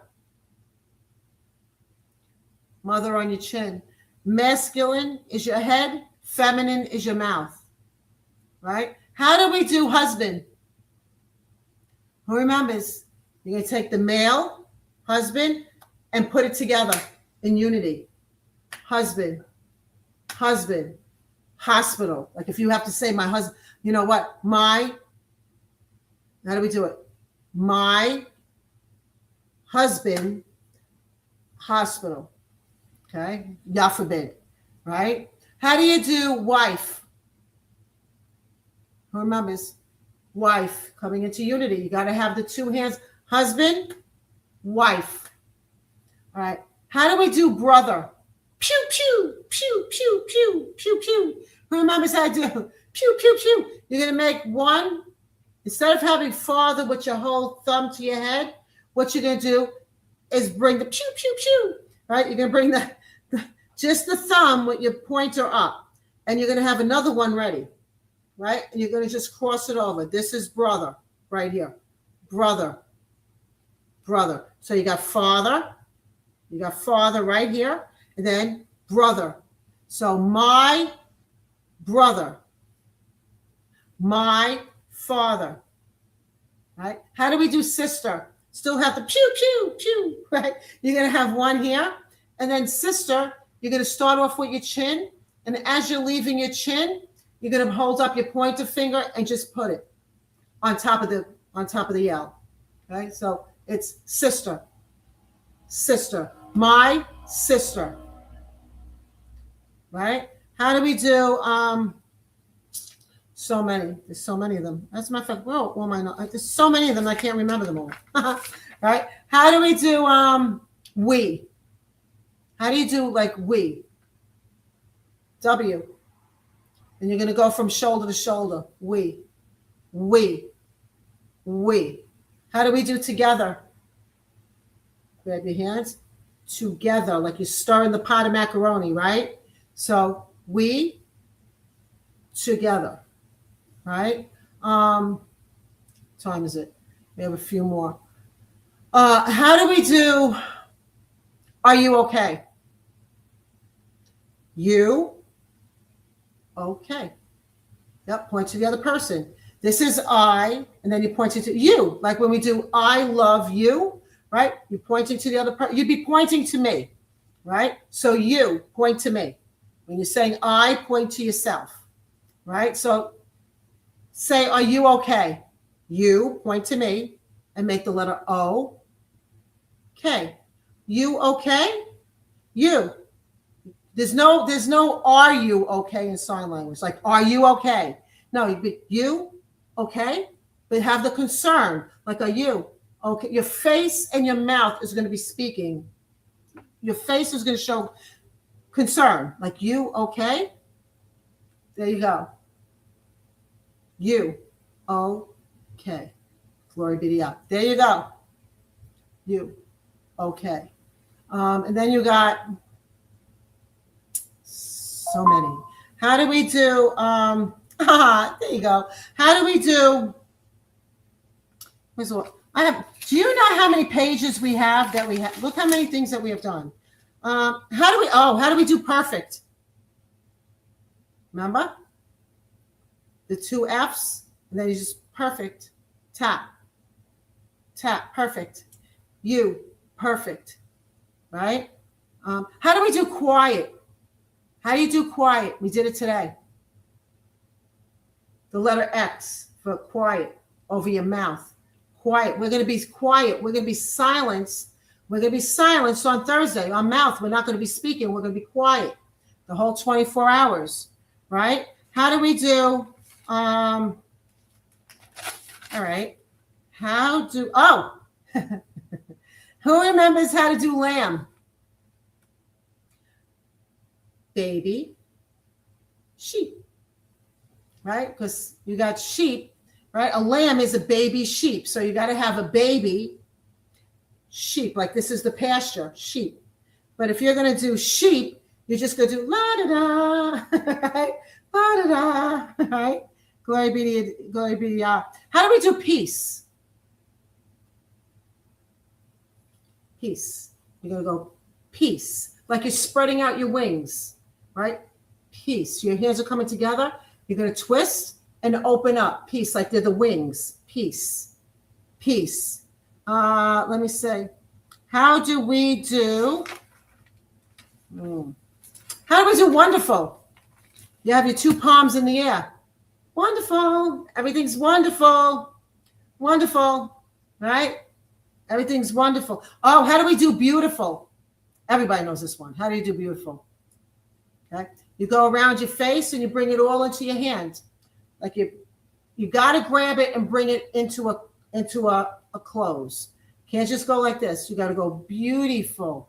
Mother on your chin. Masculine is your head. Feminine is your mouth. Right? How do we do husband? Who remembers? You're going to take the male, husband, and put it together in unity. Husband, husband, hospital. Like if you have to say my husband, you know what? How do we do it? My husband, hospital. Okay? God forbid. Right? How do you do wife? Who remembers? Wife. Coming into unity. You got to have the two hands. Husband, wife. All right. How do we do brother? Pew, pew, pew, pew, pew, pew, pew. Who remembers how to do? Pew, pew, pew. You're going to make one. Instead of having father with your whole thumb to your head, what you're going to do is bring the pew, pew, pew. Right? You're going to bring just the thumb with your pointer up. And you're going to have another one ready. Right? And you're going to just cross it over. This is brother right here. Brother. Brother. So you got father. You got father right here. And then brother. So my brother. My father. Right? How do we do sister? Still have the pew, pew, pew. Right? You're going to have one here. And then sister, you're going to start off with your chin. And as you're leaving your chin, you're going to hold up your pointer finger and just put it on top of the L. Okay? So it's sister. Sister. My sister. Right? How do we do so many? There's so many of them. That's my fact. Well, there's so many of them I can't remember them all. Right? How do we do we? How do you do like we? W. And you're going to go from shoulder to shoulder. We. How do we do together? Grab your hands. Together, like you're stirring the pot of macaroni, right? So we together, right? Time is it? We have a few more. How do we do? Are you okay? You okay? Yep. Point to the other person. This is I, and then you point it to you. Like when we do I love you, right? You're pointing to the other person. You'd be pointing to me, right? So you point to me. When you're saying I, point to yourself, right? So say, are you okay? You point to me and make the letter O. Okay. You okay? You. There's no are you okay in sign language? Like, are you okay? No, you'd be you okay? But have the concern. Like, are you okay? Your face and your mouth is going to be speaking. Your face is going to show concern. Like, you okay? There you go. You okay. Glory be to God. There you go. You okay. And then you got so many. How do we do? There you go. How do we do? Do you know how many pages we have that we have? Look how many things that we have done. How do we do perfect? Remember? The two F's, and then you just perfect. Tap, perfect. You, perfect. Right? How do we do quiet? How do you do quiet? We did it today. The letter X for quiet over your mouth. Quiet. We're going to be quiet. We're going to be silenced. We're going to be silenced on Thursday. Our mouth. We're not going to be speaking. We're going to be quiet the whole 24 hours. Right? How do we do? All right. Who remembers how to do lamb? Baby, sheep, right? Because you got sheep, right? A lamb is a baby sheep. So you got to have a baby sheep. Like this is the pasture, sheep. But if you're going to do sheep, you're just going to do la-da-da, right? La-da-da, right? Glory be to God. How do we do peace? Peace. You're going to go peace. Like you're spreading out your wings. Right? Peace. Your hands are coming together. You're going to twist and open up. Peace, like they're the wings. Peace. Peace. Let me say, how do we do? How do we do wonderful? You have your two palms in the air. Wonderful. Everything's wonderful. Wonderful, right? Everything's wonderful. Oh, how do we do beautiful? Everybody knows this one. How do you do beautiful? Okay. You go around your face and you bring it all into your hand. Like you got to grab it and bring it into a close. Can't just go like this. You got to go beautiful.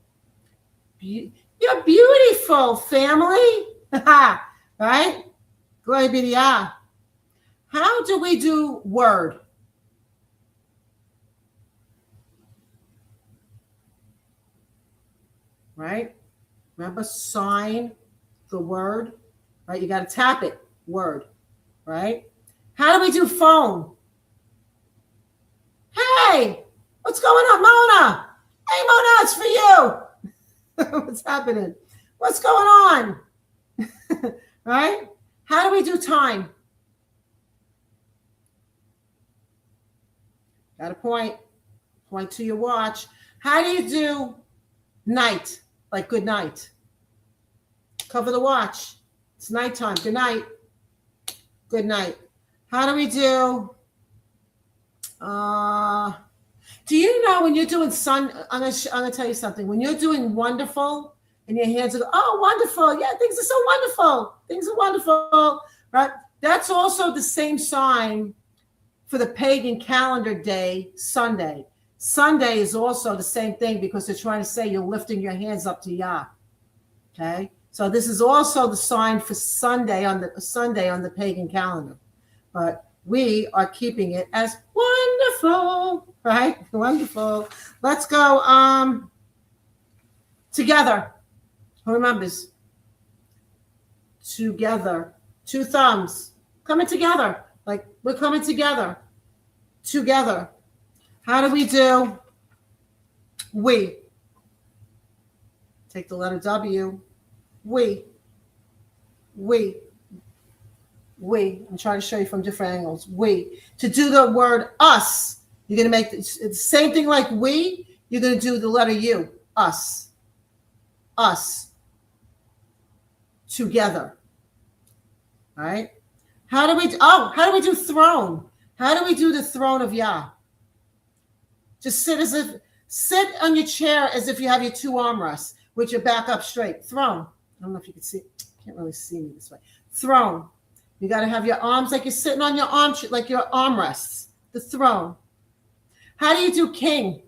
You're beautiful, family. Right? Glory be to Yah. How do we do word? Right? Remember, sign the word. Right? You got to tap it. Word. Right? How do we do phone? Hey, what's going on, Mona? Hey, Mona, it's for you. What's happening? What's going on? Right? How do we do time? Got a point. Point to your watch. How do you do night? Like good night. Cover the watch. It's nighttime. Good night. Good night. How do we do? Do you know when you're doing sun? I'm gonna tell you something. When you're doing wonderful and your hands are, oh, wonderful. Yeah, things are so wonderful. Things are wonderful. Right? That's also the same sign for the pagan calendar day, Sunday. Sunday is also the same thing because they're trying to say you're lifting your hands up to Yah. Okay? So this is also the sign for Sunday on the pagan calendar. But we are keeping it as wonderful, right? Wonderful. Let's go together. Who remembers? Together. Two thumbs. Coming together. Like we're coming together. Together. How do we do? We. Take the letter W. We. I'm trying to show you from different angles. We. To do the word us, you're going to make it's the same thing like we. You're going to do the letter U. Us. Us. Together. All right. How do we do throne? How do we do the throne of Yah? Just sit on your chair as if you have your two armrests with your back up straight. Throne. I don't know if you can see. Can't really see me this way. Throne. You got to have your arms like you're sitting on your arm, like your armrests. The throne. How do you do king?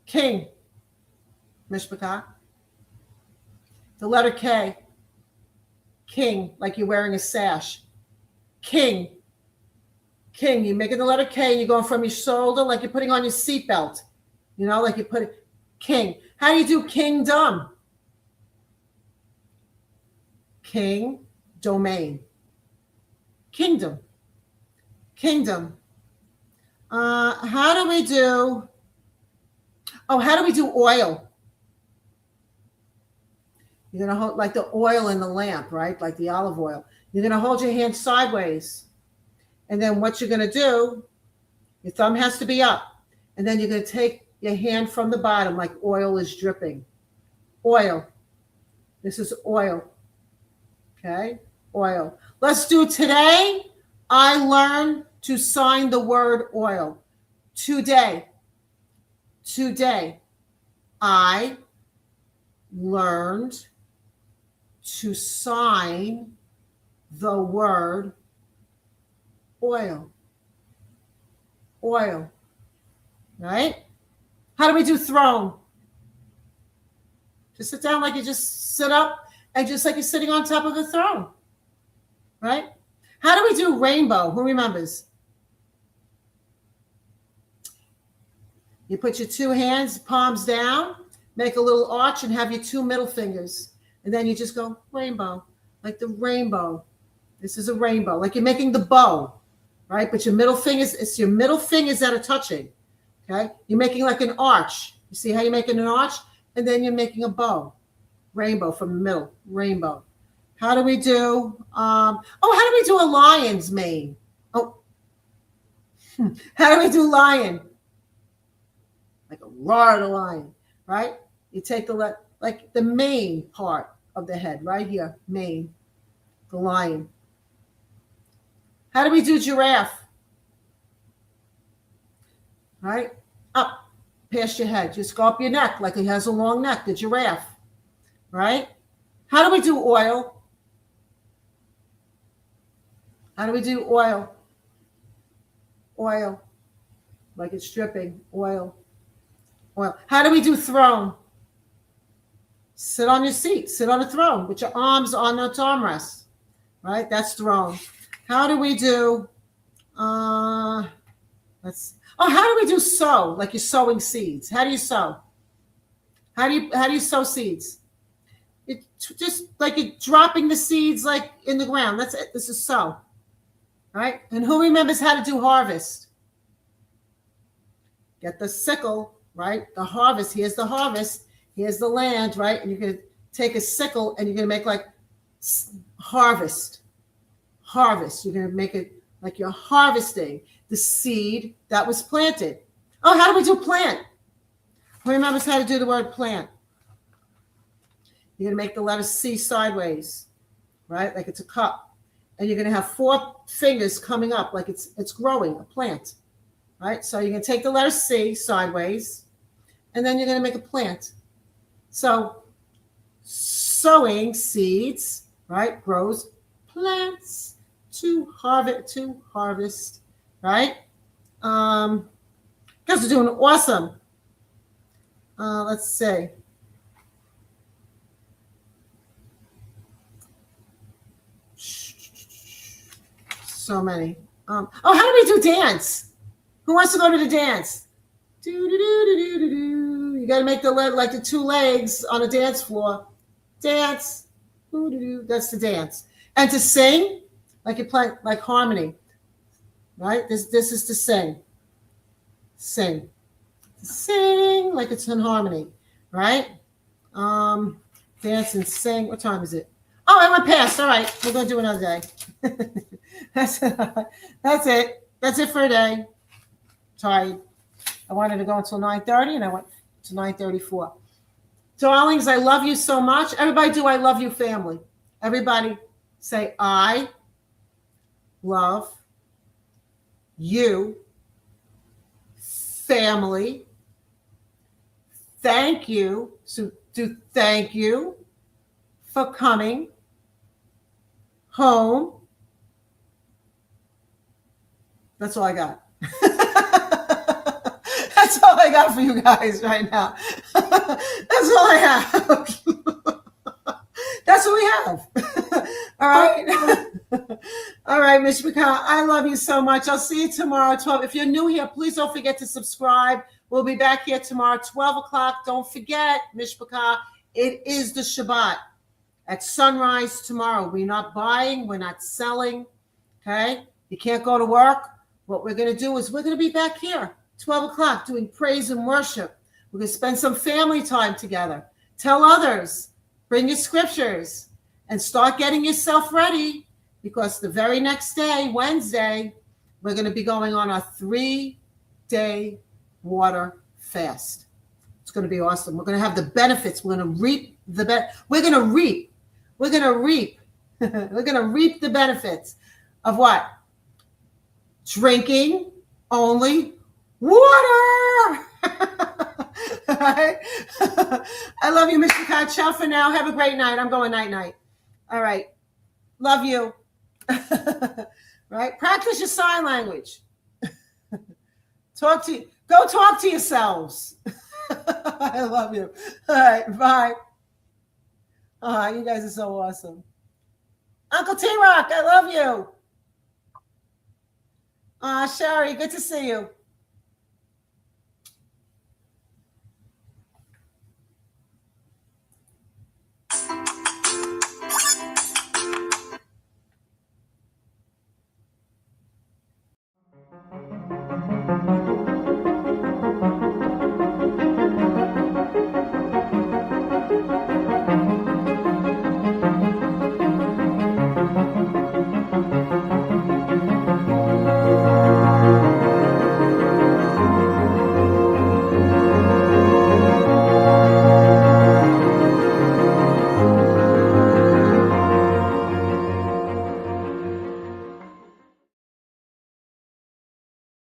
King. Mishpachah. The letter K. King, like you're wearing a sash. King. King. You're making the letter K and you're going from your shoulder like you're putting on your seatbelt. You know, like you put it. King. How do you do kingdom? King, domain. Kingdom. Kingdom. How do we do oil? You're going to hold like the oil in the lamp, right? Like the olive oil. You're going to hold your hand sideways. And then what you're going to do, your thumb has to be up. And then you're going to take your hand from the bottom like oil is dripping. Oil. This is oil. Okay? Oil. Let's do today. I learned to sign the word oil. Today. I learned to sign the word oil. Oil. Right? How do we do throne? Just sit down like you just sit up and just like you're sitting on top of a throne. Right? How do we do rainbow? Who remembers? You put your two hands, palms down, make a little arch and have your two middle fingers. And then you just go rainbow, like the rainbow. This is a rainbow, like you're making the bow, right? But your middle fingers, it's your middle fingers that are touching, okay? You're making like an arch. You see how you're making an arch? And then you're making a bow. Rainbow from the middle, rainbow. How do we do, how do we do a lion's mane? Oh, how do we do lion? Like a roar of the lion, right? You take like the mane part of the head right here, mane, the lion. How do we do giraffe? Right? Up, past your head. Just go up your neck like it has a long neck, the giraffe. Right? How do we do oil? How do we do oil? Oil. Like it's dripping. Oil. Oil. How do we do throne? Sit on your seat. Sit on a throne with your arms on the armrest. Right? That's throne. How do we do how do we do sow? Like you're sowing seeds. How do you sow? How do you sow seeds? It's just like you're dropping the seeds like in the ground. That's it. This is sow. Right? And who remembers how to do harvest? Get the sickle, right? The harvest. Here's the harvest. Here's the land, right? And you're going to take a sickle and you're going to make like harvest. Harvest. You're going to make it like you're harvesting the seed that was planted. Oh, how do we do plant? Who remembers how to do the word plant? You're going to make the letter C sideways, right? Like it's a cup. And you're going to have 4 fingers coming up like it's growing, a plant, right? So you're going to take the letter C sideways, and then you're going to make a plant. So sowing seeds, right, grows plants to harvest, right? You guys are doing awesome. Let's see. So many. How do we do dance? Who wants to go to the dance? You got to make the leg like the 2 legs on a dance floor. Dance. That's the dance. And to sing, like you play like harmony, right? This is to sing. Sing. Sing like it's in harmony, right? Dance and sing. What time is it? Oh, I went past. All right, we're gonna do another day. That's it. That's it for a day. Tired. I wanted to go until 9:30, and I went to 9:34. Darlings, I love you so much. Everybody do I love you, family. Everybody say I love you, family. Thank you. So do thank you for coming home. That's all I got. That's all I got for you guys right now. That's all I have. That's what we have. All right. All right, MISHPACHA, I love you so much. I'll see you tomorrow at 12. If you're new here, please don't forget to subscribe. We'll be back here tomorrow, 12 o'clock. Don't forget, MISHPACHA, it is the Shabbat. At sunrise tomorrow, we're not buying, we're not selling, okay? You can't go to work. What we're going to do is we're going to be back here, 12 o'clock, doing praise and worship. We're going to spend some family time together. Tell others, bring your scriptures, and start getting yourself ready, because the very next day, Wednesday, we're going to be going on a 3-day water fast. It's going to be awesome. We're going to have the benefits. We're going to reap We're going to reap. We're going to reap. We're going to reap the benefits of what? Drinking only water. Right? I love you, Mr. Kai. Ciao for now. Have a great night. I'm going night. All right. Love you. Right? Practice your sign language. Go talk to yourselves. I love you. All right. Bye. You guys are so awesome. Uncle T-Rock, I love you. Sherry, good to see you.